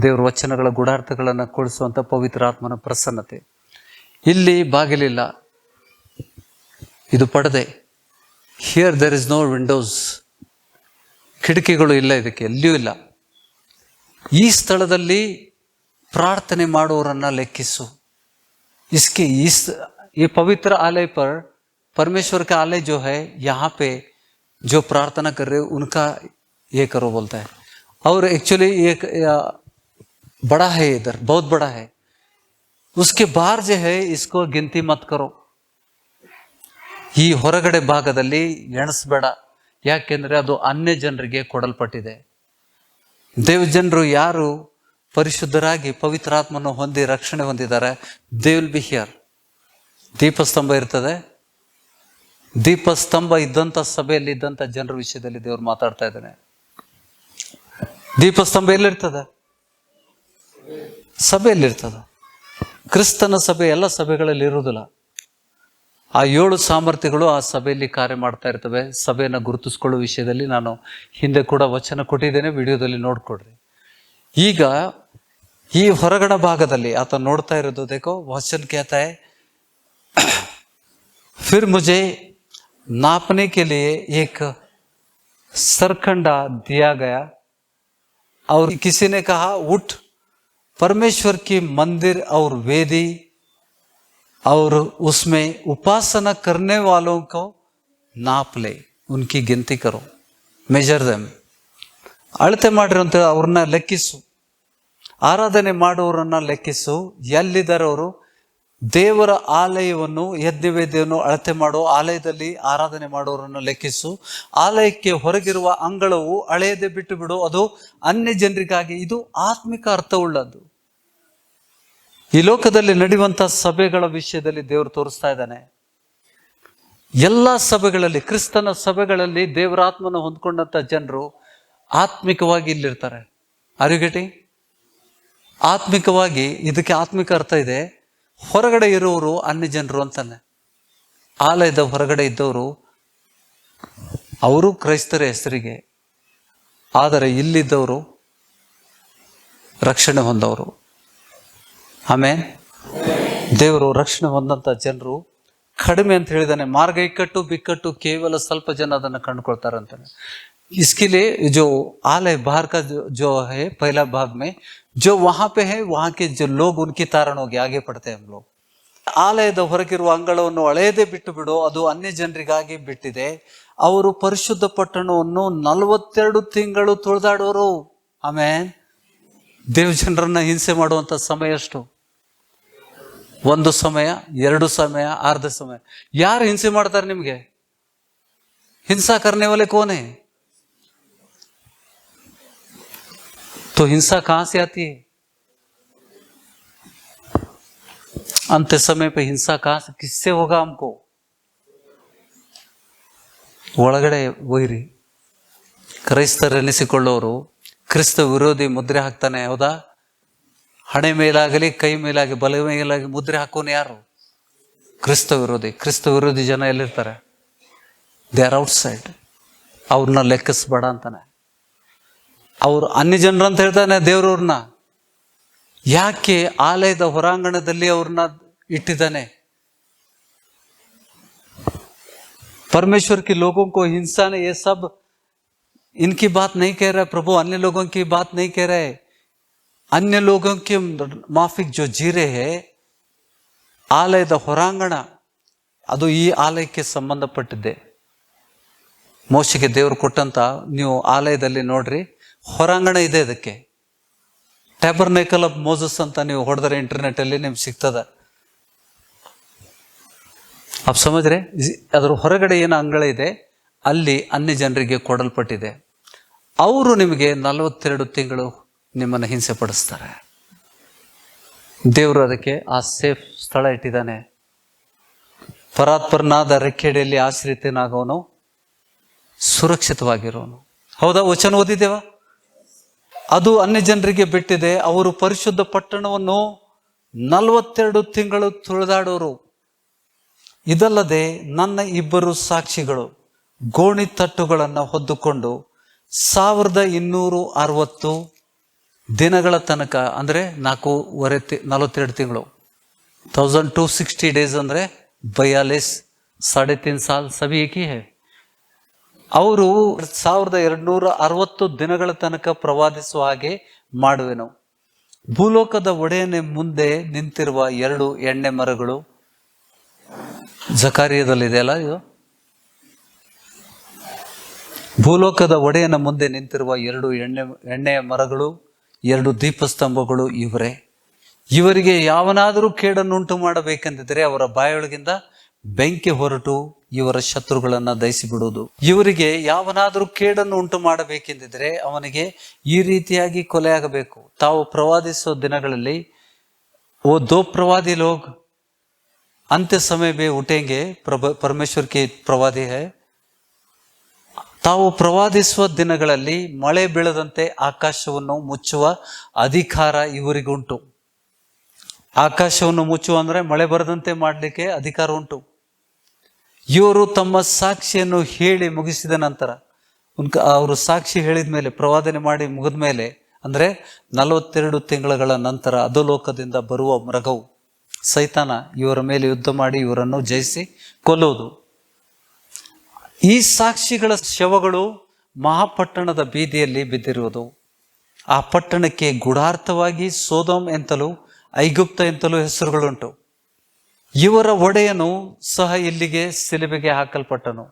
ದೇವ್ರ ವಚನಗಳ ಗೂಢಾರ್ಥಗಳನ್ನು ಕೊಡಿಸುವಂಥ ಪವಿತ್ರಾತ್ಮನ ಪ್ರಸನ್ನತೆ. ಇಲ್ಲಿ ಬಾಗಿಲಿಲ್ಲ, ಇದು ಪರದೆ. Here there is no windows, ಕಿಟಕಿಗಳು ಇಲ್ಲ, ಇದಕ್ಕೆ ಎಲ್ಲಿಯೂ ಇಲ್ಲ. ಈ ಸ್ಥಳದಲ್ಲಿ ಪ್ರಾರ್ಥನೆ ಮಾಡುವವರನ್ನ ಲೆಕ್ಕಿಸು. ये पवित्र आलय पर परमेश्वर का आलय जो है, यहाँ पे जो प्रार्थना कर रहे हो उनका ये करो बोलता है. और एक्चुअली ये बड़ा है, इधर बहुत बड़ा है. उसके बाहर जो है इसको गिनती मत करो. ಈ ಹೊರಗಡೆ ಭಾಗದಲ್ಲಿ ಎಣಿಸ್ಬೇಡ, ಯಾಕೆಂದ್ರೆ ಅದು ಅನ್ಯ ಜನರಿಗೆ ಕೊಡಲ್ಪಟ್ಟಿದೆ. ದೇವಜನರು ಯಾರು ಪರಿಶುದ್ಧರಾಗಿ ಪವಿತ್ರಾತ್ಮನ ಹೊಂದಿ ರಕ್ಷಣೆ ಹೊಂದಿದ್ದಾರೆ, ದೇ ವಿಲ್ ಬಿ ಹಿಯರ್. ದೀಪಸ್ತಂಭ ಇರ್ತದೆ. ದೀಪಸ್ತಂಭ ಇದ್ದಂಥ ಸಭೆಯಲ್ಲಿ ಇದ್ದಂಥ ಜನರ ವಿಷಯದಲ್ಲಿ ದೇವರು ಮಾತಾಡ್ತಾ ಇದ್ದಾನೆ. ದೀಪಸ್ತಂಭ ಎಲ್ಲಿರ್ತದೆ? ಸಭೆಯಲ್ಲಿರ್ತದೆ. ಕ್ರಿಸ್ತನ ಸಭೆ ಎಲ್ಲ ಸಭೆಗಳಲ್ಲಿ ಇರುವುದಿಲ್ಲ. ಆ 7 ಸಾಮರ್ಥ್ಯಗಳು ಆ ಸಭೆಯಲ್ಲಿ ಕಾರ್ಯ ಮಾಡ್ತಾ ಇರ್ತವೆ. ಸಭೆಯನ್ನು ಗುರುತಿಸ್ಕೊಳ್ಳೋ ವಿಷಯದಲ್ಲಿ ನಾನು ಹಿಂದೆ ಕೂಡ ವಚನ ಕೊಟ್ಟಿದ್ದೇನೆ, ವಿಡಿಯೋದಲ್ಲಿ ನೋಡ್ಕೊಡ್ರಿ. ಈಗ ಈ ಹೊರಗಣ ಭಾಗದಲ್ಲಿ ಆತ ನೋಡ್ತಾ ಇರೋದು, देखो वचन कहता है फिर मुझे नापने के लिए एक सरकंडा दिया गया और किसी ने कहा उठ परमेश्वर की मंदिर और वेदी और उसमें उपासना करने वालों को नाप ले, उनकी गिनती करो, मेजर देम. ಅಳತೆ ಮಾಡ್ರಿ ಅಂತ ಅವ್ರನ್ನ ಲೆಕ್ಕಿಸು, ಆರಾಧನೆ ಮಾಡುವವರನ್ನ ಲೆಕ್ಕಿಸು. ಎಲ್ಲಿದ್ದಾರೆ ಅವರು? ದೇವರ ಆಲಯವನ್ನು, ಯಜ್ಞವೇದಿಯನ್ನು ಅಳತೆ ಮಾಡು, ಆಲಯದಲ್ಲಿ ಆರಾಧನೆ ಮಾಡುವವರನ್ನು ಲೆಕ್ಕಿಸು. ಆಲಯಕ್ಕೆ ಹೊರಗಿರುವ ಅಂಗಳವು ಹಳೆಯದೇ ಬಿಟ್ಟು ಬಿಡು, ಅದು ಅನ್ಯ ಜನರಿಗಾಗಿ. ಇದು ಆತ್ಮಿಕ ಅರ್ಥವುಳ್ಳದ್ದು. ಈ ಲೋಕದಲ್ಲಿ ನಡೆಯುವಂಥ ಸಭೆಗಳ ವಿಷಯದಲ್ಲಿ ದೇವರು ತೋರಿಸ್ತಾ ಇದ್ದಾನೆ. ಎಲ್ಲ ಸಭೆಗಳಲ್ಲಿ, ಕ್ರಿಸ್ತನ ಸಭೆಗಳಲ್ಲಿ ದೇವರಾತ್ಮನ ಹೊಂದ್ಕೊಂಡಂಥ ಜನರು ಆತ್ಮಿಕವಾಗಿ ಇಲ್ಲಿರ್ತಾರೆ. ಅರಿಗೆಟಿ ಆತ್ಮಿಕವಾಗಿ, ಇದಕ್ಕೆ ಆತ್ಮಿಕ ಅರ್ಥ ಇದೆ. ಹೊರಗಡೆ ಇರೋರು ಅನ್ಯ ಜನರು ಅಂತಾನೆ. ಆಲಯದ ಹೊರಗಡೆ ಇದ್ದವರು ಅವರು ಕ್ರೈಸ್ತರ ಹೆಸರಿಗೆ, ಆದರೆ ಇಲ್ಲಿದ್ದವರು ರಕ್ಷಣೆ ಹೊಂದವರು. ಆಮೇಲೆ ದೇವರು ರಕ್ಷಣೆ ಹೊಂದಂತ ಜನರು ಕಡಿಮೆ ಅಂತ ಹೇಳಿದಾನೆ. ಮಾರ್ಗ ಇಕ್ಕಟ್ಟು ಬಿಕ್ಕಟ್ಟು ಕೇವಲ ಸ್ವಲ್ಪ ಜನ ಅದನ್ನು ಕಂಡುಕೊಳ್ತಾರಂತಾನೆ. इसके लिए जो आलय बाहर का जो है पहला भाग में जो वहां पे है, वहां के जो लोग उनकी तारण होगी आगे पढ़ते हैं हम लोग. ಆಲಯದ ಹೊರಗಿರುವ ಅಂಗಳವನ್ನು ಹಳೆಯದೇ ಬಿಟ್ಟು ಬಿಡು, ಅದು ಅನ್ಯ ಜನರಿಗಾಗಿ ಬಿಟ್ಟಿದೆ. ಅವರು ಪರಿಶುದ್ಧ ಪಟ್ಟಣವನ್ನು 42 ತಿಂಗಳು ತುಳಿದಾಡೋರು. ಆಮೇಲೆ ದೇವ ಜನರನ್ನ ಹಿಂಸೆ ಮಾಡುವಂತ ಸಮಯ ಎಷ್ಟು? 1 ಸಮಯ, 2 ಸಮಯ, ಅರ್ಧ ಸಮಯ. ಯಾರು ಹಿಂಸೆ ಮಾಡ್ತಾರೆ ನಿಮ್ಗೆ? ಹಿಂಸಾ करने वाले कौन है? तो हिंसा कहां से आती है? अंत समय पे हिंसा कहां से, किससे होगा हमको? ಒಳಗಡೆ ವೈರಿ ಕ್ರೈಸ್ತರೆನಿಸಿಕೊಳ್ಳೋರು ಕ್ರಿಸ್ತ ವಿರೋಧಿ ಮುದ್ರೆ ಹಾಕ್ತಾನೆ. ಹೌದಾ? ಹಣೆ ಮೇಲಾಗಲಿ ಕೈ ಮೇಲಾಗಿ ಬಲ ಮೇಲಾಗಿ ಮುದ್ರೆ ಹಾಕೋನು ಯಾರು? ಕ್ರಿಸ್ತ ವಿರೋಧಿ. ಕ್ರಿಸ್ತ ವಿರೋಧಿ ಜನ ಎಲ್ಲಿರ್ತಾರೆ? They are outside. ಅವ್ರನ್ನ ಲೆಕ್ಕಿಸ್ಬೇಡ ಅಂತಾನೆ. ಅವರು ಅನ್ಯ ಜನರು ಅಂತ ಹೇಳ್ತಾನೆ ದೇವ್ರವ್ರನ್ನ. ಯಾಕೆ ಆಲಯದ ಹೊರಾಂಗಣದಲ್ಲಿ ಅವ್ರನ್ನ ಇಟ್ಟಿದ್ದಾನೆ? परमेश्वर के लोगों को हिंसा ने, ये सब इनकी बात नहीं कह रहा है प्रभु, अन्य लोगों की बात नहीं कह रहा है. अन्य लोगों के माफिक जो जी रहे हैं, ಆಲಯದ ಹೊರಾಂಗಣ ಅದು ಈ ಆಲಯಕ್ಕೆ ಸಂಬಂಧಪಟ್ಟಿದೆ. ಮೋಶೆಗೆ ದೇವರು ಕೊಟ್ಟಂತ, ನೀವು ಆಲಯದಲ್ಲಿ ನೋಡ್ರಿ, ಹೊರಾಂಗಣ ಇದೆ. ಅದಕ್ಕೆ ಟ್ಯಾಬರ್ನೇಕಲ್ ಆಫ್ ಮೋಸಸ್ ಅಂತ ನೀವು ಹೊಡೆದ್ರೆ ಇಂಟರ್ನೆಟ್ ಅಲ್ಲಿ ನಿಮ್ಗೆ ಸಿಗ್ತದ. ಅಪ್ ಸಮಜ್ರೆ? ಅದರ ಹೊರಗಡೆ ಏನು ಅಂಗಳ ಇದೆ, ಅಲ್ಲಿ ಅನ್ಯ ಜನರಿಗೆ ಕೊಡಲ್ಪಟ್ಟಿದೆ. ಅವರು ನಿಮಗೆ 42 ತಿಂಗಳು ನಿಮ್ಮನ್ನು ಹಿಂಸೆ ಪಡಿಸ್ತಾರೆ. ದೇವರು ಅದಕ್ಕೆ ಆ ಸೇಫ್ ಸ್ಥಳ ಇಟ್ಟಿದ್ದಾನೆ. ಪರಾತ್ಪರನಾದ ರೆಕ್ಕೆಡೆಯಲ್ಲಿ ಆಶ್ರಿತನಾಗೋನು ಸುರಕ್ಷಿತವಾಗಿರೋನು. ಹೌದಾ? ವಚನ ಓದಿದ್ದೇವ? ಅದು ಅನ್ಯ ಜನರಿಗೆ ಬಿಟ್ಟಿದೆ. ಅವರು ಪರಿಶುದ್ಧ ಪಟ್ಟಣವನ್ನು 42 ತಿಂಗಳು ತುಳಿದಾಡೋರು. ಇದಲ್ಲದೆ ನನ್ನ 2 ಸಾಕ್ಷಿಗಳು ಗೋಣಿ ತಟ್ಟುಗಳನ್ನು ಹೊದ್ದುಕೊಂಡು 1260 ದಿನಗಳ ತನಕ, ಅಂದರೆ 42 ತಿಂಗಳು, 1260 ಡೇಸ್ ಅಂದರೆ 42 3.5 ಸಾಲ್ ಸಭಿ ಏಕಿ ಹೇ. ಅವರು 1260 ದಿನಗಳ ತನಕ ಪ್ರವಾದಿಸುವ ಹಾಗೆ ಮಾಡುವೆನು. ಭೂಲೋಕದ ಒಡೆಯನೆ ಮುಂದೆ ನಿಂತಿರುವ 2 ಎಣ್ಣೆ ಮರಗಳು, ಜಕಾರಿಯದಲ್ಲಿದೆಯಲ್ಲ ಇದು. ಭೂಲೋಕದ ಒಡೆಯನ ಮುಂದೆ ನಿಂತಿರುವ 2 ಎಣ್ಣೆಯ ಮರಗಳು, 2 ದೀಪಸ್ತಂಭಗಳು ಇವರೇ. ಇವರಿಗೆ ಯಾವನಾದರೂ ಕೇಡನ್ನುಂಟು ಮಾಡಬೇಕೆಂದಿದ್ರೆ ಅವರ ಬಾಯೊಳಗಿಂದ ಬೆಂಕಿ ಹೊರಟು ಇವರ ಶತ್ರುಗಳನ್ನ ದಹಿಸಿ ಬಿಡುವುದು. ಇವರಿಗೆ ಯಾವನಾದರೂ ಕೇಡನ್ನು ಉಂಟು ಮಾಡಬೇಕೆಂದಿದ್ರೆ ಅವನಿಗೆ ಈ ರೀತಿಯಾಗಿ ಕೊಲೆಯಾಗಬೇಕು. ತಾವು ಪ್ರವಾದಿಸುವ ದಿನಗಳಲ್ಲಿ वो 2 प्रवादी लोग अंत्य समय में उठेंगे, परमेश्वर के प्रवादी है. ತಾವು ಪ್ರವಾದಿಸುವ ದಿನಗಳಲ್ಲಿ ಮಳೆ ಬೀಳದಂತೆ ಆಕಾಶವನ್ನು ಮುಚ್ಚುವ ಅಧಿಕಾರ ಇವರಿಗುಂಟು. ಆಕಾಶವನ್ನು ಮುಚ್ಚು ಅಂದರೆ ಮಳೆ ಬರದಂತೆ ಮಾಡಲಿಕ್ಕೆ ಅಧಿಕಾರ ಉಂಟು. ಇವರು ತಮ್ಮ ಸಾಕ್ಷಿಯನ್ನು ಹೇಳಿ ಮುಗಿಸಿದ ನಂತರ, ಅವರು ಸಾಕ್ಷಿ ಹೇಳಿದ ಮೇಲೆ, ಪ್ರವಾದನೆ ಮಾಡಿ ಮುಗಿದ ಮೇಲೆ, ಅಂದರೆ 42 ತಿಂಗಳ ನಂತರ ಅಧೋಲೋಕದಿಂದ ಬರುವ ಮೃಗವು, ಸೈತಾನ, ಇವರ ಮೇಲೆ ಯುದ್ಧ ಮಾಡಿ ಇವರನ್ನು ಜಯಿಸಿ ಕೊಲ್ಲುವುದು. ಈ ಸಾಕ್ಷಿಗಳ ಶವಗಳು ಮಹಾಪಟ್ಟಣದ ಬೀದಿಯಲ್ಲಿ ಬಿದ್ದಿರುವುದು. ಆ ಪಟ್ಟಣಕ್ಕೆ ಗೂಢಾರ್ಥವಾಗಿ ಸೋದೋಮ್ ಎಂತಲೂ ಐಗುಪ್ತ ಎಂತಲೂ ಹೆಸರುಗಳುಂಟು. ಇವರ ಒಡೆಯನು ಸಹ ಇಲ್ಲಿಗೆ ಸಿಲುಬೆಗೆ ಹಾಕಲ್ಪಟ್ಟನು.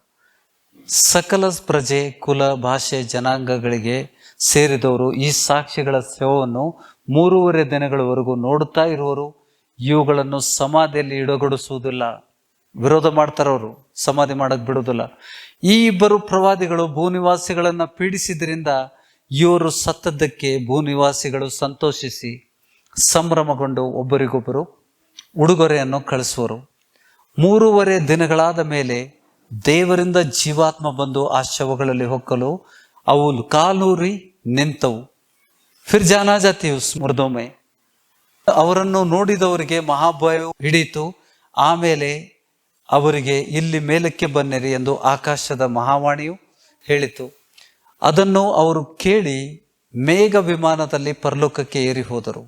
ಸಕಲ ಪ್ರಜೆ, ಕುಲ, ಭಾಷೆ, ಜನಾಂಗಗಳಿಗೆ ಸೇರಿದವರು ಈ ಸಾಕ್ಷಿಗಳ ಶವವನ್ನು 3.5 ದಿನಗಳವರೆಗೂ ನೋಡುತ್ತಾ ಇರುವರು. ಇವುಗಳನ್ನು ಸಮಾಧಿಯಲ್ಲಿ ಇಡಗೊಡಿಸುವುದಿಲ್ಲ. ವಿರೋಧ ಮಾಡ್ತಾರವರು, ಸಮಾಧಿ ಮಾಡಕ್ ಬಿಡುವುದಿಲ್ಲ. ಈ ಇಬ್ಬರು ಪ್ರವಾದಿಗಳು ಭೂನಿವಾಸಿಗಳನ್ನ ಪೀಡಿಸಿದ್ರಿಂದ ಇವರು ಸತ್ತದ್ದಕ್ಕೆ ಭೂನಿವಾಸಿಗಳು ಸಂತೋಷಿಸಿ ಸಂಭ್ರಮಗೊಂಡು ಒಬ್ಬರಿಗೊಬ್ಬರು ಉಡುಗೊರೆಯನ್ನು ಕಳಿಸುವರು. 3.5 ದಿನಗಳಾದ ಮೇಲೆ ದೇವರಿಂದ ಜೀವಾತ್ಮ ಬಂದು ಆ ಶವಗಳಲ್ಲಿ ಹೊಕ್ಕಲು ಅವು ಕಾಲೂರಿ ನಿಂತವು. ಫಿರ್ ಜಾನಾ ಜಾತಿ ಮುರ್ದೊಮ್ಮೆ ಅವರನ್ನು ನೋಡಿದವರಿಗೆ ಮಹಾಭಯವು ಹಿಡಿಯಿತು. ಆಮೇಲೆ ಅವರಿಗೆ ಇಲ್ಲಿ ಮೇಲಕ್ಕೆ ಬನ್ನಿರಿ ಎಂದು ಆಕಾಶದ ಮಹಾವಾಣಿಯು ಹೇಳಿತು. ಅದನ್ನು ಅವರು ಕೇಳಿ ಮೇಘ ವಿಮಾನದಲ್ಲಿ ಪರಲೋಕಕ್ಕೆ ಏರಿ ಹೋದರು.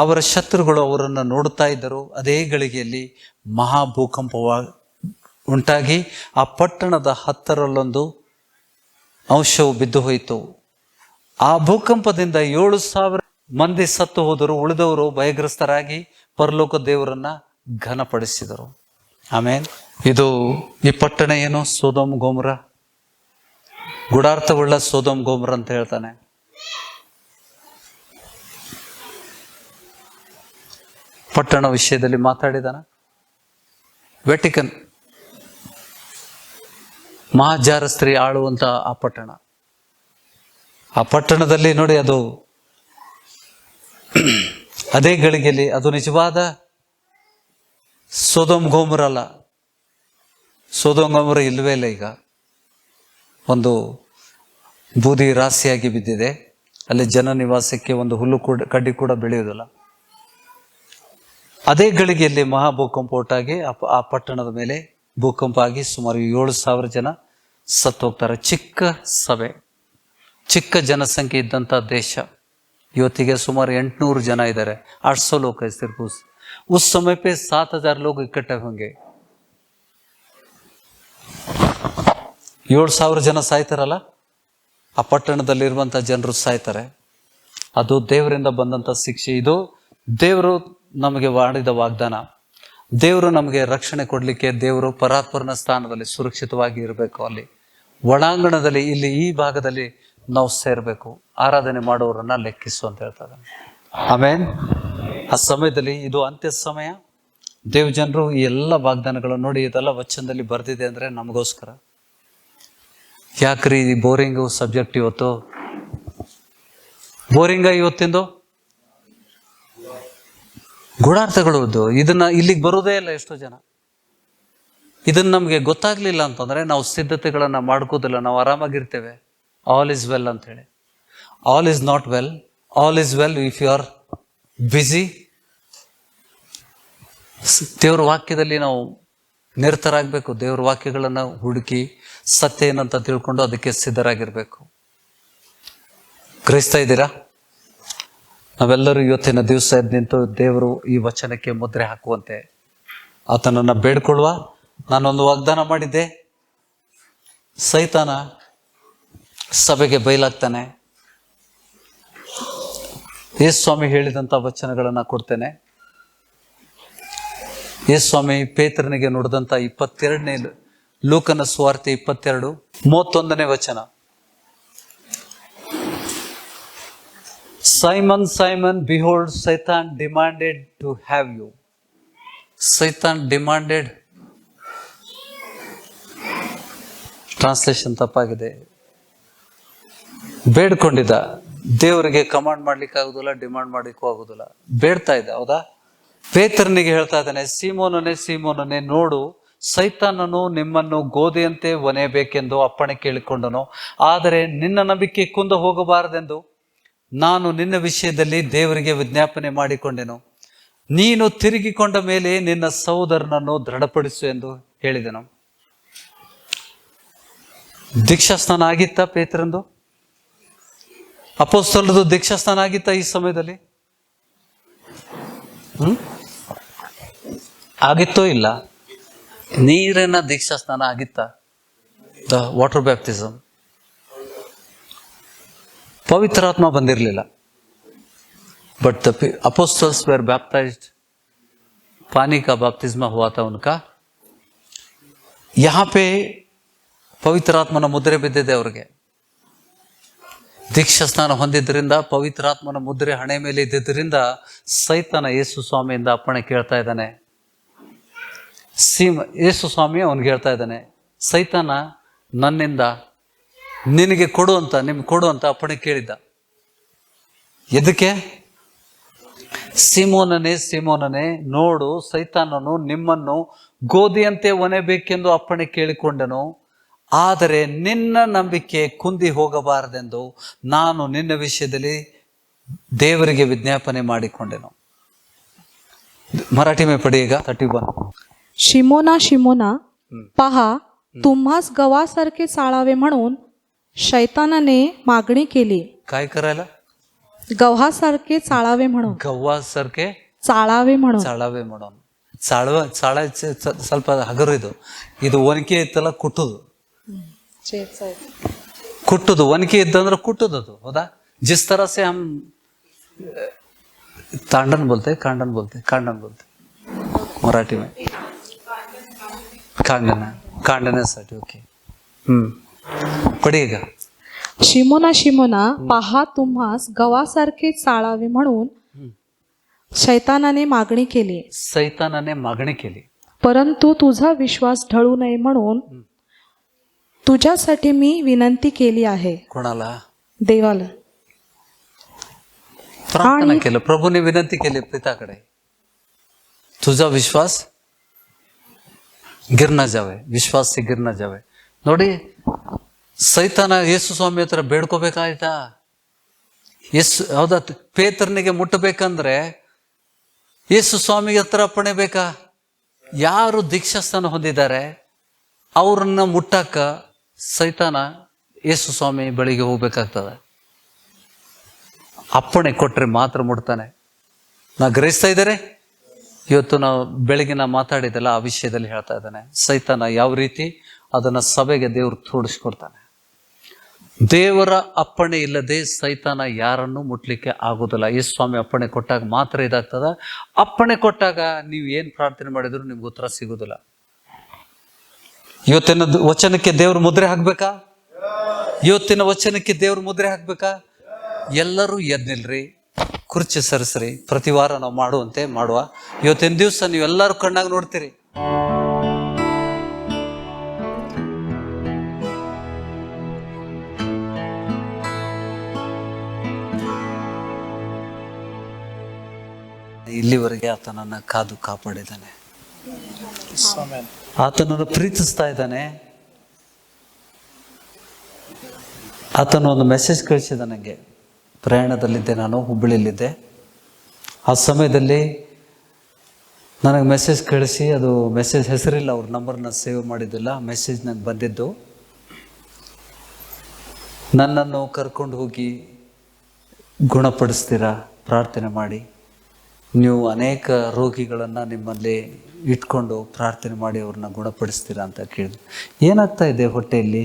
ಅವರ ಶತ್ರುಗಳು ಅವರನ್ನು ನೋಡುತ್ತಾ ಇದ್ದರು. ಅದೇ ಗಳಿಗೆಯಲ್ಲಿ ಮಹಾಭೂಕಂಪವ ಉಂಟಾಗಿ ಆ ಪಟ್ಟಣದ 10 ಅಂಶವು ಬಿದ್ದು ಹೋಯಿತು. ಆ ಭೂಕಂಪದಿಂದ 7,000 ಮಂದಿ ಸತ್ತು ಹೋದರು. ಉಳಿದವರು ಭಯಗ್ರಸ್ತರಾಗಿ ಪರಲೋಕ ದೇವರನ್ನ ಘನಪಡಿಸಿದರು. ಆಮೇನ್. ಈ ಪಟ್ಟಣ ಏನು? ಸೊದೋಮ್ ಗೊಮೋರ, ಗೂಢಾರ್ಥವುಳ್ಳ ಸೊದೋಮ್ ಗೊಮೋರ ಅಂತ ಹೇಳ್ತಾನೆ. ಪಟ್ಟಣ ವಿಷಯದಲ್ಲಿ ಮಾತಾಡಿದಾನ. ವೆಟಿಕನ್ ಮಹಾಜಾರಸ್ತ್ರೀ ಆಳುವಂತ ಆ ಪಟ್ಟಣ. ಆ ಪಟ್ಟಣದಲ್ಲಿ ನೋಡಿ, ಅದು ಅದೇ ಗಳಿಗೆಯಲ್ಲಿ ಅದು ನಿಜವಾದ ಸೊದೋಮ್ ಗೊಮೋರ ಅಲ್ಲ. ಸೊದೋಮ್ ಗೊಮೋರ ಇಲ್ಲವೇ ಇಲ್ಲ. ಈಗ ಒಂದು ಬೂದಿ ರಾಶಿಯಾಗಿ ಬಿದ್ದಿದೆ. ಅಲ್ಲಿ ಜನ ನಿವಾಸಕ್ಕೆ ಒಂದು ಹುಲ್ಲು ಕಡ್ಡಿ ಕೂಡ ಬೆಳೆಯುವುದಿಲ್ಲ. ಅದೇ ಗಳಿಗೆಯಲ್ಲಿ ಮಹಾಭೂಕಂಪ ಉಂಟಾಗಿ ಆ ಪಟ್ಟಣದ ಮೇಲೆ ಭೂಕಂಪ ಆಗಿ ಸುಮಾರು 7,000 ಜನ ಸತ್ತು ಹೋಗ್ತಾರೆ. ಚಿಕ್ಕ ಸಭೆ, ಚಿಕ್ಕ ಜನಸಂಖ್ಯೆ ಇದ್ದಂಥ ದೇಶ. ಇವತ್ತಿಗೆ ಸುಮಾರು 800 ಜನ ಇದ್ದಾರೆ. 800 लोग है सिर्फ उस समय पे 7,000 लोग इकट्ठे होंगे. 7,000 ಜನ ಸಾಯ್ತಾರಲ್ಲ, ಆ ಪಟ್ಟಣದಲ್ಲಿರುವಂಥ ಜನರು ಸಾಯ್ತಾರೆ. ಅದು ದೇವರಿಂದ ಬಂದಂಥ ಶಿಕ್ಷೆ. ಇದು ದೇವರು ನಮಗೆ ಮಾಡಿದ ವಾಗ್ದಾನ. ದೇವರು ನಮಗೆ ರಕ್ಷಣೆ ಕೊಡಲಿಕ್ಕೆ ದೇವರು ಪರಾತ್ಪರನ ಸ್ಥಾನದಲ್ಲಿ ಸುರಕ್ಷಿತವಾಗಿ ಇರಬೇಕು. ಅಲ್ಲಿ ಒಳಾಂಗಣದಲ್ಲಿ, ಇಲ್ಲಿ ಈ ಭಾಗದಲ್ಲಿ ನಾವು ಸೇರಬೇಕು. ಆರಾಧನೆ ಮಾಡೋರನ್ನ ಲೆಕ್ಕಿಸು ಅಂತ ಹೇಳ್ತಾರೆ. ಆಮೇನ್. ಆ ಸಮಯದಲ್ಲಿ ಇದು ಅಂತ್ಯ ಸಮಯ. ದೇವ್ ಜನರು ಈ ಎಲ್ಲ ವಾಗ್ದಾನಗಳು ನೋಡಿ, ಇದೆಲ್ಲ ವಚನದಲ್ಲಿ ಬರ್ದಿದೆ ಅಂದ್ರೆ ನಮಗೋಸ್ಕರ. ಯಾಕ್ರಿ ಬೋರಿಂಗು ಸಬ್ಜೆಕ್ಟ್ ಇವತ್ತು? ಬೋರಿಂಗ ಇವತ್ತಿಂದು ಗೂಢಾರ್ಥಗಳು. ಇದನ್ನ ಇಲ್ಲಿಗೆ ಬರೋದೇ ಇಲ್ಲ ಎಷ್ಟೋ ಜನ. ಇದನ್ನ ನಮ್ಗೆ ಗೊತ್ತಾಗ್ಲಿಲ್ಲ ಅಂತಂದ್ರೆ ನಾವು ಸಿದ್ಧತೆಗಳನ್ನ ಮಾಡ್ಕೋದಿಲ್ಲ, ನಾವು ಆರಾಮಾಗಿರ್ತೇವೆ. ಆಲ್ ಇಸ್ ವೆಲ್ ಅಂತ ಹೇಳಿ. All is not well. All is well if you are busy. ದೇವ್ರ ವಾಕ್ಯದಲ್ಲಿ ನಾವು ನಿರತರಾಗಬೇಕು. ದೇವ್ರ ವಾಕ್ಯಗಳನ್ನ ಹುಡುಕಿ ಸತ್ಯ ಏನಂತ ತಿಳ್ಕೊಂಡು ಅದಕ್ಕೆ ಸಿದ್ಧರಾಗಿರ್ಬೇಕು. ಗ್ರಹಿಸ್ತಾ ಇದ್ದೀರಾ? ನಾವೆಲ್ಲರೂ ಇವತ್ತಿನ ದಿವಸ ಎದ್ದು ನಿಂತು ದೇವರು ಈ ವಚನಕ್ಕೆ ಮುದ್ರೆ ಹಾಕುವಂತೆ ಆತನನ್ನ ಬೇಡ್ಕೊಳ್ಳುವ. ನಾನೊಂದು ವಾಗ್ದಾನ ಮಾಡಿದ್ದೆ, ಸೈತಾನ ಸಭೆಗೆ ಬಯಲಾಗ್ತಾನೆ. ಯೇಸು ಸ್ವಾಮಿ ಹೇಳಿದಂಥ ವಚನಗಳನ್ನ ಕೊಡ್ತೇನೆ. ಯೇಸು ಸ್ವಾಮಿ ಪೇತ್ರನಿಗೆ ನುಡಿದಂಥ 22ನೇ ಲೂಕನ ಸುವಾರ್ತೆ 22:31 ವಚನ. Simon, Simon, behold, Satan demanded to have you. Satan demanded. Translation ತಪ್ಪಾಗಿದೆ. ಬೇಡ್ಕೊಂಡಿದ್ದ. ದೇವರಿಗೆ ಕಮಾಂಡ್ ಮಾಡ್ಲಿಕ್ಕೆ ಆಗುದಿಲ್ಲ, ಡಿಮಾಂಡ್ ಮಾಡ್ಲಿಕ್ಕೂ ಆಗುದಿಲ್ಲ. ಬೇಡ್ತಾ ಇದ್ದ. ಹೌದಾ? ಪೇತ್ರನಿಗೆ ಹೇಳ್ತಾ ಇದ್ದಾನೆ, ಸೀಮೋನನೇ, ಸೀಮೋನನೇ, ನೋಡು, ಸೈತಾನನು ನಿಮ್ಮನ್ನು ಗೋಧಿಯಂತೆ ಒನೆಯಬೇಕೆಂದು ಅಪ್ಪಣೆ ಕೇಳಿಕೊಂಡನು. ಆದರೆ ನಿನ್ನ ನಂಬಿಕೆ ಕುಂದು ಹೋಗಬಾರದೆಂದು ನಾನು ನಿನ್ನ ವಿಷಯದಲ್ಲಿ ದೇವರಿಗೆ ವಿಜ್ಞಾಪನೆ ಮಾಡಿಕೊಂಡೆನು. ನೀನು ತಿರುಗಿಕೊಂಡ ಮೇಲೆ ನಿನ್ನ ಸಹೋದರನನ್ನು ದೃಢಪಡಿಸು ಎಂದು ಹೇಳಿದನು. ದೀಕ್ಷಾಸ್ನಾನ ಆಗಿತ್ತ ಪೇತ್ರಂದು? ಅಪೊಸ್ತಲರದು ದೀಕ್ಷಾಸ್ನಾನ ಆಗಿತ್ತ ಈ ಸಮಯದಲ್ಲಿ? ಆಗಿತ್ತೋ ಇಲ್ಲ? ನೀರಿನ ದೀಕ್ಷಾಸ್ನಾನ ಆಗಿತ್ತ? The water baptism. पवित्रात्मा ಬಂದಿರಲಿಲ್ಲ. But the apostles were baptised, पानी का बपतिस्मा हुआ था उनका. यहाँ पे ಪವಿತ್ರಾತ್ಮನ ಮುದ್ರೆ ಬಿದ್ದಿದೆ ಅವ್ರಿಗೆ. ದೀಕ್ಷಾ ಸ್ನಾನ ಹೊಂದಿದ್ರಿಂದ, ಪವಿತ್ರಾತ್ಮನ ಮುದ್ರೆ ಹಣೆ ಮೇಲೆ ಇದ್ದಿದ್ದರಿಂದ ಸೈತಾನ ಯೇಸು ಸ್ವಾಮಿಯಿಂದ ಅಪ್ಪಣೆ ಕೇಳ್ತಾ ಇದ್ದಾನೆ. ಯೇಸು ಸ್ವಾಮಿ ಅವನಿಗೆ ಹೇಳ್ತಾ ಇದ್ದಾನೆ, ಸೈತಾನ ನನ್ನಿಂದ ನಿನಗೆ ನಿಮ್ಗೆ ಕೊಡು ಅಂತ ಅಪ್ಪಣೆ ಕೇಳಿದ್ದ. ಎದಕ್ಕೆ? ಸಿಮೋನನೇ ನೋಡು, ಸೈತಾನನು ನಿಮ್ಮನ್ನು ಗೋಧಿಯಂತೆ ಒನೆಬೇಕೆಂದು ಅಪ್ಪಣೆ ಕೇಳಿಕೊಂಡನು. ಆದರೆ ನಿನ್ನ ನಂಬಿಕೆ ಕುಂದಿ ಹೋಗಬಾರದೆಂದು ನಾನು ನಿನ್ನ ವಿಷಯದಲ್ಲಿ ದೇವರಿಗೆ ವಿಜ್ಞಾಪನೆ ಮಾಡಿಕೊಂಡೆನು. मराठी में पढ़िएगा 31. शिमोना पहा, तुम्हास गव्हासारखे चाळावे म्हणून शैतानाने मागणी केली. काय करायला? गव्हासारखे चाळावे म्हणून. गव्हासारखे चाळावे म्हणून. ಚಾಳಾಯ್ಚೆ ಸ್ವಲ್ಪ ಹಗರು. ಇದು ಒನಕೆ ಇತ್ತಲ್ಲ, ಕುಟ್ಟುದು ಒನಕೆ ಇದ್ದಂದ್ರೆ ಕುಟ್ಟುದು. ಅದು ಹೌದಾ? जिस तरह से हम कांडन बोलते मराठी में कांडण्यासाठी. ओके, पडीगा. शिमोना पहा, तुम्हास गव्हासारखे चाळावे म्हणून शैतानाने मागणी केली. परंतु तुझा विश्वास ढळू नये म्हणून तुझ्यासाठी मी विनंती केली आहे. कोणाला? देवाला. प्रार्थना केलं, प्रभूने विनंती केली पिताकडे, तुझा विश्वास गिर न जावे, विश्वास से गिर न जावे. ನೋಡಿ, ಸೈತಾನ ಯೇಸು ಸ್ವಾಮಿ ಹತ್ರ ಬೇಡ್ಕೋಬೇಕಾಯ್ತಾ? ಹೌದಾ? ಪೇತ್ರನಿಗೆ ಮುಟ್ಟಬೇಕಂದ್ರೆ ಯೇಸು ಸ್ವಾಮಿಗೆ ಹತ್ರ ಅಪ್ಪಣೆ ಬೇಕಾ? ಯಾರು ದೀಕ್ಷಾಸ್ಥಾನ ಹೊಂದಿದ್ದಾರೆ ಅವ್ರನ್ನ ಮುಟ್ಟಕ್ಕ ಸೈತಾನ ಯೇಸು ಸ್ವಾಮಿ ಬಳಿಗೆ ಹೋಗ್ಬೇಕಾಗ್ತದೆ. ಅಪ್ಪಣೆ ಕೊಟ್ರೆ ಮಾತ್ರ ಮುಟ್ತಾನೆ. ನಾ ಗ್ರಹಿಸ್ತಾ ಇದ್ದಾರೆ. ಇವತ್ತು ನಾವು ಬೆಳಗ್ಗೆ ಮಾತಾಡಿದೆಲ್ಲ ಆ ವಿಷಯದಲ್ಲಿ ಹೇಳ್ತಾ ಇದ್ದಾನೆ. ಸೈತಾನ ಯಾವ ರೀತಿ ಅದನ್ನ ಸಭೆಗೆ ದೇವರು ತೋಡಿಸ್ಕೊಡ್ತಾನೆ. ದೇವರ ಅಪ್ಪಣೆ ಇಲ್ಲದೆ ಸೈತಾನ ಯಾರನ್ನು ಮುಟ್ಲಿಕ್ಕೆ ಆಗೋದಿಲ್ಲ. ಯೇಸು ಸ್ವಾಮಿ ಅಪ್ಪಣೆ ಕೊಟ್ಟಾಗ ಮಾತ್ರ ಇದಾಗ್ತದ. ಅಪ್ಪಣೆ ಕೊಟ್ಟಾಗ ನೀವು ಏನ್ ಪ್ರಾರ್ಥನೆ ಮಾಡಿದ್ರು ನಿಮ್ಗೆ ಉತ್ತರ ಸಿಗೋದಿಲ್ಲ. ಇವತ್ತಿನ ವಚನಕ್ಕೆ ದೇವ್ರ ಮುದ್ರೆ ಹಾಕ್ಬೇಕಾ? ಎಲ್ಲರೂ ಎದ್ದು ನಿಲ್ರಿ, ಕುರ್ಚಿ ಸರಿಸ್ರಿ. ಪ್ರತಿ ವಾರ ನಾವು ಮಾಡುವಂತೆ ಮಾಡುವ. ಇವತ್ತಿನ ದಿವಸ ನೀವೆಲ್ಲರೂ ಕಣ್ಣಾಗ ನೋಡ್ತೀರಿ. ಇಲ್ಲಿವರೆಗೆ ಆತನನ್ನು ಕಾದು ಕಾಪಾಡಿದ್ದಾನೆ. ಆತನನ್ನು ಪ್ರೀತಿಸ್ತಾ ಇದ್ದಾನೆ. ಆತನು ಒಂದು ಮೆಸೇಜ್ ಕಳಿಸಿದ ನನಗೆ. ಪ್ರಯಾಣದಲ್ಲಿದ್ದೆ, ನಾನು ಹುಬ್ಬಳ್ಳಿಯಲ್ಲಿದ್ದೆ. ಆ ಸಮಯದಲ್ಲಿ ನನಗೆ ಮೆಸೇಜ್ ಕಳಿಸಿ, ಅದು ಮೆಸೇಜ್ ಹೆಸರಿಲ್ಲ, ಅವ್ರ ನಂಬರ್ನ ಸೇವ್ ಮಾಡಿದ್ದಿಲ್ಲ. ಮೆಸೇಜ್ ನನಗೆ ಬಂದಿದ್ದು, ನನ್ನನ್ನು ಕರ್ಕೊಂಡು ಹೋಗಿ ಗುಣಪಡಿಸ್ತೀರಾ, ಪ್ರಾರ್ಥನೆ ಮಾಡಿ. ನೀವು ಅನೇಕ ರೋಗಿಗಳನ್ನು ನಿಮ್ಮಲ್ಲಿ ಇಟ್ಕೊಂಡು ಪ್ರಾರ್ಥನೆ ಮಾಡಿ ಅವ್ರನ್ನ ಗುಣಪಡಿಸ್ತೀರಾ ಅಂತ ಕೇಳಿದೆ. ಏನಾಗ್ತಾ ಇದೆ ಹೊಟ್ಟೆಯಲ್ಲಿ?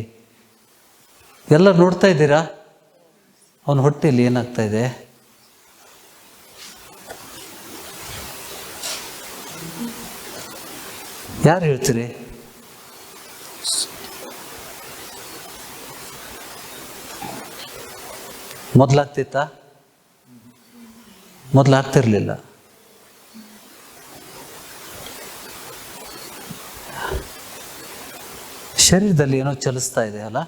ಎಲ್ಲ ನೋಡ್ತಾ ಇದ್ದೀರಾ? ಅವನ ಹೊಟ್ಟೆಯಲ್ಲಿ ಏನಾಗ್ತಾ ಇದೆ? ಯಾರು ಹೇಳ್ತೀರಿ? ಮೊದಲಾಗ್ತಿತ್ತಾ? ಮೊದಲಾಗ್ತಿರ್ಲಿಲ್ಲ. ಶರೀರದಲ್ಲಿ ಏನೋ ಚಲಿಸ್ತಾ ಇದೆ ಅಲ್ಲ?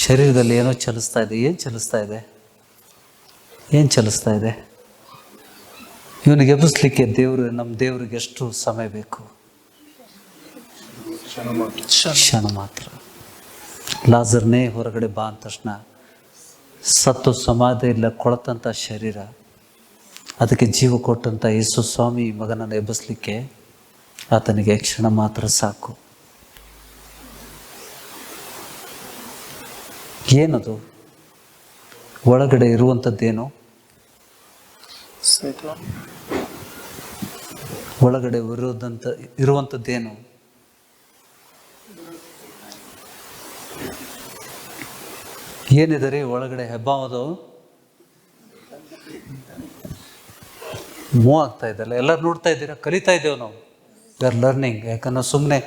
ಶರೀರದಲ್ಲಿ ಏನೋ ಚಲಿಸ್ತಾ ಇದೆ. ಏನು ಚಲಿಸ್ತಾ ಇದೆ? ಇವನಿಗೆ ಎಬ್ಬಿಸ್ಲಿಕ್ಕೆ ನಮ್ಮ ದೇವರಿಗೆ ಎಷ್ಟು ಸಮಯ ಬೇಕು? ಕ್ಷಣ ಮಾತ್ರ. ಲಾಜರ್ನೇ ಹೊರಗಡೆ ಬಾ ಅಂದ ತಕ್ಷಣ ಸತ್ತು ಸಮಾಧಿಯಿಂದ ಕೊಳತಂಥ ಶರೀರ ಅದಕ್ಕೆ ಜೀವ ಕೊಟ್ಟಂಥ ಯೇಸು ಸ್ವಾಮಿ ಮಗನನ್ನು ಎಬ್ಬಿಸ್ಲಿಕ್ಕೆ ಆತನಿಗೆ ಕ್ಷಣ ಮಾತ್ರ ಸಾಕು. ಏನದು ಒಳಗಡೆ ಇರುವಂಥದ್ದೇನು? ಒಳಗಡೆ ಇರುವಂಥದ್ದೇನು? ಏನಿದೆ ರೀ ಒಳಗಡೆ? ಹೆಬ್ಬಾವದು ಮೂವ್ ಆಗ್ತಾ ಇದೆಲ್ಲ, ಎಲ್ಲರೂ ನೋಡ್ತಾ ಇದ್ದೀರಾ, ಕಲಿತಾ ಇದ್ದೇವೆ ನಾವು. We are learning. ಯಾಕಂದ್ರೆ ಸುಮ್ಮನೆ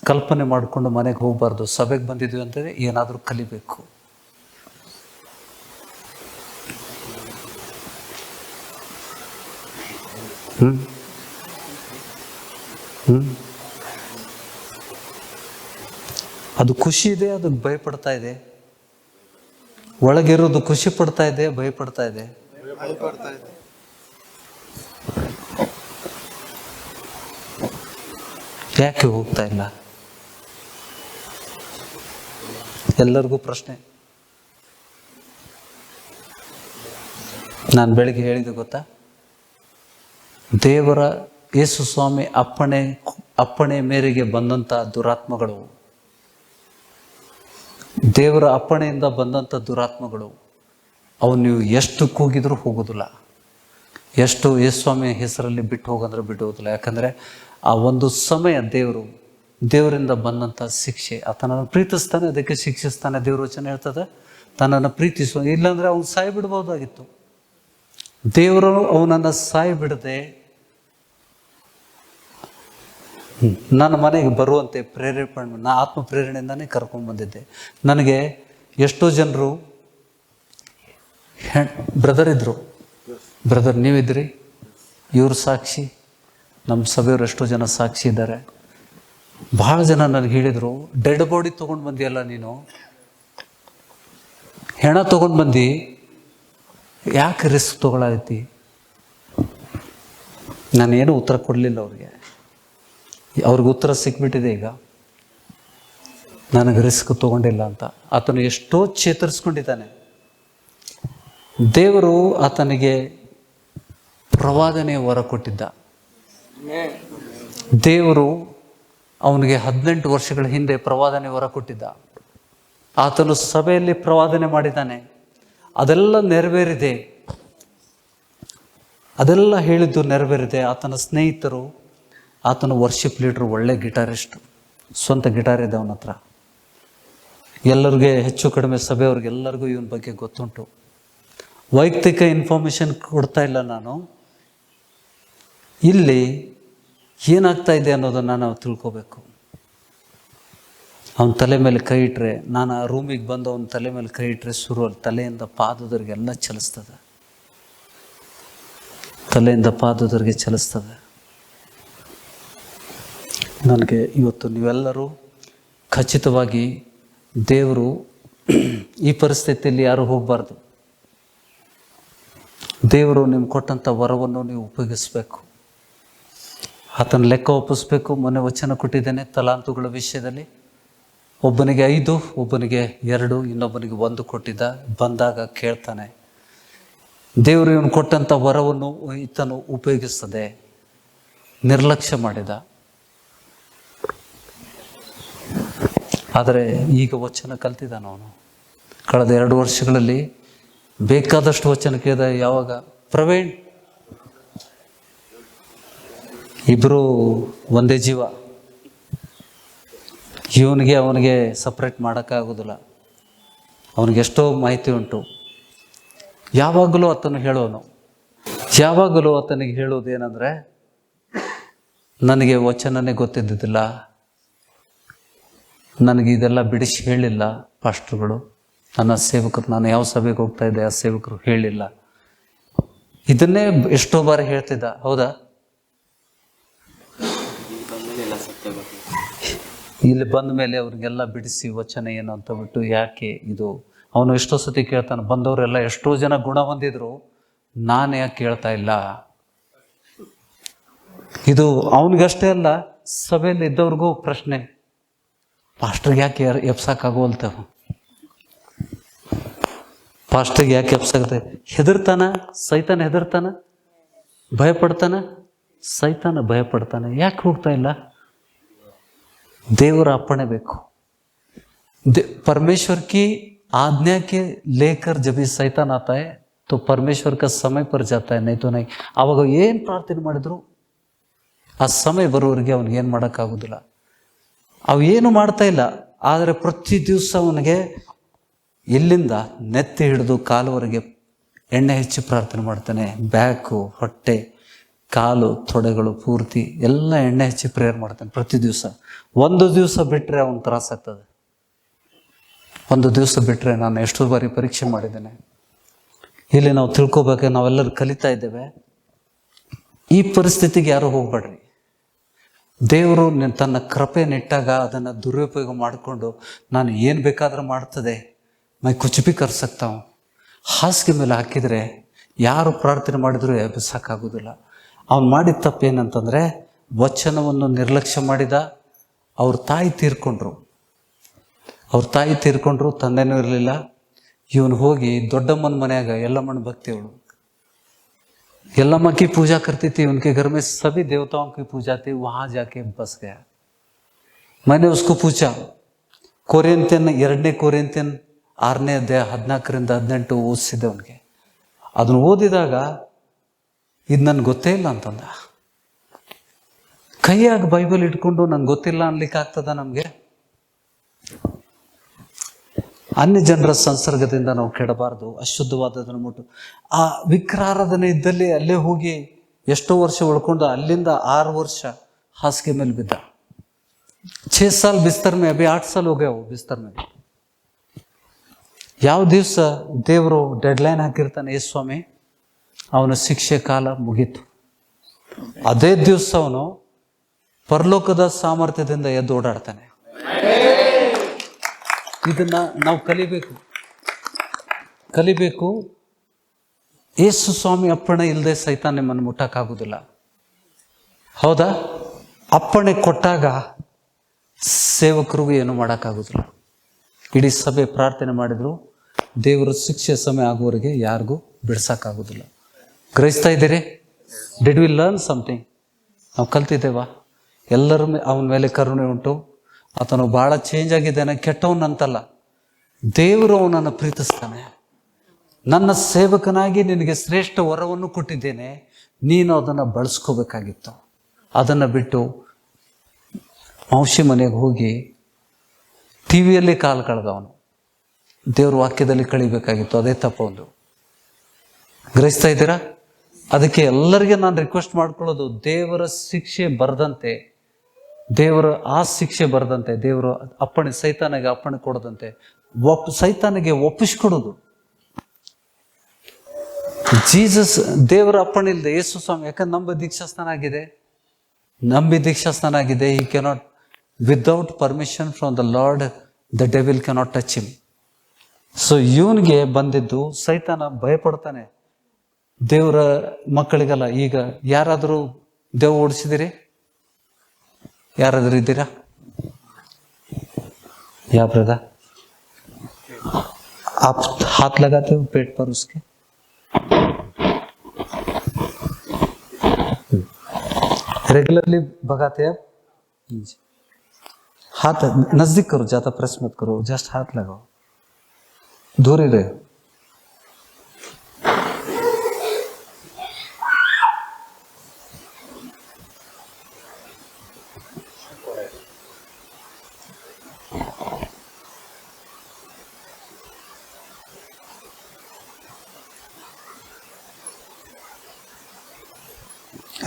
ಕಲ್ಪನೆ ಮಾಡಿಕೊಂಡು ಮನೆಗೆ ಹೋಗ್ಬಾರ್ದು. ಸಭೆಗೆ ಬಂದಿದ್ವಿ ಅಂತಂದರೆ ಏನಾದರೂ ಕಲಿಬೇಕು. ಅದು ಖುಷಿ ಇದೆ, ಅದು ಭಯಪಡ್ತಾ ಇದೆ. ಒಳಗಿರೋದು ಖುಷಿ ಪಡ್ತಾ ಇದೆ, ಭಯಪಡ್ತಾ ಇದೆ. ಯಾಕೆ ಹೋಗ್ತಾ ಇಲ್ಲ? ಎಲ್ಲರಿಗೂ ಪ್ರಶ್ನೆ. ನಾನು ಬೆಳಿಗ್ಗೆ ಹೇಳಿದೆ ಗೊತ್ತಾ, ದೇವರ ಯೇಸು ಸ್ವಾಮಿ ಅಪ್ಪಣೆ ಮೇರೆಗೆ ಬಂದಂಥ ದುರಾತ್ಮಗಳು, ದೇವರ ಅಪ್ಪಣೆಯಿಂದ ಬಂದಂಥ ದುರಾತ್ಮಗಳು, ಅವು ನೀವು ಎಷ್ಟು ಕೂಗಿದ್ರೂ ಹೋಗೋದಿಲ್ಲ. ಎಷ್ಟು ಯೇಸುಸ್ವಾಮಿ ಹೆಸರಲ್ಲಿ ಬಿಟ್ಟು ಹೋಗಂದ್ರೆ ಬಿಟ್ಟು ಹೋಗೋದಿಲ್ಲ. ಯಾಕಂದರೆ ಆ ಒಂದು ಸಮಯ ದೇವರಿಂದ ಬಂದಂಥ ಶಿಕ್ಷೆ. ಆತನನ್ನು ಪ್ರೀತಿಸ್ತಾನೆ, ಅದಕ್ಕೆ ಶಿಕ್ಷಿಸ್ತಾನೆ. ದೇವ್ರ ವಚನ ಹೇಳ್ತದೆ ತನ್ನನ್ನು ಪ್ರೀತಿಸುವ. ಇಲ್ಲಾಂದರೆ ಅವನು ಸಾಯಿ ಬಿಡ್ಬೋದಾಗಿತ್ತು. ದೇವರು ಅವನನ್ನು ಸಾಯಿ ಬಿಡದೆ ನನ್ನ ಮನೆಗೆ ಬರುವಂತೆ ಪ್ರೇರೇಪಣೆ, ನಾ ಆತ್ಮ ಪ್ರೇರಣೆಯಿಂದಾನೇ ಕರ್ಕೊಂಡು ಬಂದಿದ್ದೆ. ನನಗೆ ಎಷ್ಟೋ ಜನರು ಬ್ರದರ್ ಇದ್ದರು. ಬ್ರದರ್ ನೀವಿದ್ರಿ, ಇವ್ರ ಸಾಕ್ಷಿ, ನಮ್ಮ ಸಭೆಯವರು ಎಷ್ಟೋ ಜನ ಸಾಕ್ಷಿ ಇದ್ದಾರೆ. ಭಾಳ ಜನ ನನಗೆ ಹೇಳಿದರು, ಡೆಡ್ ಬಾಡಿ ತೊಗೊಂಡು ಬಂದಿಯಲ್ಲ ನೀನು, ಹೆಣ ತೊಗೊಂಡು ಬಂದು ಯಾಕೆ ರಿಸ್ಕ್ ತೊಗೊಳೈತಿ? ನಾನೇನು ಉತ್ತರ ಕೊಡಲಿಲ್ಲ ಅವ್ರಿಗೆ ಉತ್ತರ ಸಿಕ್ಬಿಟ್ಟಿದೆ ಈಗ. ನನಗೆ ರಿಸ್ಕ್ ತೊಗೊಂಡಿಲ್ಲ ಅಂತ. ಆತನು ಎಷ್ಟೋ ಚೇತರಿಸ್ಕೊಂಡಿದ್ದಾನೆ. ದೇವರು ಆತನಿಗೆ ಪ್ರವಾದನೆ ವರ ಕೊಟ್ಟಿದ್ದ. ದೇವರು ಅವನಿಗೆ 18 ವರ್ಷಗಳ ಹಿಂದೆ ಪ್ರವಾದನೆ ವರ ಕೊಟ್ಟಿದ್ದ. ಆತನು ಸಭೆಯಲ್ಲಿ ಪ್ರವಾದನೆ ಮಾಡಿದ್ದಾನೆ. ಅದೆಲ್ಲ ನೆರವೇರಿದೆ. ಅದೆಲ್ಲ ಹೇಳಿದ್ದು ನೆರವೇರಿದೆ. ಆತನ ಸ್ನೇಹಿತರು, ಆತನ ವರ್ಷಿಪ್ ಲೀಡ್ರು, ಒಳ್ಳೆ ಗಿಟಾರಿಸ್ಟು, ಸ್ವಂತ ಗಿಟಾರ್ ಇದೆ ಅವನ ಹತ್ರ. ಎಲ್ಲರಿಗೆ ಹೆಚ್ಚು ಕಡಿಮೆ ಸಭೆಯವ್ರಿಗೆಲ್ಲರಿಗೂ ಇವನ ಬಗ್ಗೆ ಗೊತ್ತುಂಟು. ವೈಯಕ್ತಿಕ ಇನ್ಫಾರ್ಮೇಷನ್ ಕೊಡ್ತಾ ಇಲ್ಲ ನಾನು. ಇಲ್ಲಿ ಏನಾಗ್ತಾ ಇದೆ ಅನ್ನೋದನ್ನು ನಾವು ತಿಳ್ಕೋಬೇಕು. ಅವನ ತಲೆ ಮೇಲೆ ಕೈ ಇಟ್ಟರೆ, ನಾನು ಆ ರೂಮಿಗೆ ಬಂದು ಅವನ ತಲೆ ಮೇಲೆ ಕೈ ಇಟ್ಟರೆ ಶುರುವಲ್ಲಿ ತಲೆಯಿಂದ ಪಾದದವರೆಗೆಲ್ಲ ಚಲಿಸ್ತದೆ. ತಲೆಯಿಂದ ಪಾದದವರೆಗೆ ಚಲಿಸ್ತದೆ. ನನಗೆ ಇವತ್ತು ನೀವೆಲ್ಲರೂ ಖಚಿತವಾಗಿ ದೇವರು ಈ ಪರಿಸ್ಥಿತಿಯಲ್ಲಿ ಯಾರೂ ಹೋಗಬಾರ್ದು. ದೇವರು ನಿಮ್ಗೆ ಕೊಟ್ಟಂಥ ವರವನ್ನು ನೀವು ಉಪಯೋಗಿಸ್ಬೇಕು. ಆತನ ಲೆಕ್ಕ ಒಪ್ಪಿಸ್ಬೇಕು. ಮೊನ್ನೆ ವಚನ ಕೊಟ್ಟಿದ್ದೇನೆ ತಲಾಂತುಗಳ ವಿಷಯದಲ್ಲಿ. ಒಬ್ಬನಿಗೆ 5, ಒಬ್ಬನಿಗೆ 2, ಇನ್ನೊಬ್ಬನಿಗೆ 1 ಕೊಟ್ಟಿದ್ದ. ಬಂದಾಗ ಕೇಳ್ತಾನೆ. ದೇವರು ಇವನು ಕೊಟ್ಟಂಥ ವರವನ್ನು ಈತನು ಉಪಯೋಗಿಸ್ತದೆ. ನಿರ್ಲಕ್ಷ್ಯ ಮಾಡಿದ. ಆದರೆ ಈಗ ವಚನ ಕಲ್ತಿದ್ದಾನ ಅವನು. ಕಳೆದ 2 ವರ್ಷಗಳಲ್ಲಿ ಬೇಕಾದಷ್ಟು ವಚನ ಕೇಳಿದ. ಯಾವಾಗ ಪ್ರವೀಣ್, ಇಬ್ಬರು ಒಂದೇ ಜೀವ, ಇವನಿಗೆ ಅವನಿಗೆ ಸಪ್ರೇಟ್ ಮಾಡೋಕ್ಕಾಗೋದಿಲ್ಲ. ಅವನಿಗೆ ಎಷ್ಟೋ ಮಾಹಿತಿ ಉಂಟು. ಯಾವಾಗಲೂ ಆತನು ಹೇಳೋನು, ಯಾವಾಗಲೂ ಆತನಿಗೆ ಹೇಳೋದೇನೆಂದರೆ, ನನಗೆ ವಚನನೇ ಗೊತ್ತಿದ್ದಿದ್ದಿಲ್ಲ, ನನಗೆ ಇದೆಲ್ಲ ಬಿಡಿಸಿ ಹೇಳಿಲ್ಲ ಪಾಸ್ಟ್ರುಗಳು, ನನ್ನ ಸೇವಕರು, ನಾನು ಯಾವ ಸಭೆಗೆ ಹೋಗ್ತಾ ಇದ್ದೆ ಆ ಸೇವಕರು ಹೇಳಿಲ್ಲ. ಇದನ್ನೇ ಎಷ್ಟೋ ಬಾರಿ ಹೇಳ್ತಿದ್ದ. ಹೌದಾ? ಇಲ್ಲಿ ಬಂದ ಮೇಲೆ ಅವ್ರಿಗೆಲ್ಲ ಬಿಡಿಸಿ ವಚನ ಏನು ಅಂತ ಬಿಟ್ಟು, ಯಾಕೆ ಇದು ಅವನು ಎಷ್ಟೋ ಸತಿ ಕೇಳ್ತಾನೆ. ಬಂದವರೆಲ್ಲ ಎಷ್ಟೋ ಜನ ಗುಣ ಹೊಂದಿದ್ರು, ನಾನು ಯಾಕೆ ಕೇಳ್ತಾ ಇಲ್ಲ? ಇದು ಅವನಿಗಷ್ಟೇ ಅಲ್ಲ, ಸಭೆಯಲ್ಲಿ ಇದ್ದವ್ರಿಗೂ ಪ್ರಶ್ನೆ. ಪಾಸ್ಟ್ರಿಗೆ ಯಾಕೆ ಎಪ್ಸಕ್ಕಾಗೋಲ್ತವ? ಪಾಸ್ಟ್ರಿಗೆ ಯಾಕೆ ಎಪ್ಸಾಗುತ್ತೆ? ಹೆದರ್ತಾನ, ಸೈತಾನ ಹೆದರ್ತಾನ. ಭಯಪಡ್ತಾನೆ, ಸೈತಾನ ಭಯಪಡ್ತಾನೆ. ಯಾಕೆ ಹೋಗ್ತಾ ಇಲ್ಲ? ದೇವರ ಅಪ್ಪಣೆ ಬೇಕು. परमेश्वर की आज्ञा के लेकर जब ये शैतान आता है तो परमेश्वर का समय पर जाता है, नहीं तो नहीं. ಅವಾಗ ಏನು ಪ್ರಾರ್ಥನೆ ಮಾಡಿದ್ರು ಆ ಸಮಯ ಬರೋವರೆಗೆ ಅವನಿಗೆ ಏನು ಮಾಡೋಕ್ಕಾಗೋದಿಲ್ಲ. ಅವು ಏನು ಮಾಡ್ತಾ ಇಲ್ಲ. ಆದರೆ ಪ್ರತಿ ದಿವಸ ಅವನಿಗೆ ಎಲ್ಲಿಂದ ನೆತ್ತಿ ಹಿಡಿದು ಕಾಲುವರೆಗೆ ಎಣ್ಣೆ ಹಚ್ಚಿ ಪ್ರಾರ್ಥನೆ ಮಾಡ್ತಾನೆ. ಬ್ಯಾಕು, ಹೊಟ್ಟೆ, ಕಾಲು, ತೊಡೆಗಳು ಪೂರ್ತಿ ಎಲ್ಲ ಎಣ್ಣೆ ಹಚ್ಚಿ ಪ್ರೇಯರ್ ಮಾಡ್ತಾನೆ ಪ್ರತಿ ದಿವಸ. ಒಂದು ದಿವಸ ಬಿಟ್ಟರೆ ಅವನಿಗೆ ತ್ರಾಸಾಗ್ತದೆ. ಒಂದು ದಿವಸ ಬಿಟ್ಟರೆ, ನಾನು ಎಷ್ಟೋ ಬಾರಿ ಪರೀಕ್ಷೆ ಮಾಡಿದ್ದೇನೆ. ಇಲ್ಲಿ ನಾವು ತಿಳ್ಕೊಬೇಕು, ನಾವೆಲ್ಲರೂ ಕಲಿತಾ ಇದ್ದೇವೆ. ಈ ಪರಿಸ್ಥಿತಿಗೆ ಯಾರು ಹೋಗ್ಬೇಡ್ರಿ. ದೇವರು ತನ್ನ ಕೃಪೆ ನೆಟ್ಟಾಗ ಅದನ್ನು ದುರುಪಯೋಗ ಮಾಡಿಕೊಂಡು ನಾನು ಏನು ಬೇಕಾದರೂ ಮಾಡ್ತದೆ, ಮೈ ಕುಚ್ ಬಿ ಕರ್ ಸಕ್ತಾ ಹೂಂ, ಹಾಸಿಗೆ ಮೇಲೆ ಹಾಕಿದರೆ ಯಾರು ಪ್ರಾರ್ಥನೆ ಮಾಡಿದರೂ ಎಬ್ಬಿಸೋಕ್ಕಾಗೋದಿಲ್ಲ. ಅವ್ನು ಮಾಡಿದ ತಪ್ಪೇನಂತಂದರೆ ವಚನವನ್ನು ನಿರ್ಲಕ್ಷ್ಯ ಮಾಡಿದ. ಅವ್ರ ತಾಯಿ ತೀರ್ಕೊಂಡ್ರು, ತಂದೆನೂ ಇರಲಿಲ್ಲ. ಇವನು ಹೋಗಿ ದೊಡ್ಡಮ್ಮನ ಮನೆಯಾಗ ಎಲ್ಲಮ್ಮನ ಭಕ್ತಿ ಅವಳು, यल्लम्मा की पूजा करती थी. उनके घर में सभी देवताओं की पूजा थी. वहां जाके बस गया. मैंने उसको पूछा, कोरिंथियन 2 कोरिंथियन 6ನೇ ಅಧ್ಯಾಯ 14ರಿಂದ 18 ಓದಿಸಿದೆ ಅವನಿಗೆ. ಅದನ್ನು ಓದಿದಾಗ ಇದು ನನ್ಗೆ ಗೊತ್ತೇ ಇಲ್ಲ ಅಂತಂದ. ಕೈಯಾಗ ಬೈಬಲ್ ಇಟ್ಕೊಂಡು ನಂಗೆ ಗೊತ್ತಿಲ್ಲ ಅನ್ಲಿಕ್ಕೆ ಆಗ್ತದ ನಮಗೆ? ಅನ್ಯ ಜನರ ಸಂಸರ್ಗದಿಂದ ನಾವು ಕೆಡಬಾರ್ದು. ಅಶುದ್ಧವಾದದನ್ನು ಮುಟ್ಟು ಆ ವಿಗ್ರಹಾರಾಧನೆ ಇದ್ದಲ್ಲಿ ಅಲ್ಲೇ ಹೋಗಿ ಎಷ್ಟೋ ವರ್ಷ ಉಳ್ಕೊಂಡು ಅಲ್ಲಿಂದ 6 ವರ್ಷ ಹಾಸಿಗೆ ಮೇಲೆ ಬಿದ್ದ. 6 साल बिस्तर में, अभी 8 साल हो गया वो बिस्तर में. ಯಾವ ದಿವಸ ದೇವರು ಡೆಡ್ಲೈನ್ ಹಾಕಿರ್ತಾನೆ, ಏ ಸ್ವಾಮಿ ಅವನ ಶಿಕ್ಷೆ ಕಾಲ ಮುಗೀತು, ಅದೇ ದಿವಸ ಅವನು ಪರಲೋಕದ ಸಾಮರ್ಥ್ಯದಿಂದ ಎದ್ದು ಓಡಾಡ್ತಾನೆ. ಇದನ್ನ ನಾವು ಕಲಿಬೇಕು. ಯೇಸು ಸ್ವಾಮಿ ಅಪ್ಪಣೆ ಇಲ್ಲದೆ ಸೈತಾನ್ ನಿಮ್ಮನ್ನು ಮುಟ್ಟಕ್ಕಾಗೋದಿಲ್ಲ. ಹೌದಾ? ಅಪ್ಪಣೆ ಕೊಟ್ಟಾಗ ಸೇವಕರಿಗೂ ಏನು ಮಾಡೋಕ್ಕಾಗೋದಿಲ್ಲ. ಇಡೀ ಸಭೆ ಪ್ರಾರ್ಥನೆ ಮಾಡಿದ್ರು, ದೇವರ ಶಿಕ್ಷೆ ಸಮಯ ಆಗುವವರೆಗೆ ಯಾರಿಗೂ ಬಿಡ್ಸೋಕ್ಕಾಗೋದಿಲ್ಲ. ಗ್ರಹಿಸ್ತಾ ಇದ್ದೀರಿ? Did we learn something? ನಾವು ಕಲ್ತಿದ್ದೇವಾ? ಎಲ್ಲರ ಅವನ ಮೇಲೆ ಕರುಣೆ ಉಂಟು. ಆತನು ಭಾಳ ಚೇಂಜ್ ಆಗಿದ್ದಾನೆ, ಕೆಟ್ಟವನಂತಲ್ಲ. ದೇವರು ಅವನನ್ನು ಪ್ರೀತಿಸ್ತಾನೆ. ನನ್ನ ಸೇವಕನಾಗಿ ನಿನಗೆ ಶ್ರೇಷ್ಠ ವರವನ್ನು ಕೊಟ್ಟಿದ್ದೇನೆ, ನೀನು ಅದನ್ನು ಬಳಸ್ಕೋಬೇಕಾಗಿತ್ತು. ಅದನ್ನು ಬಿಟ್ಟು ಮೌಶಿ ಮನೆಗೆ ಹೋಗಿ ಟಿವಿಯಲ್ಲಿ ಕಾಲು ಕಳೆದವನು. ದೇವ್ರ ವಾಕ್ಯದಲ್ಲಿ ಕಳಿಬೇಕಾಗಿತ್ತು, ಅದೇ ತಪ್ಪೊಂದು. ಗ್ರಹಿಸ್ತಾ ಇದ್ದೀರಾ? ಅದಕ್ಕೆ ಎಲ್ಲರಿಗೆ ನಾನು ರಿಕ್ವೆಸ್ಟ್ ಮಾಡ್ಕೊಳ್ಳೋದು, ದೇವರ ಶಿಕ್ಷೆ ಬರದಂತೆ, ದೇವರ ಆ ಶಿಕ್ಷೆ ಬರದಂತೆ, ದೇವರು ಅಪ್ಪಣೆ ಸೈತಾನಿಗೆ ಅಪ್ಪಣೆ ಕೊಡದಂತೆ ಸೈತಾನಿಗೆ ಒಪ್ಪಿಸ್ಕೊಡೋದು. ಜೀಸಸ್ ದೇವರ ಅಪ್ಪಣೆ ಇಲ್ಲದೆ ಯೇಸು ಸ್ವಾಮಿ, ಯಾಕಂದ್ರೆ ನಂಬಿ ದೀಕ್ಷಾಸ್ನಾನ ಆಗಿದೆ. ಈ cannot without permission from the lord the devil cannot touch him. So ಇವನಿಗೆ ಬಂದಿದ್ದು, ಸೈತಾನ ಭಯಪಡ್ತಾನೆ. ದೇವರ ಮಕ್ಕಳಿಗಲ್ಲ. ಈಗ ಯಾರಾದರೂ ದೇವ್ ಓಡಿಸಿದಿರಿ? ಯಾರಾದರೂ ಇದ್ದೀರಾ? या ब्रदर, आप हाथ लगाते हो पेट पर उसके? रेगुलरली भगाते हैं आप? हाथ नजदीक करो, ज्यादा प्रेस मत करो, जस्ट हाथ लगाओ, दूर ही रहो.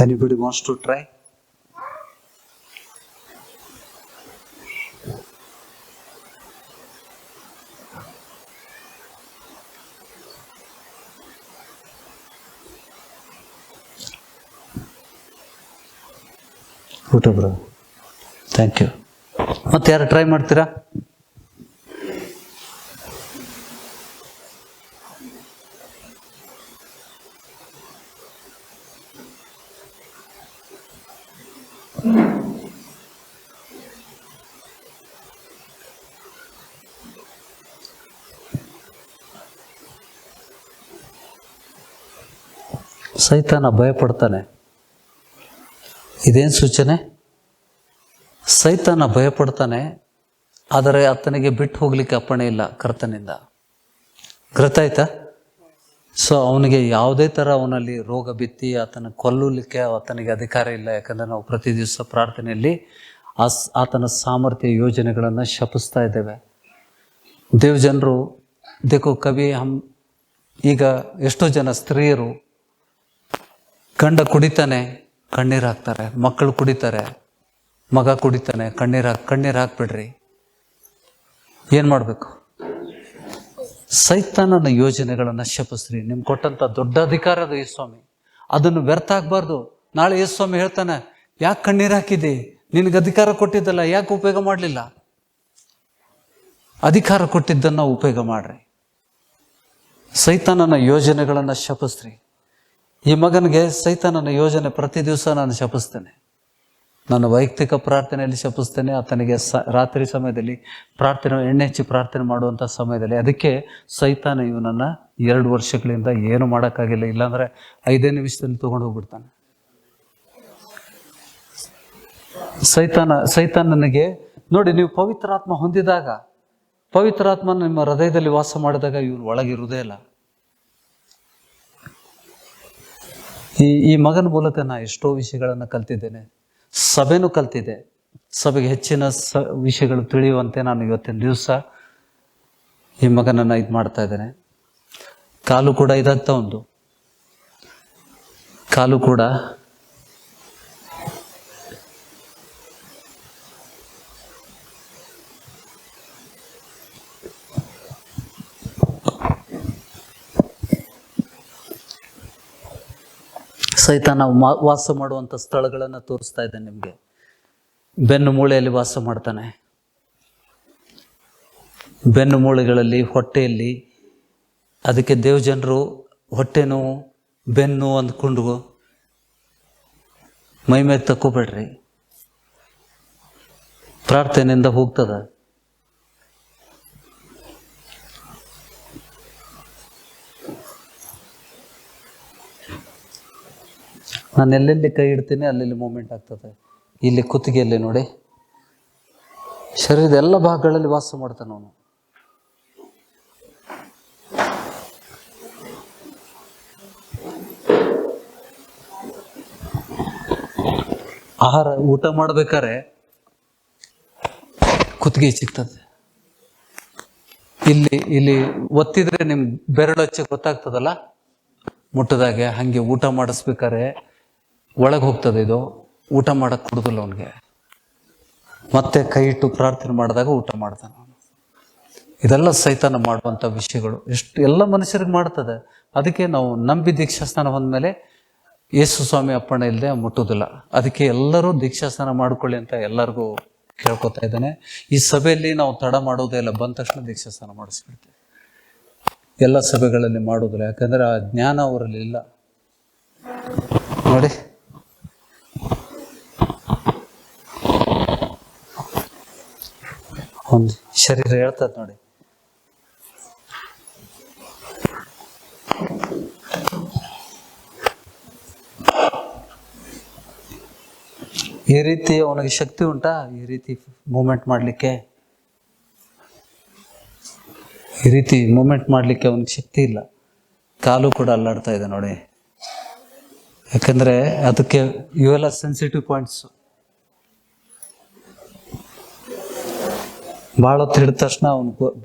Anybody wants to try? Good, bro. Thank you. ಮತ್ತೆ ಯಾರು ಟ್ರೈ ಮಾಡ್ತೀರಾ? ಸೈತಾನ ಭಯಪಡ್ತಾನೆ. ಇದೇನು ಸೂಚನೆ? ಸೈತಾನ ಭಯಪಡ್ತಾನೆ, ಆದರೆ ಆತನಿಗೆ ಬಿಟ್ಟು ಹೋಗ್ಲಿಕ್ಕೆ ಅಪ್ಪಣೆ ಇಲ್ಲ ಕರ್ತನಿಂದ. ಗೊತ್ತಾಯ್ತಾ? ಸೊ ಅವನಿಗೆ ಯಾವುದೇ ಥರ ಅವನಲ್ಲಿ ರೋಗ ಬಿತ್ತಿ ಆತನ ಕೊಲ್ಲಲಿಕ್ಕೆ ಆತನಿಗೆ ಅಧಿಕಾರ ಇಲ್ಲ. ಯಾಕಂದರೆ ನಾವು ಪ್ರತಿ ದಿವಸ ಪ್ರಾರ್ಥನೆಯಲ್ಲಿ ಆತನ ಸಾಮರ್ಥ್ಯ ಯೋಜನೆಗಳನ್ನು ಶಪಿಸ್ತಾ ಇದ್ದೇವೆ. ದೇವಜನರು ದೇಖೋ ಕವಿ ಈಗ ಎಷ್ಟೋ ಜನ ಸ್ತ್ರೀಯರು ಗಂಡ ಕುಡಿತಾನೆ, ಕಣ್ಣೀರು ಹಾಕ್ತಾರೆ, ಮಕ್ಕಳು ಕುಡಿತಾರೆ, ಮಗ ಕುಡಿತಾನೆ, ಕಣ್ಣೀರು ಹಾಕ್ಬಿಡ್ರಿ. ಏನು ಮಾಡಬೇಕು? ಸೈತಾನನ ಯೋಜನೆಗಳನ್ನು ಶಪಿಸ್ರಿ. ನಿಮ್ಗೆ ಕೊಟ್ಟಂಥ ದೊಡ್ಡ ಅಧಿಕಾರ ಅದು ಯೇಸುಸ್ವಾಮಿ, ಅದನ್ನು ವ್ಯರ್ಥ ಆಗಬಾರ್ದು. ನಾಳೆ ಯೇಸುಸ್ವಾಮಿ ಹೇಳ್ತಾನೆ, ಯಾಕೆ ಕಣ್ಣೀರು ಹಾಕಿದೆ? ನಿನಗೆ ಅಧಿಕಾರ ಕೊಟ್ಟಿದ್ದಲ್ಲ, ಯಾಕೆ ಉಪಯೋಗ ಮಾಡಲಿಲ್ಲ? ಅಧಿಕಾರ ಕೊಟ್ಟಿದ್ದನ್ನು ಉಪಯೋಗ ಮಾಡ್ರಿ. ಸೈತಾನನ ಯೋಜನೆಗಳನ್ನು ಶಪಿಸ್ರಿ. ಈ ಮಗನಿಗೆ ಸೈತಾನನ ಯೋಜನೆ ಪ್ರತಿ ದಿವಸ ನಾನು ಶಪಿಸ್ತೇನೆ. ನಾನು ವೈಯಕ್ತಿಕ ಪ್ರಾರ್ಥನೆಯಲ್ಲಿ ಶಪಿಸ್ತೇನೆ. ಆತನಿಗೆ ರಾತ್ರಿ ಸಮಯದಲ್ಲಿ ಪ್ರಾರ್ಥನೆ, ಎಣ್ಣೆ ಹಚ್ಚಿ ಪ್ರಾರ್ಥನೆ ಮಾಡುವಂಥ ಸಮಯದಲ್ಲಿ. ಅದಕ್ಕೆ ಸೈತಾನ ಇವನನ್ನು 2 ವರ್ಷಗಳಿಂದ ಏನು ಮಾಡೋಕ್ಕಾಗಿಲ್ಲ. ಇಲ್ಲಾಂದರೆ 5 ನಿಮಿಷದಲ್ಲಿ ತೊಗೊಂಡು ಹೋಗ್ಬಿಡ್ತಾನೆ. ಸೈತಾನನಿಗೆ ನೋಡಿ, ನೀವು ಪವಿತ್ರಾತ್ಮ ಹೊಂದಿದಾಗ, ಪವಿತ್ರಾತ್ಮ ನಿಮ್ಮ ಹೃದಯದಲ್ಲಿ ವಾಸ ಮಾಡಿದಾಗ ಇವನು ಒಳಗಿರುವುದೇ ಇಲ್ಲ. ಈ ಮಗನ ಮೂಲಕ ನಾ ಎಷ್ಟೋ ವಿಷಯಗಳನ್ನು ಕಲ್ತಿದ್ದೇನೆ. ಸಭೆನೂ ಕಲ್ತಿದ್ದೆ. ಸಭೆಗೆ ಹೆಚ್ಚಿನ ವಿಷಯಗಳು ತಿಳಿಯುವಂತೆ ನಾನು ಇವತ್ತಿನ ದಿವಸ ಈ ಮಗನನ್ನು ಇದು ಮಾಡ್ತಾ ಇದ್ದೇನೆ. ಕಾಲು ಕೂಡ ಇದಾಗ್ತಾ ಉಂಟು. ಕಾಲು ಕೂಡ ಸೈತಾನ ವಾಸ ಮಾಡುವಂಥ ಸ್ಥಳಗಳನ್ನು ತೋರಿಸ್ತಾ ಇದ್ದೇನೆ ನಿಮಗೆ. ಬೆನ್ನು ಮೂಳೆಯಲ್ಲಿ ವಾಸ ಮಾಡ್ತಾನೆ. ಬೆನ್ನು ಮೂಳೆಗಳಲ್ಲಿ, ಹೊಟ್ಟೆಯಲ್ಲಿ. ಅದಕ್ಕೆ ದೇವಜನರು ಹೊಟ್ಟೆ ನೋವು, ಬೆನ್ನು ಅಂದ್ಕೊಂಡು ಮೈಮೇಲೆ ತಕ್ಕೋಬೇಡ್ರಿ. ಪ್ರಾರ್ಥನೆಯಿಂದ ಹೋಗ್ತದ. ನಾನು ಎಲ್ಲೆಲ್ಲಿ ಕೈ ಇಡ್ತೀನಿ ಅಲ್ಲೆಲ್ಲಿ ಮೂಮೆಂಟ್ ಆಗ್ತದೆ. ಇಲ್ಲಿ ಕುತ್ತಿಗೆಯಲ್ಲಿ ನೋಡಿ, ಶರೀರದ ಎಲ್ಲ ಭಾಗಗಳಲ್ಲಿ ವಾಸ ಮಾಡ್ತಾನೆ ಅವನು. ಆಹಾರ ಊಟ ಮಾಡ್ಬೇಕಾದ್ರೆ ಕುತ್ತಿಗೆ ಸಿಗ್ತದೆ. ಇಲ್ಲಿ ಒತ್ತಿದ್ರೆ ನಿಮ್ ಬೆರಳು ಹಚ್ಚಿ ಗೊತ್ತಾಗ್ತದಲ್ಲ ಮುಟ್ಟದಾಗೆ. ಹಂಗೆ ಊಟ ಮಾಡಿಸ್ಬೇಕಾರೆ ಒಳಗೆ ಹೋಗ್ತದೆ. ಇದು ಊಟ ಮಾಡಕ್ಕೆ ಕೊಡುದಿಲ್ಲ ಅವನಿಗೆ. ಮತ್ತೆ ಕೈ ಇಟ್ಟು ಪ್ರಾರ್ಥನೆ ಮಾಡಿದಾಗ ಊಟ ಮಾಡ್ತಾನೆ ಅವನು. ಇದೆಲ್ಲ ಸೈತಾನ ಮಾಡುವಂಥ ವಿಷಯಗಳು. ಎಲ್ಲ ಮನುಷ್ಯರಿಗೆ ಮಾಡ್ತದೆ. ಅದಕ್ಕೆ ನಾವು ನಂಬಿ ದೀಕ್ಷಾಸ್ನಾನ ಹೊಂದ್ಮೇಲೆ ಯೇಸುಸ್ವಾಮಿ ಅಪ್ಪಣೆ ಇಲ್ಲದೆ ಮುಟ್ಟುವುದಿಲ್ಲ. ಅದಕ್ಕೆ ಎಲ್ಲರೂ ದೀಕ್ಷಾಸ್ನಾನ ಮಾಡ್ಕೊಳ್ಳಿ ಅಂತ ಎಲ್ಲರಿಗೂ ಕೇಳ್ಕೊತಾ ಇದ್ದಾನೆ. ಈ ಸಭೆಯಲ್ಲಿ ನಾವು ತಡ ಮಾಡೋದೇ ಇಲ್ಲ. ಬಂದ ತಕ್ಷಣ ದೀಕ್ಷಾಸ್ನಾನ ಮಾಡಿಸ್ಬಿಡ್ತೇವೆ. ಎಲ್ಲ ಸಭೆಗಳಲ್ಲಿ ಮಾಡೋದಿಲ್ಲ. ಯಾಕಂದ್ರೆ ಆ ಜ್ಞಾನ ಅವರಲ್ಲಿ ಇಲ್ಲ. ನೋಡಿ, ಒಂದು ಶರೀರ ಹೇಳ್ತದೆ ನೋಡಿ. ಈ ರೀತಿ ಅವನಿಗೆ ಶಕ್ತಿ ಉಂಟಾ? ಈ ರೀತಿ ಮೂಮೆಂಟ್ ಮಾಡಲಿಕ್ಕೆ, ಈ ರೀತಿ ಮೂಮೆಂಟ್ ಮಾಡಲಿಕ್ಕೆ ಅವನಿಗೆ ಶಕ್ತಿ ಇಲ್ಲ. ಕಾಲು ಕೂಡ ಅಲ್ಲಾಡ್ತಾ ಇದೆ ನೋಡಿ. ಯಾಕಂದ್ರೆ ಅದಕ್ಕೆ ಇವೆಲ್ಲ ಸೆನ್ಸಿಟಿವ್ ಪಾಯಿಂಟ್ಸ್. ಭಾಳ ಹೊತ್ತು ಹಿಡಿದ ತಕ್ಷಣ ಅವನು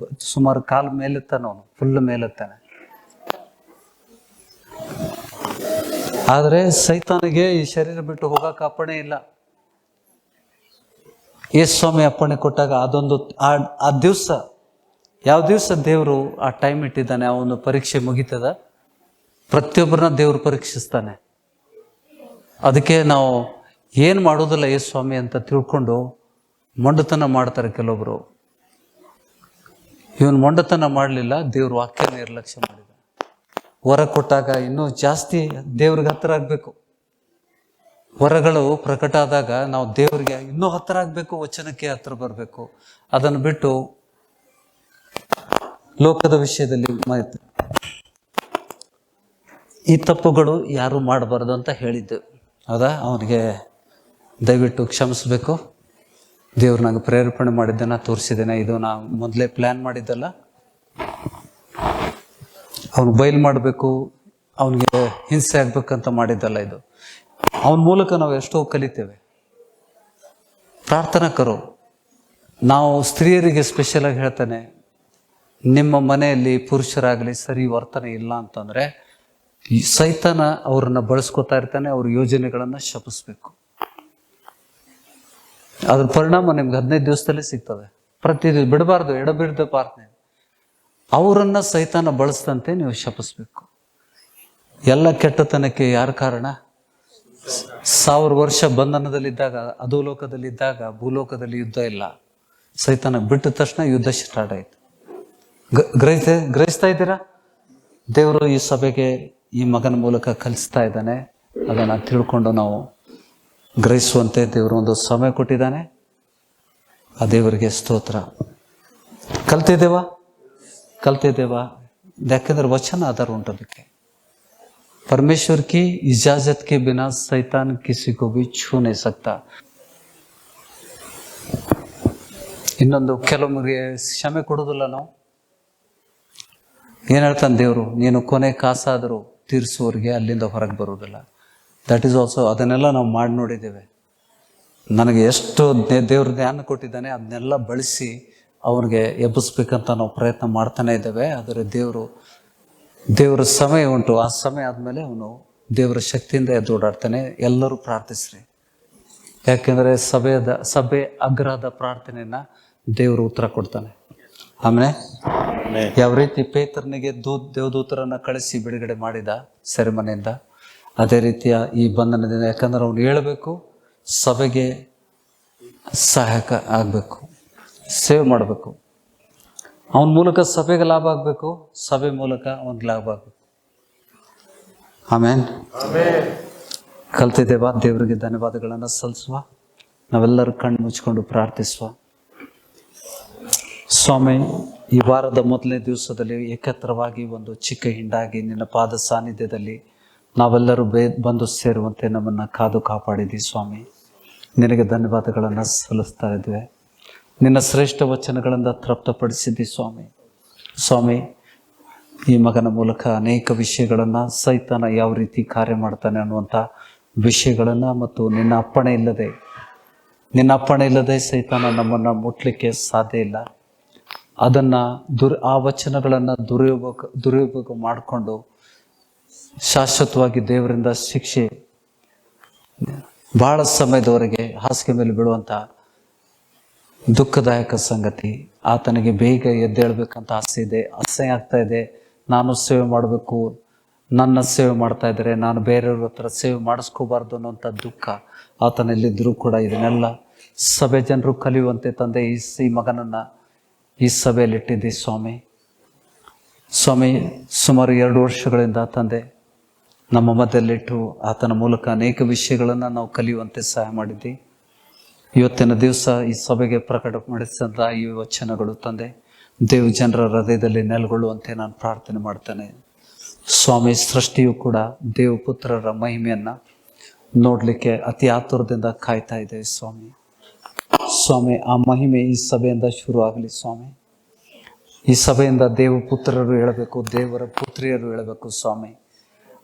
ಸುಮಾರು ಕಾಲು ಮೇಲೆತ್ತಾನೆ. ಅವನು ಫುಲ್ ಮೇಲೆತ್ತಾನೆ. ಆದರೆ ಸೈತಾನಿಗೆ ಈ ಶರೀರ ಬಿಟ್ಟು ಹೋಗಕ್ಕೆ ಅಪ್ಪಣೆ ಇಲ್ಲ. ಯೇಸುಸ್ವಾಮಿ ಅಪ್ಪಣೆ ಕೊಟ್ಟಾಗ ಅದೊಂದು ಆ ದಿವಸ, ಯಾವ ದಿವಸ ದೇವರು ಆ ಟೈಮ್ ಇಟ್ಟಿದ್ದಾನೆ, ಆ ಒಂದು ಪರೀಕ್ಷೆ ಮುಗಿತದ. ಪ್ರತಿಯೊಬ್ಬರನ್ನ ದೇವರು ಪರೀಕ್ಷಿಸ್ತಾನೆ. ಅದಕ್ಕೆ ನಾವು ಏನು ಮಾಡೋದಿಲ್ಲ ಯೇಸುಸ್ವಾಮಿ ಅಂತ ತಿಳ್ಕೊಂಡು ಮೊಂಡತನ ಮಾಡ್ತಾರೆ ಕೆಲವೊಬ್ರು. ಇವನು ಮೊಂಡತನ ಮಾಡಲಿಲ್ಲ, ದೇವ್ರ ವಾಕ್ಯ ನಿರ್ಲಕ್ಷ್ಯ ಮಾಡಿದ. ವರ ಕೊಟ್ಟಾಗ ಇನ್ನೂ ಜಾಸ್ತಿ ದೇವ್ರಿಗೆ ಹತ್ತಿರ ಆಗಬೇಕು. ವರಗಳು ಪ್ರಕಟ ಆದಾಗ ನಾವು ದೇವರಿಗೆ ಇನ್ನೂ ಹತ್ತಿರ ಆಗಬೇಕು, ವಚನಕ್ಕೆ ಹತ್ತಿರ ಬರಬೇಕು. ಅದನ್ನು ಬಿಟ್ಟು ಲೋಕದ ವಿಷಯದಲ್ಲಿ ಈ ತಪ್ಪುಗಳು ಯಾರು ಮಾಡಬಾರ್ದು ಅಂತ ಹೇಳಿದ್ದು ಹೌದಾ. ಅವನಿಗೆ ದಯವಿಟ್ಟು ಕ್ಷಮಿಸಬೇಕು. ದೇವ್ರು ನನಗೆ ಪ್ರೇರೇಪಣೆ ಮಾಡಿದ್ದೇನೆ, ತೋರಿಸಿದ್ದೇನೆ. ಇದು ನಾವು ಮೊದಲೇ ಪ್ಲ್ಯಾನ್ ಮಾಡಿದ್ದಲ್ಲ. ಅವನು ಬಯಲು ಮಾಡಬೇಕು, ಅವನಿಗೆ ಹಿಂಸೆ ಆಗ್ಬೇಕಂತ ಮಾಡಿದ್ದಲ್ಲ ಇದು. ಅವನ ಮೂಲಕ ನಾವು ಎಷ್ಟೋ ಕಲಿತೇವೆ. ಪ್ರಾರ್ಥನಾ ಕರೋ. ನಾವು ಸ್ತ್ರೀಯರಿಗೆ ಸ್ಪೆಷಲಾಗಿ ಹೇಳ್ತಾನೆ, ನಿಮ್ಮ ಮನೆಯಲ್ಲಿ ಪುರುಷರಾಗಲಿ ಸರಿ ವರ್ತನೆ ಇಲ್ಲ ಅಂತಂದರೆ ಈ ಸೈತಾನ ಅವ್ರನ್ನ ಬಳಸ್ಕೊತಾ ಇರ್ತಾನೆ, ಅವ್ರ ಯೋಜನೆಗಳನ್ನು ಶಪಿಸ್ಬೇಕು. ಅದ್ರ ಪರಿಣಾಮ ನಿಮ್ಗೆ 15 ದಿವಸದಲ್ಲೇ ಸಿಗ್ತದೆ. ಪ್ರತಿದಿನ ಬಿಡಬಾರ್ದು, ಎಡಬಿಡದ ಪ್ರಾರ್ಥನೆ. ಅವರನ್ನ ಸೈತಾನ ಬಳಸ್ದಂತೆ ನೀವು ಶಪಿಸ್ಬೇಕು. ಎಲ್ಲ ಕೆಟ್ಟತನಕ್ಕೆ ಯಾರ ಕಾರಣ? 1000 ವರ್ಷ ಬಂಧನದಲ್ಲಿದ್ದಾಗ, ಅಧೋಲೋಕದಲ್ಲಿದ್ದಾಗ ಭೂಲೋಕದಲ್ಲಿ ಯುದ್ಧ ಇಲ್ಲ. ಸೈತಾನ ಬಿಟ್ಟ ತಕ್ಷಣ ಯುದ್ಧ ಸ್ಟಾರ್ಟ್ ಆಯ್ತು. ಗ್ರಹಿಸ್ತಾ ಇದ್ದೀರಾ? ದೇವರು ಈ ಸಭೆಗೆ ಈ ಮಗನ ಮೂಲಕ ಕಲಿಸ್ತಾ ಇದ್ದಾನೆ. ಅದನ್ನು ತಿಳ್ಕೊಂಡು ನಾವು ಗ್ರಹಿಸುವಂತೆ ದೇವರು ಒಂದು ಸಮಯ ಕೊಟ್ಟಿದ್ದಾನೆ. ಆ ದೇವರಿಗೆ ಸ್ತೋತ್ರ. ಕಲ್ತಿದ್ದೇವಾ? ಯಾಕೆಂದ್ರೆ ವಚನ ಆಧಾರ ಉಂಟು ಅದಕ್ಕೆ. परमेश्वर की इजाजत के बिना शैतान किसी को भी छू नहीं सकता. ಇನ್ನೊಂದು, ಕೆಲವೊಮ್ಮೆ ಕ್ಷಮೆ ಕೊಡೋದಿಲ್ಲ ನಾವು. ಏನು ಹೇಳ್ತಾನೆ ದೇವರು? ನೀನು ಕೊನೆ ಕಾಸಾದರೂ ತೀರಿಸುವವರಿಗೆ ಅಲ್ಲಿಂದ ಹೊರಗೆ ಬರುವುದಿಲ್ಲ. That is also. ಅದನ್ನೆಲ್ಲ ನಾವು ಮಾಡಿ ನೋಡಿದ್ದೇವೆ. ನನಗೆ ಎಷ್ಟು ದೇವ್ರ ಧ್ಯಾನ ಕೊಟ್ಟಿದ್ದಾನೆ ಅದನ್ನೆಲ್ಲ ಬಳಸಿ ಅವ್ರಿಗೆ ಎಬ್ಬಿಸ್ಬೇಕಂತ ನಾವು ಪ್ರಯತ್ನ ಮಾಡ್ತಾನೆ ಇದ್ದೇವೆ. ಆದರೆ ದೇವರ ಸಮಯ ಉಂಟು. ಆ ಸಮಯ ಆದಮೇಲೆ ಅವನು ದೇವರ ಶಕ್ತಿಯಿಂದ ಎದ್ದೋಡಾಡ್ತಾನೆ. ಎಲ್ಲರೂ ಪ್ರಾರ್ಥಿಸ್ರಿ. ಯಾಕೆಂದರೆ ಸಭೆ ಅಗ್ರಹದ ಪ್ರಾರ್ಥನೆಯನ್ನ ದೇವರು ಉತ್ತರ ಕೊಡ್ತಾನೆ. ಆಮೇಲೆ ಯಾವ ರೀತಿ ಪೇತ್ರನಿಗೆ ದೇವದೂತರನ್ನ ಕಳಿಸಿ ಬಿಡುಗಡೆ ಮಾಡಿದ ಸೆರೆಮನೆಯಿಂದ, ಅದೇ ರೀತಿಯ ಈ ಬಂಧನದಿಂದ. ಯಾಕಂದ್ರೆ ಅವನು ಹೇಳಬೇಕು, ಸಭೆಗೆ ಸಹಾಯಕ ಆಗಬೇಕು, ಸೇವೆ ಮಾಡಬೇಕು. ಅವನ ಮೂಲಕ ಸಭೆಗೆ ಲಾಭ ಆಗಬೇಕು, ಸಭೆ ಮೂಲಕ ಅವನಿಗೆ ಲಾಭ ಆಗಬೇಕು. ಆಮೇನ್. ಕಲ್ತಿದ್ದೇವಾ? ದೇವರಿಗೆ ಧನ್ಯವಾದಗಳನ್ನು ಸಲ್ಲಿಸುವ. ನಾವೆಲ್ಲರೂ ಕಣ್ಣು ಮುಚ್ಕೊಂಡು ಪ್ರಾರ್ಥಿಸುವ. ಸ್ವಾಮಿ, ಈ ವಾರದ ಮೊದಲನೇ ದಿವಸದಲ್ಲಿ ಏಕತ್ರವಾಗಿ ಒಂದು ಚಿಕ್ಕ ಹಿಂಡಾಗಿ ನಿನ್ನ ಪಾದ ಸಾನ್ನಿಧ್ಯದಲ್ಲಿ ನಾವೆಲ್ಲರೂ ಬಂದು ಸೇರುವಂತೆ ನಮ್ಮನ್ನು ಕಾದು ಕಾಪಾಡಿದ್ವಿ ಸ್ವಾಮಿ. ನಿನಗೆ ಧನ್ಯವಾದಗಳನ್ನು ಸಲ್ಲಿಸ್ತಾ ಇದ್ವಿ. ನಿನ್ನ ಶ್ರೇಷ್ಠ ವಚನಗಳಿಂದ ತೃಪ್ತಪಡಿಸಿದ್ದಿ ಸ್ವಾಮಿ. ಈ ಮಗನ ಮೂಲಕ ಅನೇಕ ವಿಷಯಗಳನ್ನು, ಸೈತಾನ ಯಾವ ರೀತಿ ಕಾರ್ಯ ಮಾಡ್ತಾನೆ ಅನ್ನುವಂಥ ವಿಷಯಗಳನ್ನು, ಮತ್ತು ನಿನ್ನ ಅಪ್ಪಣೆ ಇಲ್ಲದೆ ಸೈತಾನ ನಮ್ಮನ್ನು ಮುಟ್ಲಿಕ್ಕೆ ಸಾಧ್ಯ ಇಲ್ಲ. ಅದನ್ನು ಆ ವಚನಗಳನ್ನು ದುರುಪಯೋಗ ಮಾಡಿಕೊಂಡು ಶಾಶ್ವತವಾಗಿ ದೇವರಿಂದ ಶಿಕ್ಷೆ ಬಹಳ ಸಮಯದವರೆಗೆ ಹಾಸಿಗೆ ಮೇಲೆ ಬೀಳುವಂಥ ದುಃಖದಾಯಕ ಸಂಗತಿ. ಆತನಿಗೆ ಬೇಗ ಎದ್ದೇಳಬೇಕಂತ ಆಸೆ ಇದೆ, ಅಸಹ್ಯ ಆಗ್ತಾ ಇದೆ. ನಾನು ಸೇವೆ ಮಾಡಬೇಕು, ನನ್ನ ಸೇವೆ ಮಾಡ್ತಾ ಇದ್ದಾರೆ, ನಾನು ಬೇರೆಯವ್ರ ಹತ್ರ ಸೇವೆ ಮಾಡಿಸ್ಕೋಬಾರ್ದು ಅನ್ನೋಂಥ ದುಃಖ ಆತನಲ್ಲಿದ್ದರೂ ಕೂಡ ಇದನ್ನೆಲ್ಲ ಸಭೆ ಜನರು ಕಲಿಯುವಂತೆ ತಂದೆ ಈ ಮಗನನ್ನು ಈ ಸಭೆಯಲ್ಲಿಟ್ಟಿದ್ದಿ ಸ್ವಾಮಿ. ಸುಮಾರು 2 ವರ್ಷಗಳಿಂದ ತಂದೆ ನಮ್ಮ ಮಧ್ಯದಲ್ಲಿಟ್ಟು ಆತನ ಮೂಲಕ ಅನೇಕ ವಿಷಯಗಳನ್ನು ನಾವು ಕಲಿಯುವಂತೆ ಸಹಾಯ ಮಾಡಿದ್ದಿ. ಇವತ್ತಿನ ದಿವಸ ಈ ಸಭೆಗೆ ಪ್ರಕಟ ಮಾಡಿಸಿದಂಥ ಈ ವಚನಗಳು ತಂದೆ ದೇವ ಜನರ ಹೃದಯದಲ್ಲಿ ನೆಲೆಗೊಳ್ಳುವಂತೆ ನಾನು ಪ್ರಾರ್ಥನೆ ಮಾಡ್ತೇನೆ ಸ್ವಾಮಿ. ಸೃಷ್ಟಿಯು ಕೂಡ ದೇವಪುತ್ರರ ಮಹಿಮೆಯನ್ನು ನೋಡಲಿಕ್ಕೆ ಅತಿ ಆತುರದಿಂದ ಕಾಯ್ತಾ ಇದೆ ಸ್ವಾಮಿ. ಆ ಮಹಿಮೆ ಈ ಸಭೆಯಿಂದ ಶುರು ಆಗಲಿ ಸ್ವಾಮಿ. ಈ ಸಭೆಯಿಂದ ದೇವಪುತ್ರರು ಹೇಳಬೇಕು, ದೇವರ ಪುತ್ರಿಯರು ಹೇಳಬೇಕು ಸ್ವಾಮಿ.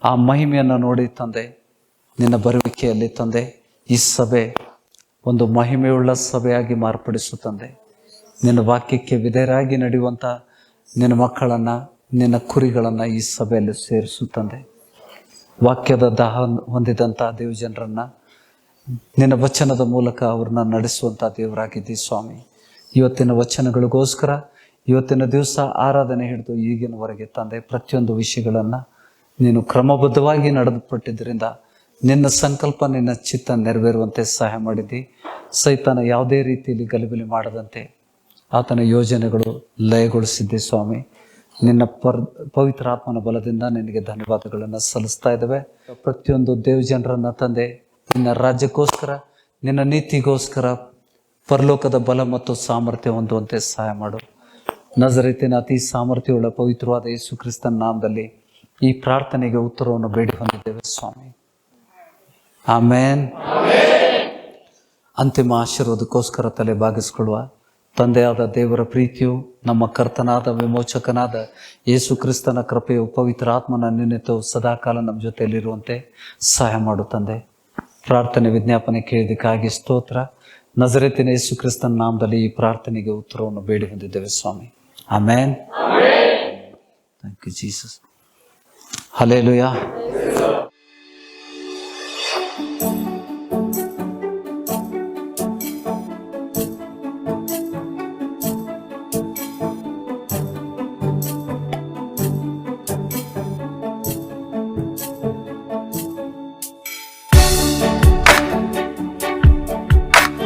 ಆ ಮಹಿಮೆಯನ್ನು ನೋಡಿ ತಂದೆ, ನಿನ್ನ ಬರುವಿಕೆಯಲ್ಲಿ ತಂದೆ ಈ ಸಭೆ ಒಂದು ಮಹಿಮೆಯುಳ್ಳ ಸಭೆಯಾಗಿ ಮಾರ್ಪಡಿಸು ತಂದೆ. ನಿನ್ನ ವಾಕ್ಯಕ್ಕೆ ವಿಧೇಯರಾಗಿ ನಡೆಯುವಂಥ ನಿನ್ನ ಮಕ್ಕಳನ್ನು, ನಿನ್ನ ಕುರಿಗಳನ್ನು ಈ ಸಭೆಯಲ್ಲಿ ಸೇರಿಸು ತಂದೆ. ವಾಕ್ಯದ ದಾಹ ಹೊಂದಿದಂಥ ದೇವಜನರನ್ನು ನಿನ್ನ ವಚನದ ಮೂಲಕ ಅವ್ರನ್ನ ನಡೆಸುವಂಥ ದೇವರಾಗಿದ್ದಿ ಸ್ವಾಮಿ. ಇವತ್ತಿನ ವಚನಗಳಿಗೋಸ್ಕರ ಇವತ್ತಿನ ದಿವಸ ಆರಾಧನೆ ಹಿಡಿದು ಈಗಿನವರೆಗೆ ತಂದೆ ಪ್ರತಿಯೊಂದು ವಿಷಯಗಳನ್ನು ನೀನು ಕ್ರಮಬದ್ಧವಾಗಿ ನಡೆದುಪಟ್ಟಿದ್ದರಿಂದ ನಿನ್ನ ಸಂಕಲ್ಪ, ನಿನ್ನ ಚಿತ್ತ ನೆರವೇರುವಂತೆ ಸಹಾಯ ಮಾಡಿದ್ದಿ. ಸೈತಾನ ಯಾವುದೇ ರೀತಿಯಲ್ಲಿ ಗಲಿಬಿಲಿ ಮಾಡದಂತೆ ಆತನ ಯೋಜನೆಗಳು ಲಯಗೊಳಿಸಿದ್ದೆ ಸ್ವಾಮಿ. ನಿನ್ನ ಪವಿತ್ರ ಆತ್ಮನ ಬಲದಿಂದ ನಿನಗೆ ಧನ್ಯವಾದಗಳನ್ನು ಸಲ್ಲಿಸ್ತಾ ಇದ್ದೇವೆ. ಪ್ರತಿಯೊಂದು ದೇವಜನರನ್ನ ತಂದೆ ನಿನ್ನ ರಾಜ್ಯಕ್ಕೋಸ್ಕರ, ನಿನ್ನ ನೀತಿಗೋಸ್ಕರ ಪರಲೋಕದ ಬಲ ಮತ್ತು ಸಾಮರ್ಥ್ಯ ಹೊಂದುವಂತೆ ಸಹಾಯ ಮಾಡು. ನಜರೇತಿನ ಅತಿ ಸಾಮರ್ಥ್ಯವುಳ್ಳ ಪವಿತ್ರವಾದ ಯೇಸು ಕ್ರಿಸ್ತನ ನಾಮದಲ್ಲಿ ಈ ಪ್ರಾರ್ಥನೆಗೆ ಉತ್ತರವನ್ನು ಬೇಡಿ ಹೊಂದಿದ್ದೇವೆ ಸ್ವಾಮಿ. ಆಮೇನ್. ಅಂತಿಮ ಆಶೀರ್ವಾದಕ್ಕೋಸ್ಕರ ತಲೆ ಬಾಗಿಸಿಕೊಳ್ಳುವ. ತಂದೆಯಾದ ದೇವರ ಪ್ರೀತಿಯು, ನಮ್ಮ ಕರ್ತನಾದ ವಿಮೋಚಕನಾದ ಯೇಸು ಕ್ರಿಸ್ತನ ಕೃಪೆಯು, ಪವಿತ್ರ ಆತ್ಮನ ನಿನ್ನೆತು ಸದಾಕಾಲ ನಮ್ಮ ಜೊತೆಯಲ್ಲಿರುವಂತೆ ಸಹಾಯ ಮಾಡು ತಂದೆ. ಪ್ರಾರ್ಥನೆ ವಿಜ್ಞಾಪನೆ ಕೇಳಿದಕ್ಕಾಗಿ ಸ್ತೋತ್ರ. ನಜರೇತಿನ ಯೇಸು ಕ್ರಿಸ್ತನ ನಾಮದಲ್ಲಿ ಈ ಪ್ರಾರ್ಥನೆಗೆ ಉತ್ತರವನ್ನು ಬೇಡಿ ಹೊಂದಿದ್ದೇವೆ ಸ್ವಾಮಿ. Amen. Thank you Jesus. Hallelujah.